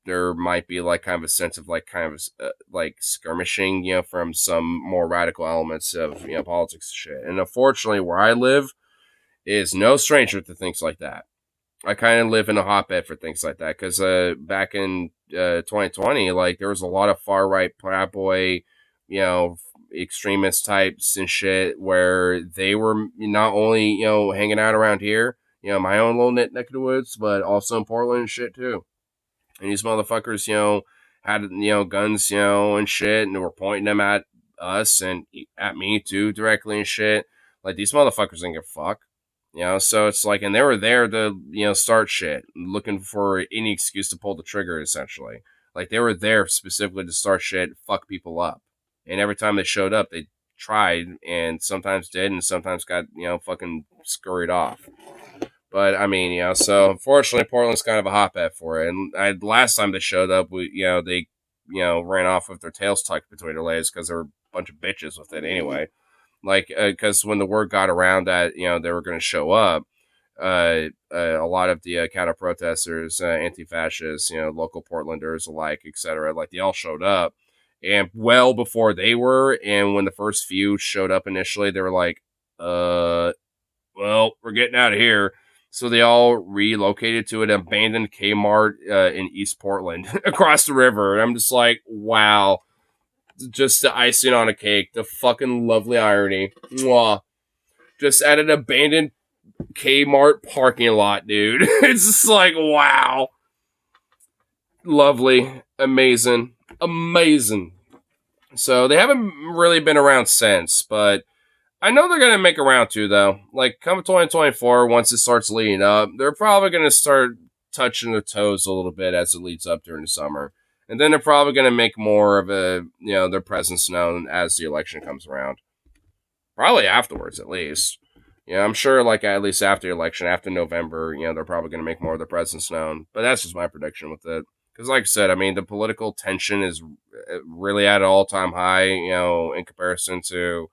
there might be like kind of a sense of like kind of like skirmishing, from some more radical elements of, politics and shit. And unfortunately, where I live is no stranger to things like that. I kind of live in a hotbed for things like that, because back in 2020, like there was a lot of far right Proud Boy, extremist types and shit, where they were not only hanging out around here, my own little neck of the woods, but also in Portland and shit too. And these motherfuckers, had guns, and shit, and they were pointing them at us and at me too directly and shit. Like these motherfuckers didn't give a fuck. So it's like, and they were there to, start shit, looking for any excuse to pull the trigger, essentially. Like, they were there specifically to start shit, fuck people up. And every time they showed up, they tried, and sometimes did, and sometimes got, fucking scurried off. But, I mean, so, unfortunately, Portland's kind of a hotbed for it. And last time they showed up, they, ran off with their tails tucked between their legs, because they were a bunch of bitches with it anyway. Like, because when the word got around that, they were going to show up, a lot of the counter protesters, anti-fascists, local Portlanders alike, etc., like they all showed up, and well before they were, and when the first few showed up initially, they were like, well, we're getting out of here. So they all relocated to an abandoned Kmart in East Portland across the river. And I'm just like, wow. Just the icing on a cake. The fucking lovely irony. Mwah. Just at an abandoned Kmart parking lot, dude. It's just like, wow. Lovely. Amazing. Amazing. So they haven't really been around since, but I know they're going to make a round two, though. Like, come 2024, once it starts leading up, they're probably going to start touching their toes a little bit as it leads up during the summer. And then they're probably going to make more of their presence known as the election comes around. Probably afterwards, at least. I'm sure, like, at least after the election, after November, they're probably going to make more of their presence known. But that's just my prediction with it. Because, like I said, I mean, the political tension is really at an all-time high, in comparison to...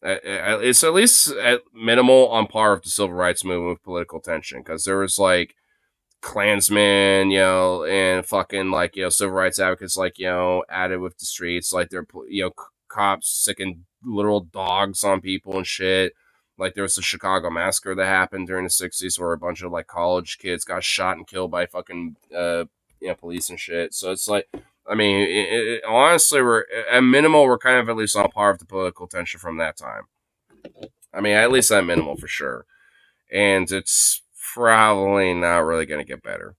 it's at least at minimal on par with the civil rights movement with political tension, because there was like Klansmen, and fucking like civil rights advocates like added with the streets, like they're cops sicking literal dogs on people and shit. Like there was the Chicago massacre that happened during the 60s where a bunch of like college kids got shot and killed by fucking police and shit. So it's like, I mean, honestly, we're at minimal. We're kind of at least on par with the political tension from that time. I mean, at least at minimal for sure. And it's probably not really going to get better.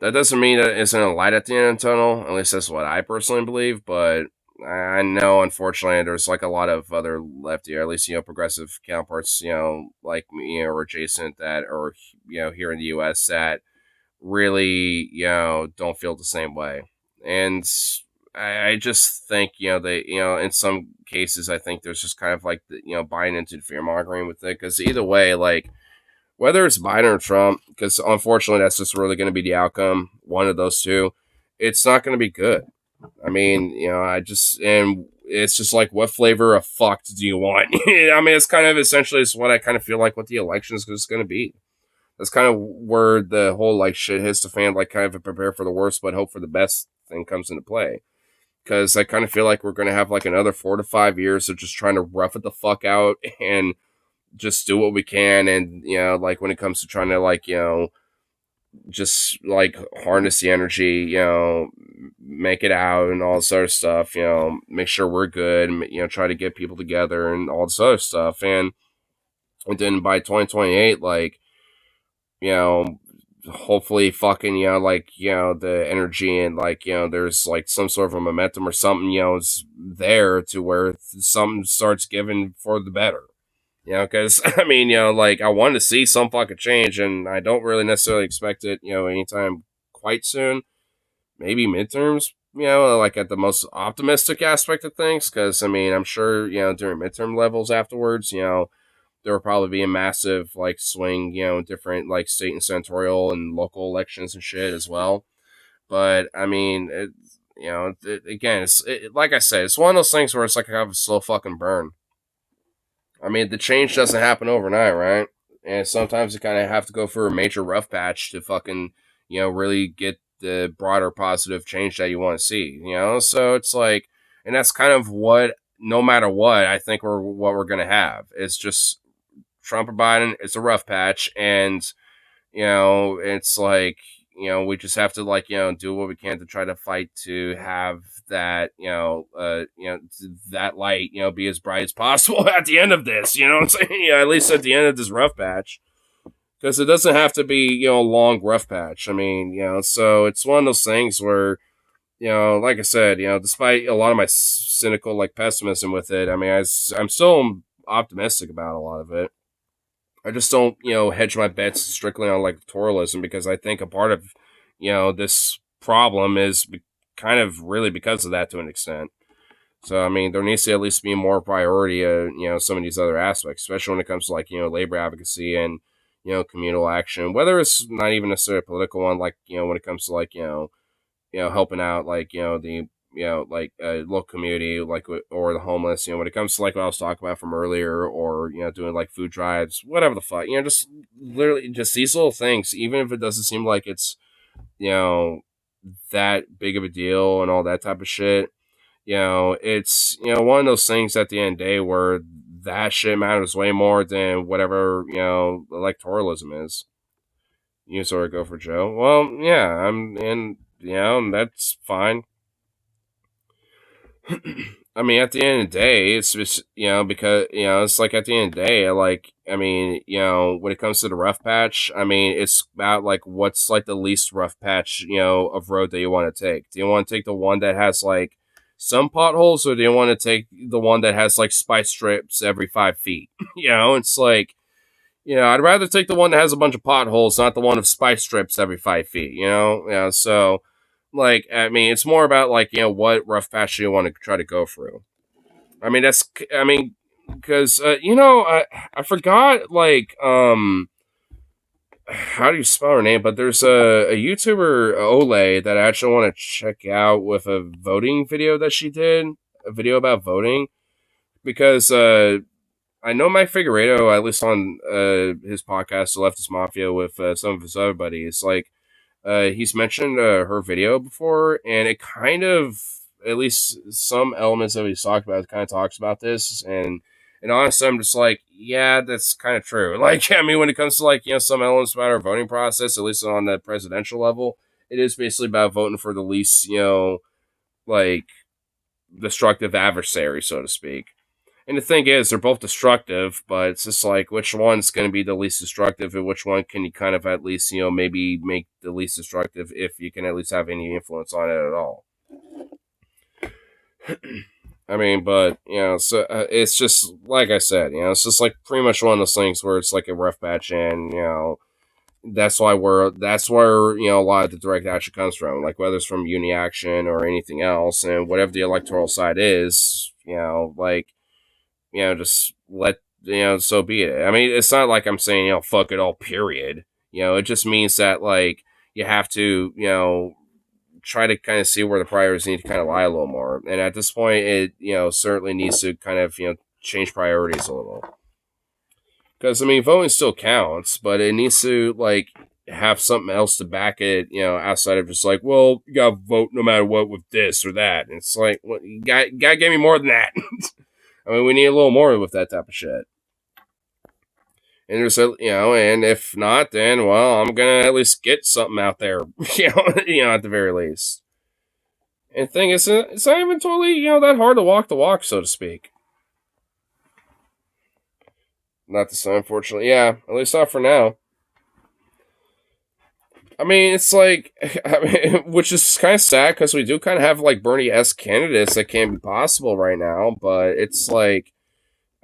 That doesn't mean that isn't a light at the end of the tunnel. At least that's what I personally believe. But I know, unfortunately, there's like a lot of other lefty, or at least progressive counterparts, like me or adjacent that, or here in the U.S. that really, don't feel the same way. And I just think, they, in some cases, I think there's just kind of like, buying into the fear-mongering with it. Because either way, like, whether it's Biden or Trump, because unfortunately that's just really going to be the outcome, one of those two, it's not going to be good. I mean, and it's just like, what flavor of fucked do you want? I mean, it's kind of essentially it's what I kind of feel like what the election is going to be. That's kind of where the whole like shit hits the fan, like kind of prepare for the worst but hope for the best thing comes into play. Because I kind of feel like we're going to have like another 4 to 5 years of just trying to rough it the fuck out and just do what we can. And, like when it comes to trying to like, just like harness the energy, make it out and all this other stuff, make sure we're good, and, try to get people together and all this other stuff. And then by 2028, like, hopefully fucking, like, the energy and like, there's like some sort of a momentum or something, is there to where something starts giving for the better. Because, I mean, like, I wanted to see some fucking change, and I don't really necessarily expect it, anytime quite soon. Maybe midterms, like at the most optimistic aspect of things, because, I mean, I'm sure, during midterm levels afterwards, there will probably be a massive, like, swing, different, like, state and senatorial and local elections and shit as well. But, I mean, again, like I said, it's one of those things where it's like kind of a slow fucking burn. I mean, the change doesn't happen overnight, right? And sometimes you kind of have to go for a major rough patch to fucking, really get the broader positive change that you want to see, So it's like, and that's kind of what, no matter what, I think what we're going to have. It's just Trump or Biden, it's a rough patch. And, it's like, we just have to like, do what we can to try to fight to have that, that light, be as bright as possible at the end of this, what I'm saying? At least at the end of this rough patch. Because it doesn't have to be, a long rough patch. I mean, so it's one of those things where, like I said, despite a lot of my cynical, like, pessimism with it, I mean, I'm still optimistic about a lot of it. I just don't, hedge my bets strictly on like electoralism, because I think a part of, this problem is kind of really because of that to an extent. So, I mean, there needs to at least be more priority, some of these other aspects, especially when it comes to like, labor advocacy and, communal action, whether it's not even necessarily a political one, like, when it comes to like, helping out like, the, local community, like, or the homeless, when it comes to like what I was talking about from earlier, or, doing like food drives, whatever the fuck, just literally just these little things, even if it doesn't seem like it's, that big of a deal and all that type of shit, it's, one of those things at the end of the day where that shit matters way more than whatever, electoralism is. You sort of go for Joe. Well, yeah, that's fine. I mean, at the end of the day, it's just, because, it's like at the end of the day, like, I mean, when it comes to the rough patch, I mean, it's about like what's like the least rough patch, of road that you want to take. Do you want to take the one that has like some potholes, or do you want to take the one that has like spike strips every 5 feet? It's like, I'd rather take the one that has a bunch of potholes, not the one of spike strips every 5 feet, Yeah, so, like, I mean, it's more about, like, what rough patch you want to try to go through. I mean, because, I forgot, like, how do you spell her name? But there's a YouTuber, Ole, that I actually want to check out with a voting video that she did, a video about voting, because, I know Mike Figueredo, at least on his podcast, The Leftist Mafia, with some of his other buddies, like, he's mentioned her video before, and it kind of, at least some elements that he's talked about, kind of talks about this, and honestly, I'm just like, yeah, that's kind of true. Like, I mean, when it comes to, like, some elements about our voting process, at least on the presidential level, it is basically about voting for the least, like, destructive adversary, so to speak. And the thing is, they're both destructive, but it's just like, which one's going to be the least destructive, and which one can you kind of at least, maybe make the least destructive if you can at least have any influence on it at all. I mean, but, so it's just, like I said, it's just like pretty much one of those things where it's like a rough patch, and, that's where, a lot of the direct action comes from, like whether it's from Uni Action or anything else, and whatever the electoral side is, like, just let, so be it. I mean, it's not like I'm saying, fuck it all, period. It just means that, like, you have to, try to kind of see where the priorities need to kind of lie a little more. And at this point, it, certainly needs to kind of, change priorities a little. Because, I mean, voting still counts, but it needs to, like, have something else to back it, outside of just like, well, you gotta vote no matter what with this or that. And it's like, well, you gotta give me more than that. I mean, we need a little more with that type of shit. And there's and if not, then, well, I'm gonna at least get something out there, at the very least. And the thing is, it's not even totally, that hard to walk the walk, so to speak. Not to say, unfortunately. Yeah, at least not for now. I mean, it's like, which is kind of sad, because we do kind of have, like, Bernie-esque candidates that can be possible right now, but it's like,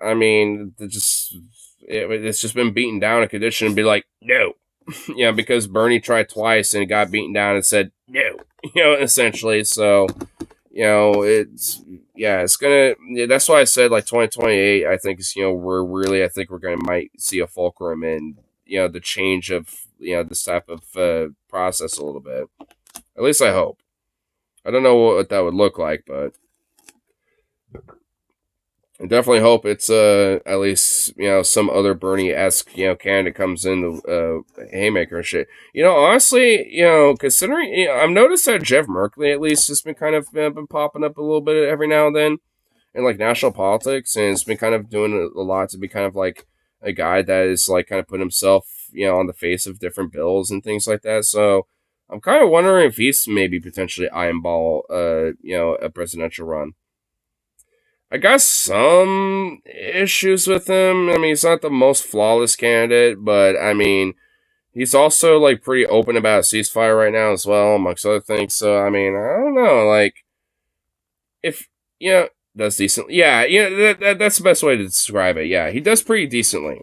I mean, it's just been beaten down in condition and be like, no. Because Bernie tried twice and got beaten down and said, no. Essentially, so, it's gonna, that's why I said, like, 2028, I think is, I think we're might see a fulcrum in, the change of, this type of process a little bit. At least I hope. I don't know what that would look like, but I definitely hope it's at least, some other Bernie-esque, candidate comes in the haymaker and shit. Honestly, considering, I've noticed that Jeff Merkley at least has been kind of been popping up a little bit every now and then in, like, national politics, and it's been kind of doing a lot to be kind of like a guy that is, like, kind of put himself, on the face of different bills and things like that. So I'm kind of wondering if he's maybe potentially eyeball, a presidential run. I got some issues with him. I mean, he's not the most flawless candidate, but I mean, he's also, like, pretty open about a ceasefire right now as well, amongst other things. So, I mean, I don't know, like, if, does decently. Yeah, that's the best way to describe it. Yeah, he does pretty decently.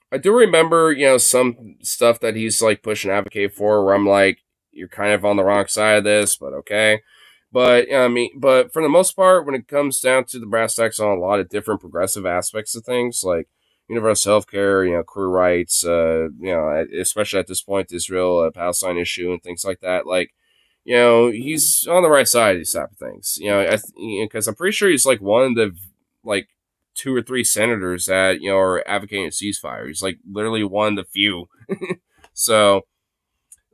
I do remember, some stuff that he's, like, pushing advocate for where I'm like, you're kind of on the wrong side of this, but okay. But, I mean, but for the most part, when it comes down to the brass tacks on a lot of different progressive aspects of things, like universal healthcare, queer rights, especially at this point, the Israel-Palestine issue and things like that, like, he's on the right side of these type of things, because I'm pretty sure he's, like, one of the, like, 2 or 3 senators that, are advocating a ceasefire. He's, like, literally one of the few. So,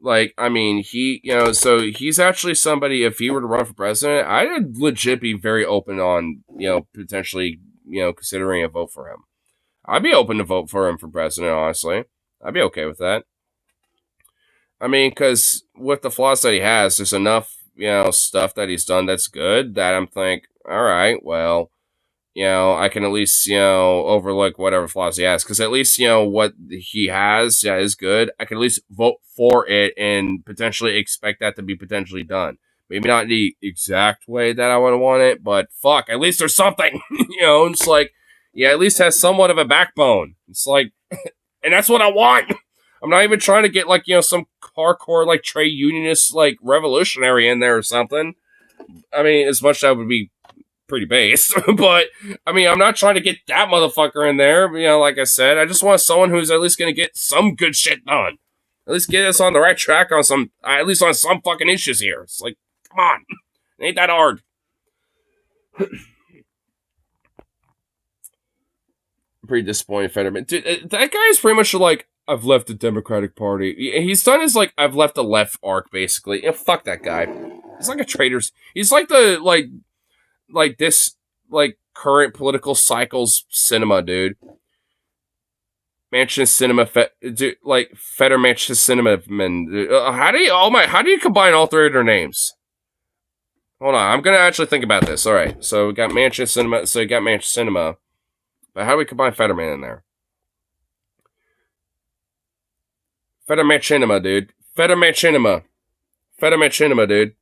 like, I mean, he, so he's actually somebody, if he were to run for president, I'd legit be very open on, potentially, considering a vote for him. I'd be open to vote for him for president, honestly. I'd be okay with that. I mean, because with the flaws that he has, there's enough, stuff that he's done that's good that I'm think, all right, well, I can at least, overlook whatever flaws he has. Because at least, what he has, is good. I can at least vote for it and potentially expect that to be potentially done. Maybe not the exact way that I would want it, but fuck, at least there's something, it's like, at least has somewhat of a backbone. It's like, and that's what I want. I'm not even trying to get, like, some hardcore, like, trade unionist, like, revolutionary in there or something. I mean, as much as that would be pretty base. But, I mean, I'm not trying to get that motherfucker in there. Like I said, I just want someone who's at least going to get some good shit done. At least get us on the right track on at least on some fucking issues here. It's like, come on. It ain't that hard. Pretty disappointed, Fetterman. Dude, that guy is pretty much like, I've left the Democratic Party. He's done his, like, I've left the left arc, basically. Fuck that guy. He's like a traitor's. He's like the, like this, like, current political cycles cinema, dude. Mansion Cinema, dude, like, Fetter Mansion Cinema, man. How do you combine all three of their names? Hold on, I'm gonna actually think about this. All right, so we got Mansion Cinema, but how do we combine Fetterman in there? Fetterman Cinema, dude. Fetterman Cinema, dude.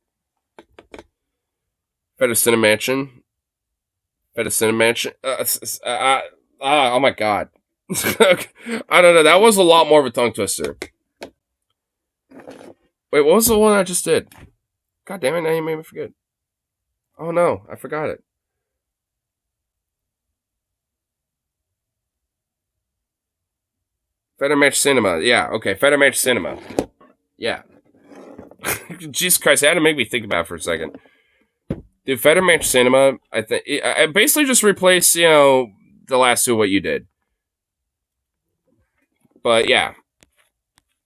Feta Cinemansion. Oh my god. I don't know. That was a lot more of a tongue twister. Wait, what was the one I just did? God damn it, now you made me forget. Oh no, I forgot it. Feta Match Cinema. Yeah, okay, Feta Match Cinema. Yeah. Jesus Christ, it had to make me think about it for a second. Dude, Feta Match Cinema, I think, I basically just replaced, the last two of what you did. But yeah.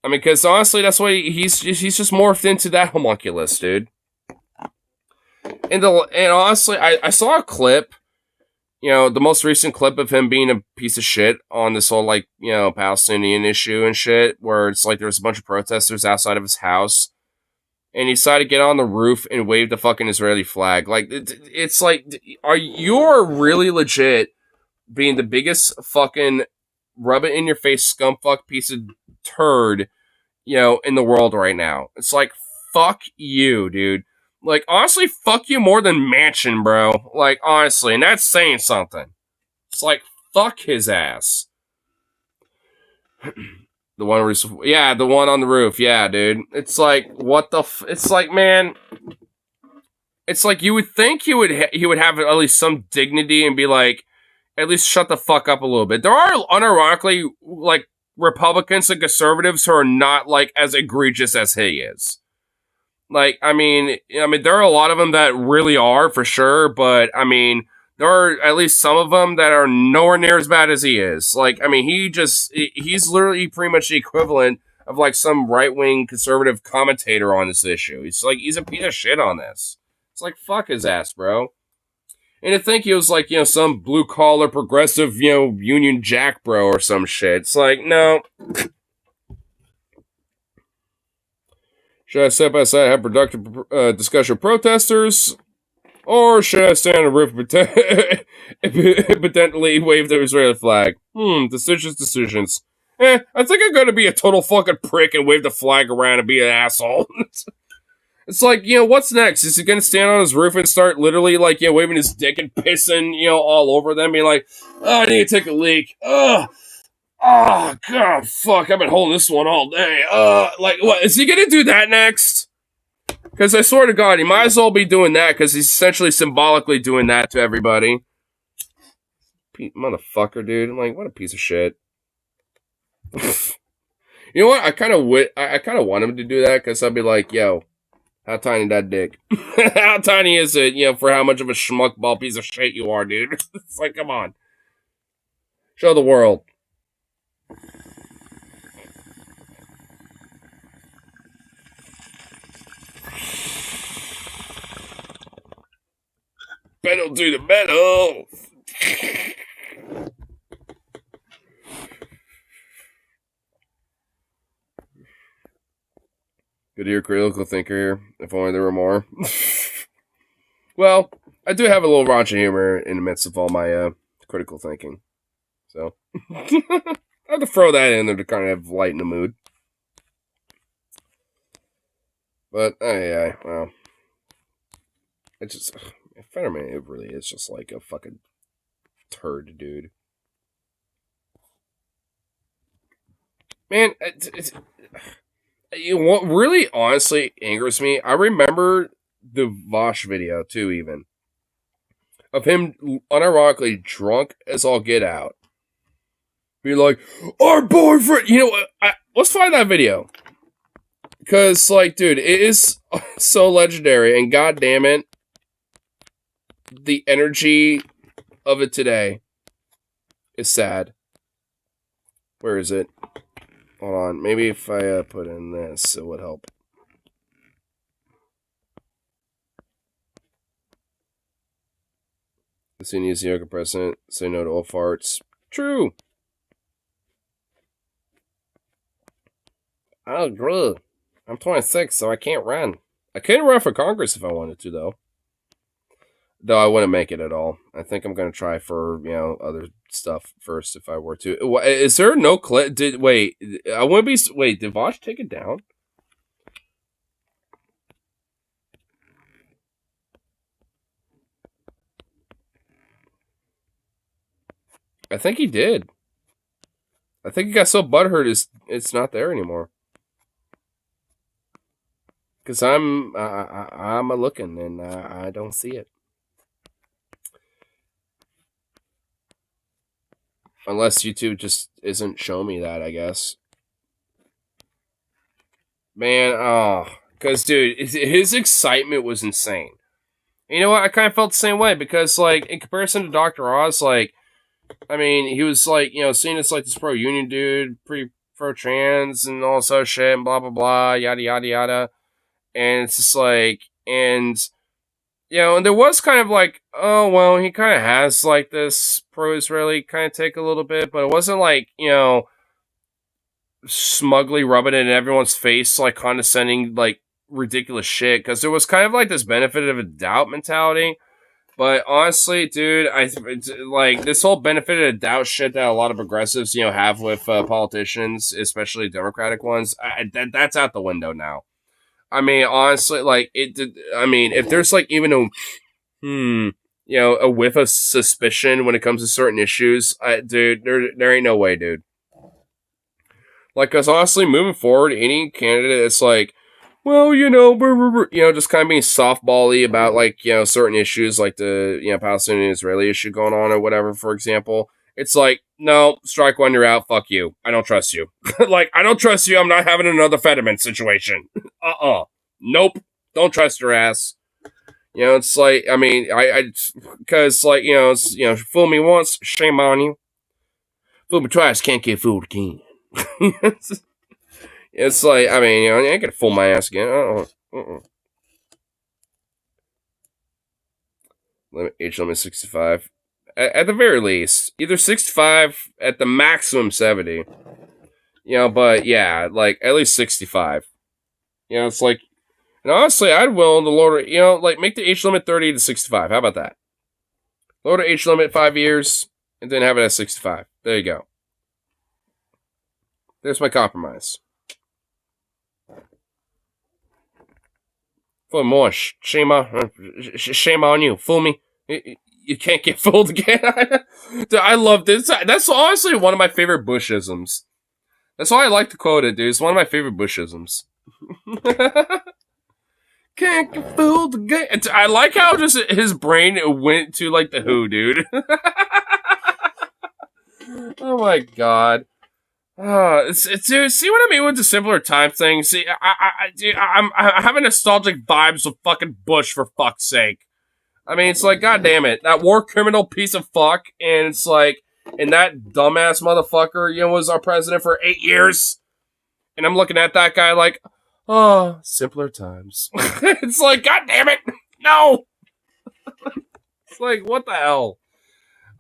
I mean, because honestly, that's why he's just morphed into that homunculus, dude. And honestly, I saw a clip, the most recent clip of him being a piece of shit on this whole, like, Palestinian issue and shit, where it's like there's a bunch of protesters outside of his house, and he decided to get on the roof and wave the fucking Israeli flag. Like, it's like, you're really legit being the biggest fucking rub it in your face scumfuck piece of turd, in the world right now. It's like, fuck you, dude. Like, honestly, fuck you more than Manchin, bro. Like, honestly, and that's saying something. It's like, fuck his ass. The one on the roof. Yeah, dude. It's like, what the it's like, man. It's like, you would think he would have at least some dignity and be like, at least shut the fuck up a little bit. There are, unironically, like, Republicans and conservatives who are not, like, as egregious as he is. Like, I mean, there are a lot of them that really are, for sure, but, I mean, there are at least some of them that are nowhere near as bad as he is. Like, I mean, he's literally pretty much the equivalent of, like, some right-wing conservative commentator on this issue. He's a piece of shit on this. It's like, fuck his ass, bro. And to think he was, like, some blue-collar, progressive, Union Jack bro or some shit. It's like, no. Should I step outside and have productive discussion with protesters? Or should I stand on the roof and potentially wave the Israeli flag? Decisions. I think I'm gonna be a total fucking prick and wave the flag around and be an asshole. It's like, what's next? Is he gonna stand on his roof and start literally, like, waving his dick and pissing, all over them? Being like, oh, I need to take a leak. Oh, God, fuck, I've been holding this one all day. Like, what, is he gonna do that next? Because I swear to God, he might as well be doing that, because he's essentially symbolically doing that to everybody. Motherfucker, dude. I'm like, what a piece of shit. You know what? I kind of want him to do that, because I'll be like, yo, how tiny that dick? How tiny is it, for how much of a schmuckball piece of shit you are, dude? It's like, come on. Show the world. Pedal to the metal. But you're a critical thinker here. If only there were more. Well, I do have a little raunchy humor in the midst of all my critical thinking. So, I have to throw that in there to kind of lighten the mood. But, yeah, well. It just, Fetterman, it really is just like a fucking turd, dude. Man, what really honestly angers me, I remember the Vosh video, too, even. Of him unironically drunk as all get out. Be like, our boyfriend, you know what, let's find that video. Because, like, dude, it is so legendary, and goddamn it, the energy of it today is sad. Where is it? Hold on, maybe if I put in this, it would help. The senior yoga president say no to all farts. True. I agree. I'm 26, so I can't run. I couldn't run for Congress if I wanted to, though. Though I wouldn't make it at all. I think I'm going to try for, other stuff first if I were to. Is there no clip? Did Vosh take it down? I think he did. I think he got so butthurt it's not there anymore. Because I'm a looking and I don't see it. Unless YouTube just isn't showing me that, I guess. Man, because, dude, his excitement was insane. You know what? I kind of felt the same way because, like, in comparison to Dr. Oz, like, I mean, he was, like, seen as, like, this pro-union dude, pretty pro-trans and all this other shit and blah, blah, blah, yada, yada, yada. And it's just, like, and there was kind of like, oh, well, he kind of has, like, this pro-Israeli kind of take a little bit, but it wasn't like, smugly rubbing it in everyone's face, like, condescending, like, ridiculous shit, because there was kind of, like, this benefit of a doubt mentality. But honestly, dude, like, this whole benefit of doubt shit that a lot of progressives, have with politicians, especially Democratic ones, that's out the window now. I mean, honestly, like, if there's, like, even a whiff of suspicion when it comes to certain issues, dude, there ain't no way, dude. Like, because honestly, moving forward, any candidate that's like, well, just kind of being softball-y about, like, certain issues, like the, Palestinian-Israeli issue going on or whatever, for example, it's like, no, strike one, you're out, fuck you. I don't trust you. Like, I don't trust you, I'm not having another Fetterman situation. Nope. Don't trust your ass. It's like, I mean, because, like, it's, fool me once, shame on you. Fool me twice, can't get fooled again. It's like, I mean, I ain't gonna fool my ass again. Age limit 65. At the very least. Either 65, at the maximum 70. But yeah, like, at least 65. It's like, and honestly, I'd willing to lower it, like, make the age limit 30 to 65. How about that? Lower the age limit 5 years, and then have it at 65. There you go. There's my compromise. For more, shame on you. Fool me. You can't get fooled again. Dude, I love this. That's honestly one of my favorite Bushisms. That's why I like to quote it, dude. It's one of my favorite Bushisms. Can't get fooled again. I like how just his brain went to, like, the Who, dude. Oh my god. Dude, see what I mean with the simpler time thing? See, I have a nostalgic vibes of fucking Bush, for fuck's sake. I mean, it's like, god damn it, that war criminal piece of fuck, and it's like, and that dumbass motherfucker, was our president for 8 years, and I'm looking at that guy like, oh, simpler times. It's like, god damn it, no! It's like, what the hell?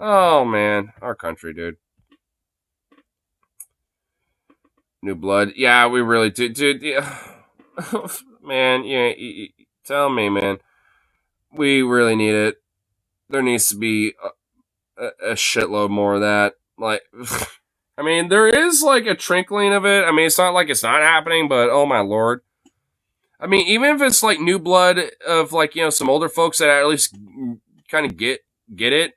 Oh, man, our country, dude. New blood. Yeah, we really do. Dude, yeah. Man, tell me, man. We really need it. There needs to be a shitload more of that. Like, I mean, there is like a trickling of it. I mean, it's not like it's not happening, but oh my lord. I mean, even if it's like new blood of like, some older folks that at least kind of get it.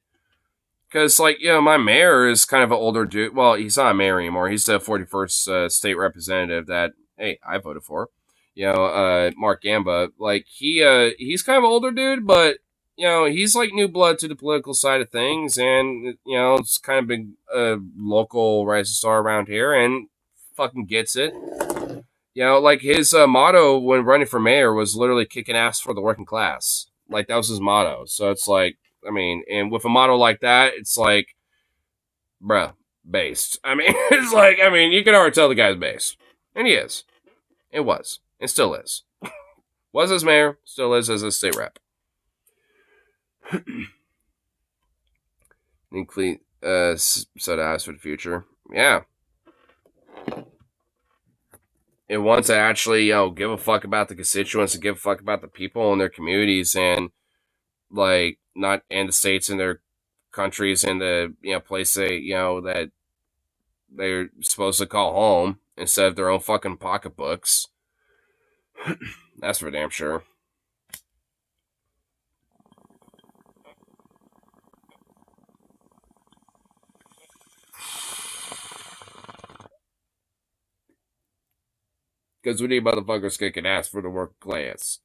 Because, like, my mayor is kind of an older dude. Well, he's not a mayor anymore. He's the 41st state representative that, hey, I voted for. Mark Gamba. Like, he's kind of an older dude, but, he's like new blood to the political side of things. And, it's kind of been a local rising star around here and fucking gets it. Like his motto when running for mayor was literally kicking ass for the working class. Like, that was his motto. So it's like, I mean, and with a motto like that, it's like, bruh, based. I mean, it's like, I mean, you can already tell the guy's based. And he is. It was. It still is. Was as mayor, still is as a state rep. Including set eyes for the future. Yeah. It wants to actually, give a fuck about the constituents and give a fuck about the people in their communities and, like, not in the states and their countries and the place they that they're supposed to call home instead of their own fucking pocketbooks. That's for damn sure. Because we need motherfuckers kicking ass for the working class.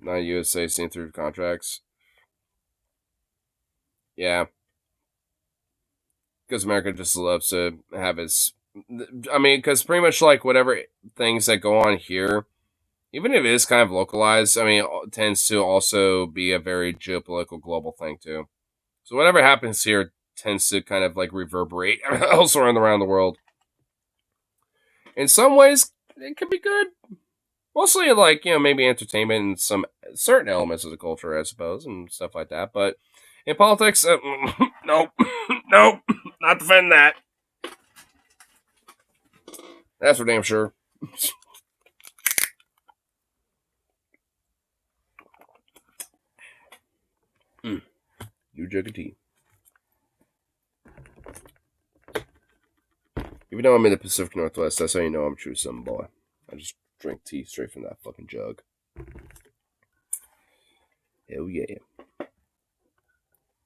Not USA seen through contracts. Yeah. Because America just loves to have its... I mean, because pretty much like whatever things that go on here, even if it is kind of localized, I mean, it tends to also be a very geopolitical global thing too. So whatever happens here tends to kind of like reverberate elsewhere around the world. In some ways, it can be good. Mostly like, maybe entertainment and some certain elements of the culture, I suppose, and stuff like that. But in politics, nope. Nope. Not defending that. That's for damn sure. New jug of tea. Even though I'm in the Pacific Northwest, that's how you know I'm a true Southern boy. I just drink tea straight from that fucking jug. Hell yeah.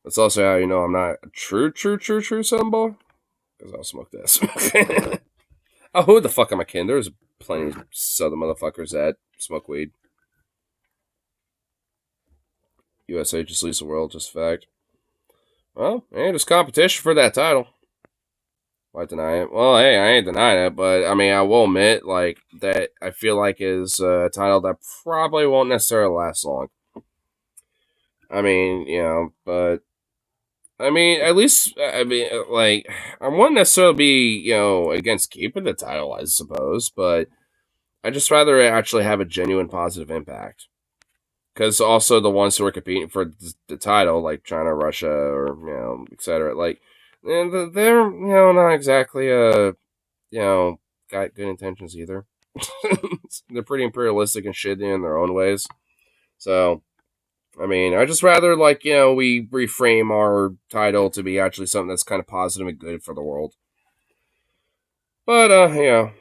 That's also how you know I'm not a true Southern boy. Because I'll smoke this. Oh, who the fuck am I kidding? There's plenty of Southern motherfuckers that smoke weed. USA just leads the world, just a fact. Well, hey, there's competition for that title. Why deny it? Well, hey, I ain't denying it, but I mean, I will admit, like, that I feel like is a title that probably won't necessarily last long. I mean, but I mean, at least, I mean, like, I wouldn't necessarily be, against keeping the title, I suppose, but I just rather actually have a genuine positive impact. Because also the ones who are competing for the title, like China, Russia, or, etc., like, they're, not exactly, got good intentions either. They're pretty imperialistic and shitty in their own ways. So, I mean, I just rather, like, we reframe our title to be actually something that's kind of positive and good for the world. But, I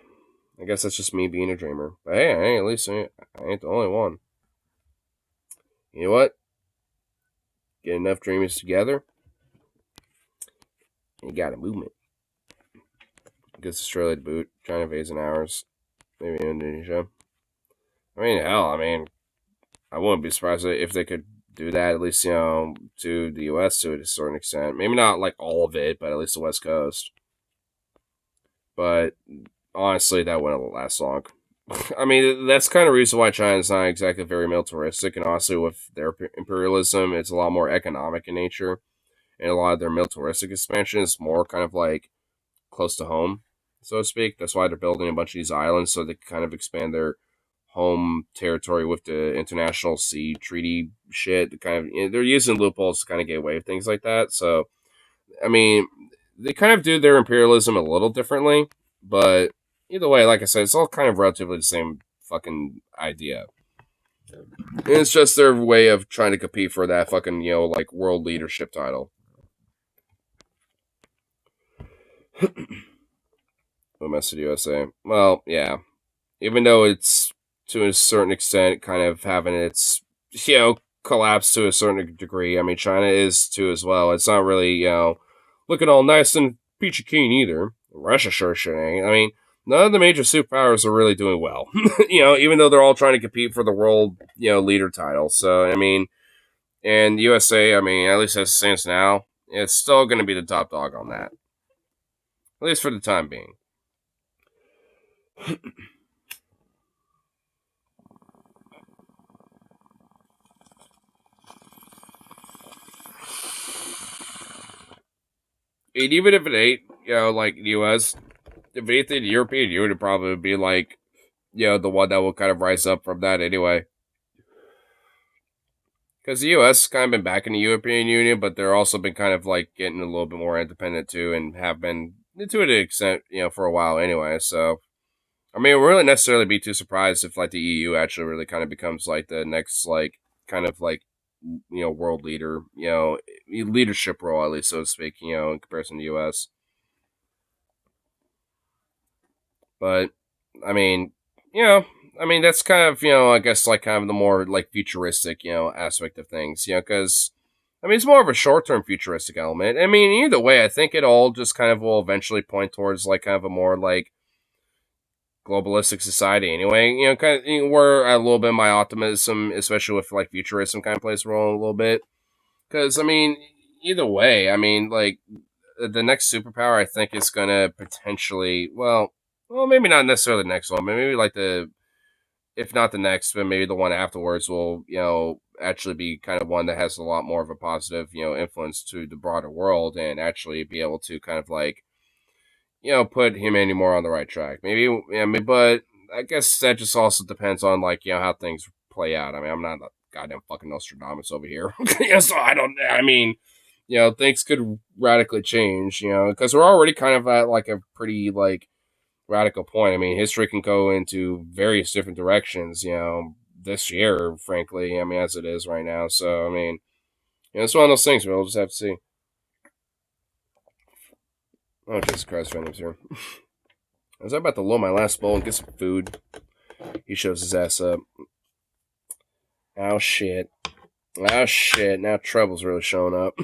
guess that's just me being a dreamer. But hey, at least I ain't the only one. You know what? Get enough dreamers together, and you got a movement. Gets Australia to boot, China invades in hours, maybe Indonesia. I mean, hell, I wouldn't be surprised if they could do that, at least, to the U.S. to a certain extent. Maybe not, like, all of it, but at least the West Coast. But, honestly, that wouldn't last long. I mean, that's kind of the reason why China's not exactly very militaristic, and honestly, with their imperialism, it's a lot more economic in nature, and a lot of their militaristic expansion is more kind of, like, close to home, so to speak. That's why they're building a bunch of these islands, so they can kind of expand their home territory with the international sea treaty shit. They're using loopholes to kind of get away with things like that. So I mean, they kind of do their imperialism a little differently, but either way, like I said, it's all kind of relatively the same fucking idea. And it's just their way of trying to compete for that fucking, like world leadership title. What mess did USA? Well, yeah. Even though it's to a certain extent kind of having its, collapse to a certain degree. I mean, China is too as well. It's not really, looking all nice and peachy keen either. Russia sure shit ain't. I mean, none of the major superpowers are really doing well. Even though they're all trying to compete for the world, leader title. So, I mean, and USA, I mean, at least as it stands now, it's still going to be the top dog on that. At least for the time being. And even if it ain't, like the US, if anything, the European Union would probably be like, the one that will kind of rise up from that anyway. Because the US has kind of been back in the European Union, but they're also been kind of like getting a little bit more independent too, and have been to an extent, for a while anyway. So, I mean, it wouldn't necessarily be too surprised if like the EU actually really kind of becomes like the next like kind of like world leader, leadership role at least, so to speak, in comparison to the US. But I mean, that's kind of, I guess like kind of the more like futuristic, aspect of things, because I mean, it's more of a short-term futuristic element. I mean, either way, I think it all just kind of will eventually point towards like kind of a more like globalistic society anyway. Kind of where a little bit of my optimism, especially with like futurism, kind of plays a role a little bit. Because I mean, either way, I mean, like the next superpower, I think is gonna potentially, well, maybe not necessarily the next one, but maybe like if not the next, but maybe the one afterwards will, actually be kind of one that has a lot more of a positive, influence to the broader world and actually be able to kind of like, put humanity more on the right track. Maybe, but I guess that just also depends on like, how things play out. I mean, I'm not a goddamn fucking Nostradamus over here. So I mean, things could radically change, because we're already kind of at like a pretty like radical point. I mean, history can go into various different directions, this year, frankly, I mean, as it is right now. So, I mean, it's one of those things we'll just have to see. Oh, Jesus Christ, Venom's here. I was about to load my last bowl and get some food. He shows his ass up. Oh, shit. Oh, shit. Now trouble's really showing up.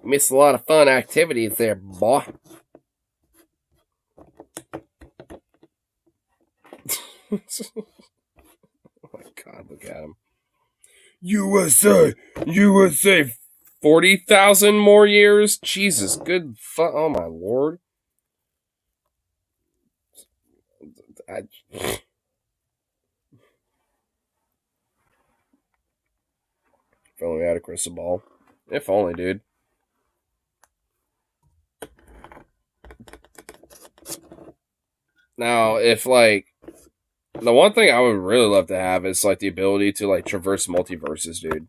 Missed a lot of fun activities there, boy. Oh my God, look at him. USA! USA! 40,000 more years? Jesus, good oh my lord. If only we had a crystal ball. If only, dude. Now, if like the one thing I would really love to have is like the ability to like traverse multiverses, dude.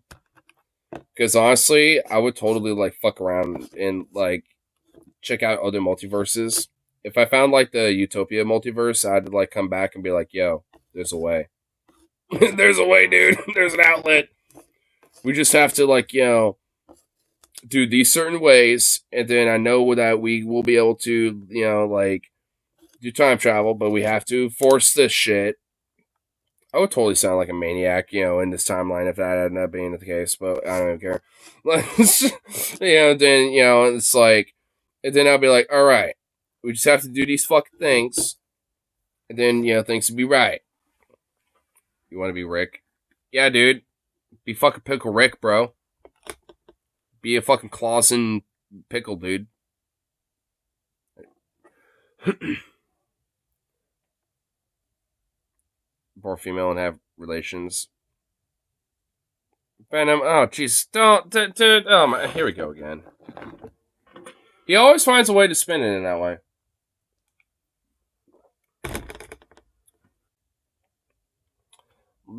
Because honestly, I would totally like fuck around and like check out other multiverses. If I found like the Utopia multiverse, I'd like come back and be like, yo, there's a way. There's a way, dude. There's an outlet. We just have to like, do these certain ways, and then I know that we will be able to, like do time travel, but we have to force this shit. I would totally sound like a maniac, in this timeline if that ended up being the case, but I don't even care. Then, it's like, and then I'll be like, all right, we just have to do these fucking things, and then, things will be right. You want to be Rick? Yeah, dude. Be fucking Pickle Rick, bro. Be a fucking Clausen pickle, dude. Poor female and have relations. Venom. Oh, jeez. Don't. Dude. Oh, my. Here we go again. He always finds a way to spin it in that way.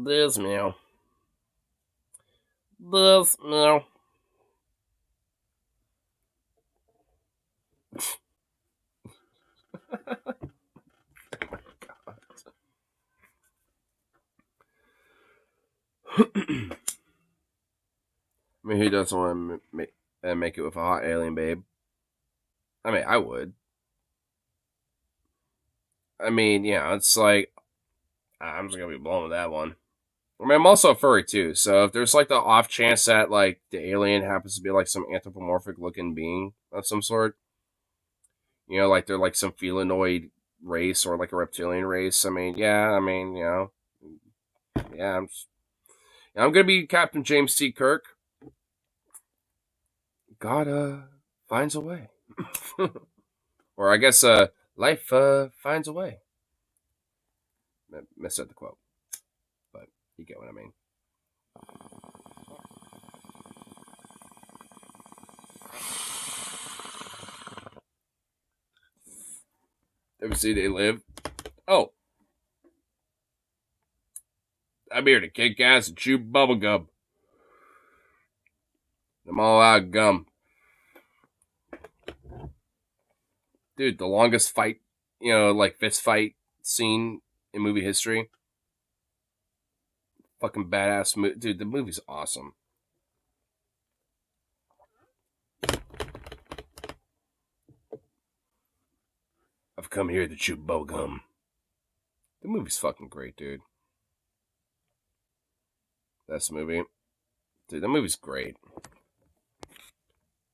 This meow. This, no. I mean, who doesn't want to make it with a hot alien babe? I mean, I would. I mean, yeah, it's like, I'm just gonna be blown with that one. I mean, I'm also a furry too, so if there's like the off chance that like the alien happens to be like some anthropomorphic looking being of some sort, you know, like they're like some felinoid race or like a reptilian race. I mean, yeah, I mean, you know, yeah, I'm gonna be Captain James T. Kirk. God finds a way. Or I guess life finds a way. Missaid the quote. But you get what I mean. Ever see They Live? Oh. I'm here to kick ass and chew bubblegum. I'm all out of gum. Dude, the longest fight, you know, like fist fight scene in movie history. Fucking badass movie. Dude, the movie's awesome. I've come here to chew bubblegum. The movie's fucking great, dude. That's the movie. Dude, the movie's great.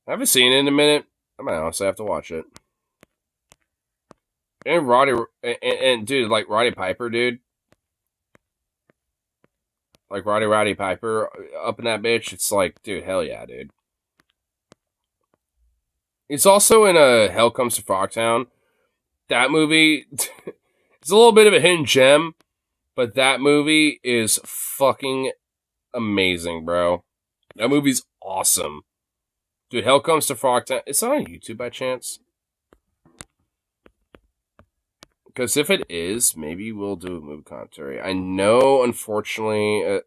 I haven't seen it in a minute. I might honestly have to watch it. And and dude, like Roddy Piper, dude. Like Roddy Piper up in that bitch. It's like, dude, hell yeah, dude. It's also in Hell Comes to Frogtown. That movie, it's a little bit of a hidden gem, but that movie is fucking amazing, bro. That movie's awesome. Dude, Hell Comes to Frogtown. It's not on YouTube by chance. Because if it is, maybe we'll do a movie commentary. I know, unfortunately,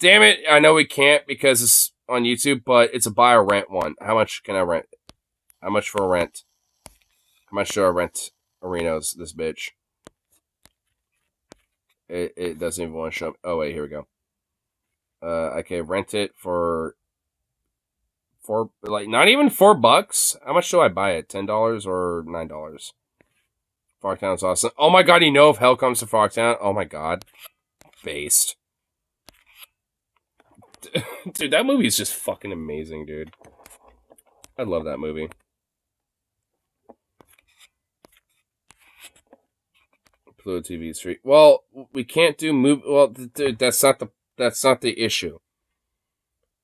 damn it, I know we can't because it's on YouTube, but it's a buy or rent one. How much can I rent? How much for a rent? How much do I rent Arenos, this bitch? It doesn't even want to show me. Oh, wait, here we go. Okay, rent it for like, not even $4. How much do I buy it? $10 or $9? Frogtown's awesome. Oh my god, you know if Hell Comes to Frogtown? Oh my god. Based. Dude, that movie is just fucking amazing, dude. I love that movie. Pluto TV Street. Well, we can't do movie. Well, dude, that's not the issue.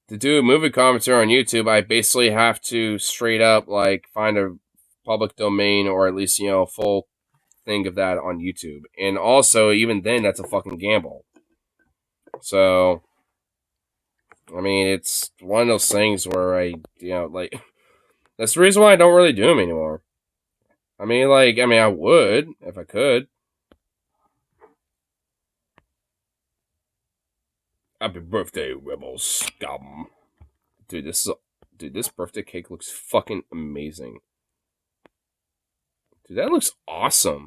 To do a movie commentary on YouTube, I basically have to straight up like find a public domain or at least, you know, full thing of that on YouTube. And also, even then, that's a fucking gamble. So, I mean, it's one of those things where like, that's the reason why I don't really do them anymore. I mean, I would if I could. Happy birthday, Rebel Scum. Dude, this birthday cake looks fucking amazing. Dude, that looks awesome.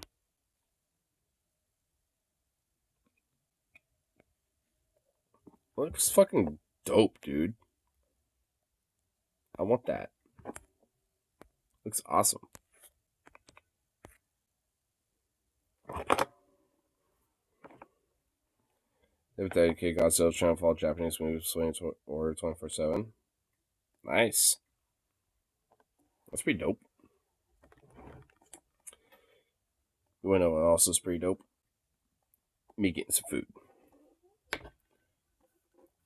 Looks fucking dope, dude. I want that. Looks awesome. If that cake Godzilla trying to follow Japanese movies swing order 24/7. Nice. That's pretty dope. You wanna know what else is pretty dope? Me getting some food.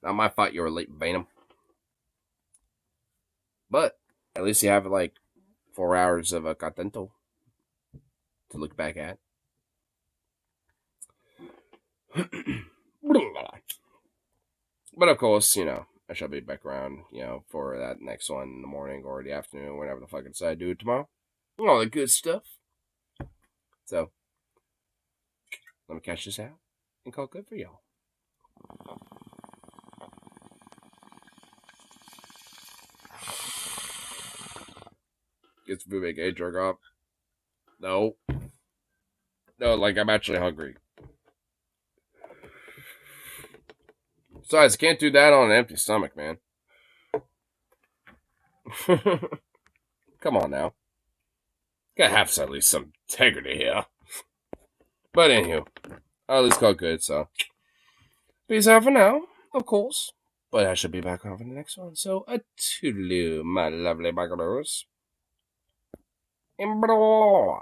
Not my fault you were late, Venom. But at least you have like 4 hours of a contento to look back at. But of course, you know, I shall be back around, you know, for that next one in the morning or the afternoon, whenever the fuck I decide to do it tomorrow. All the good stuff. So, let me catch this out and call it good for y'all. get some food, make a jerk off. No. No, like, I'm actually hungry. Besides, can't do that on an empty stomach, man. Come on now. Gotta have at least some integrity here. But anywho, I at least got good, so. Peace out for now, of course. But I should be back on for the next one. So, a toodaloo, my lovely buckaroos. And blah.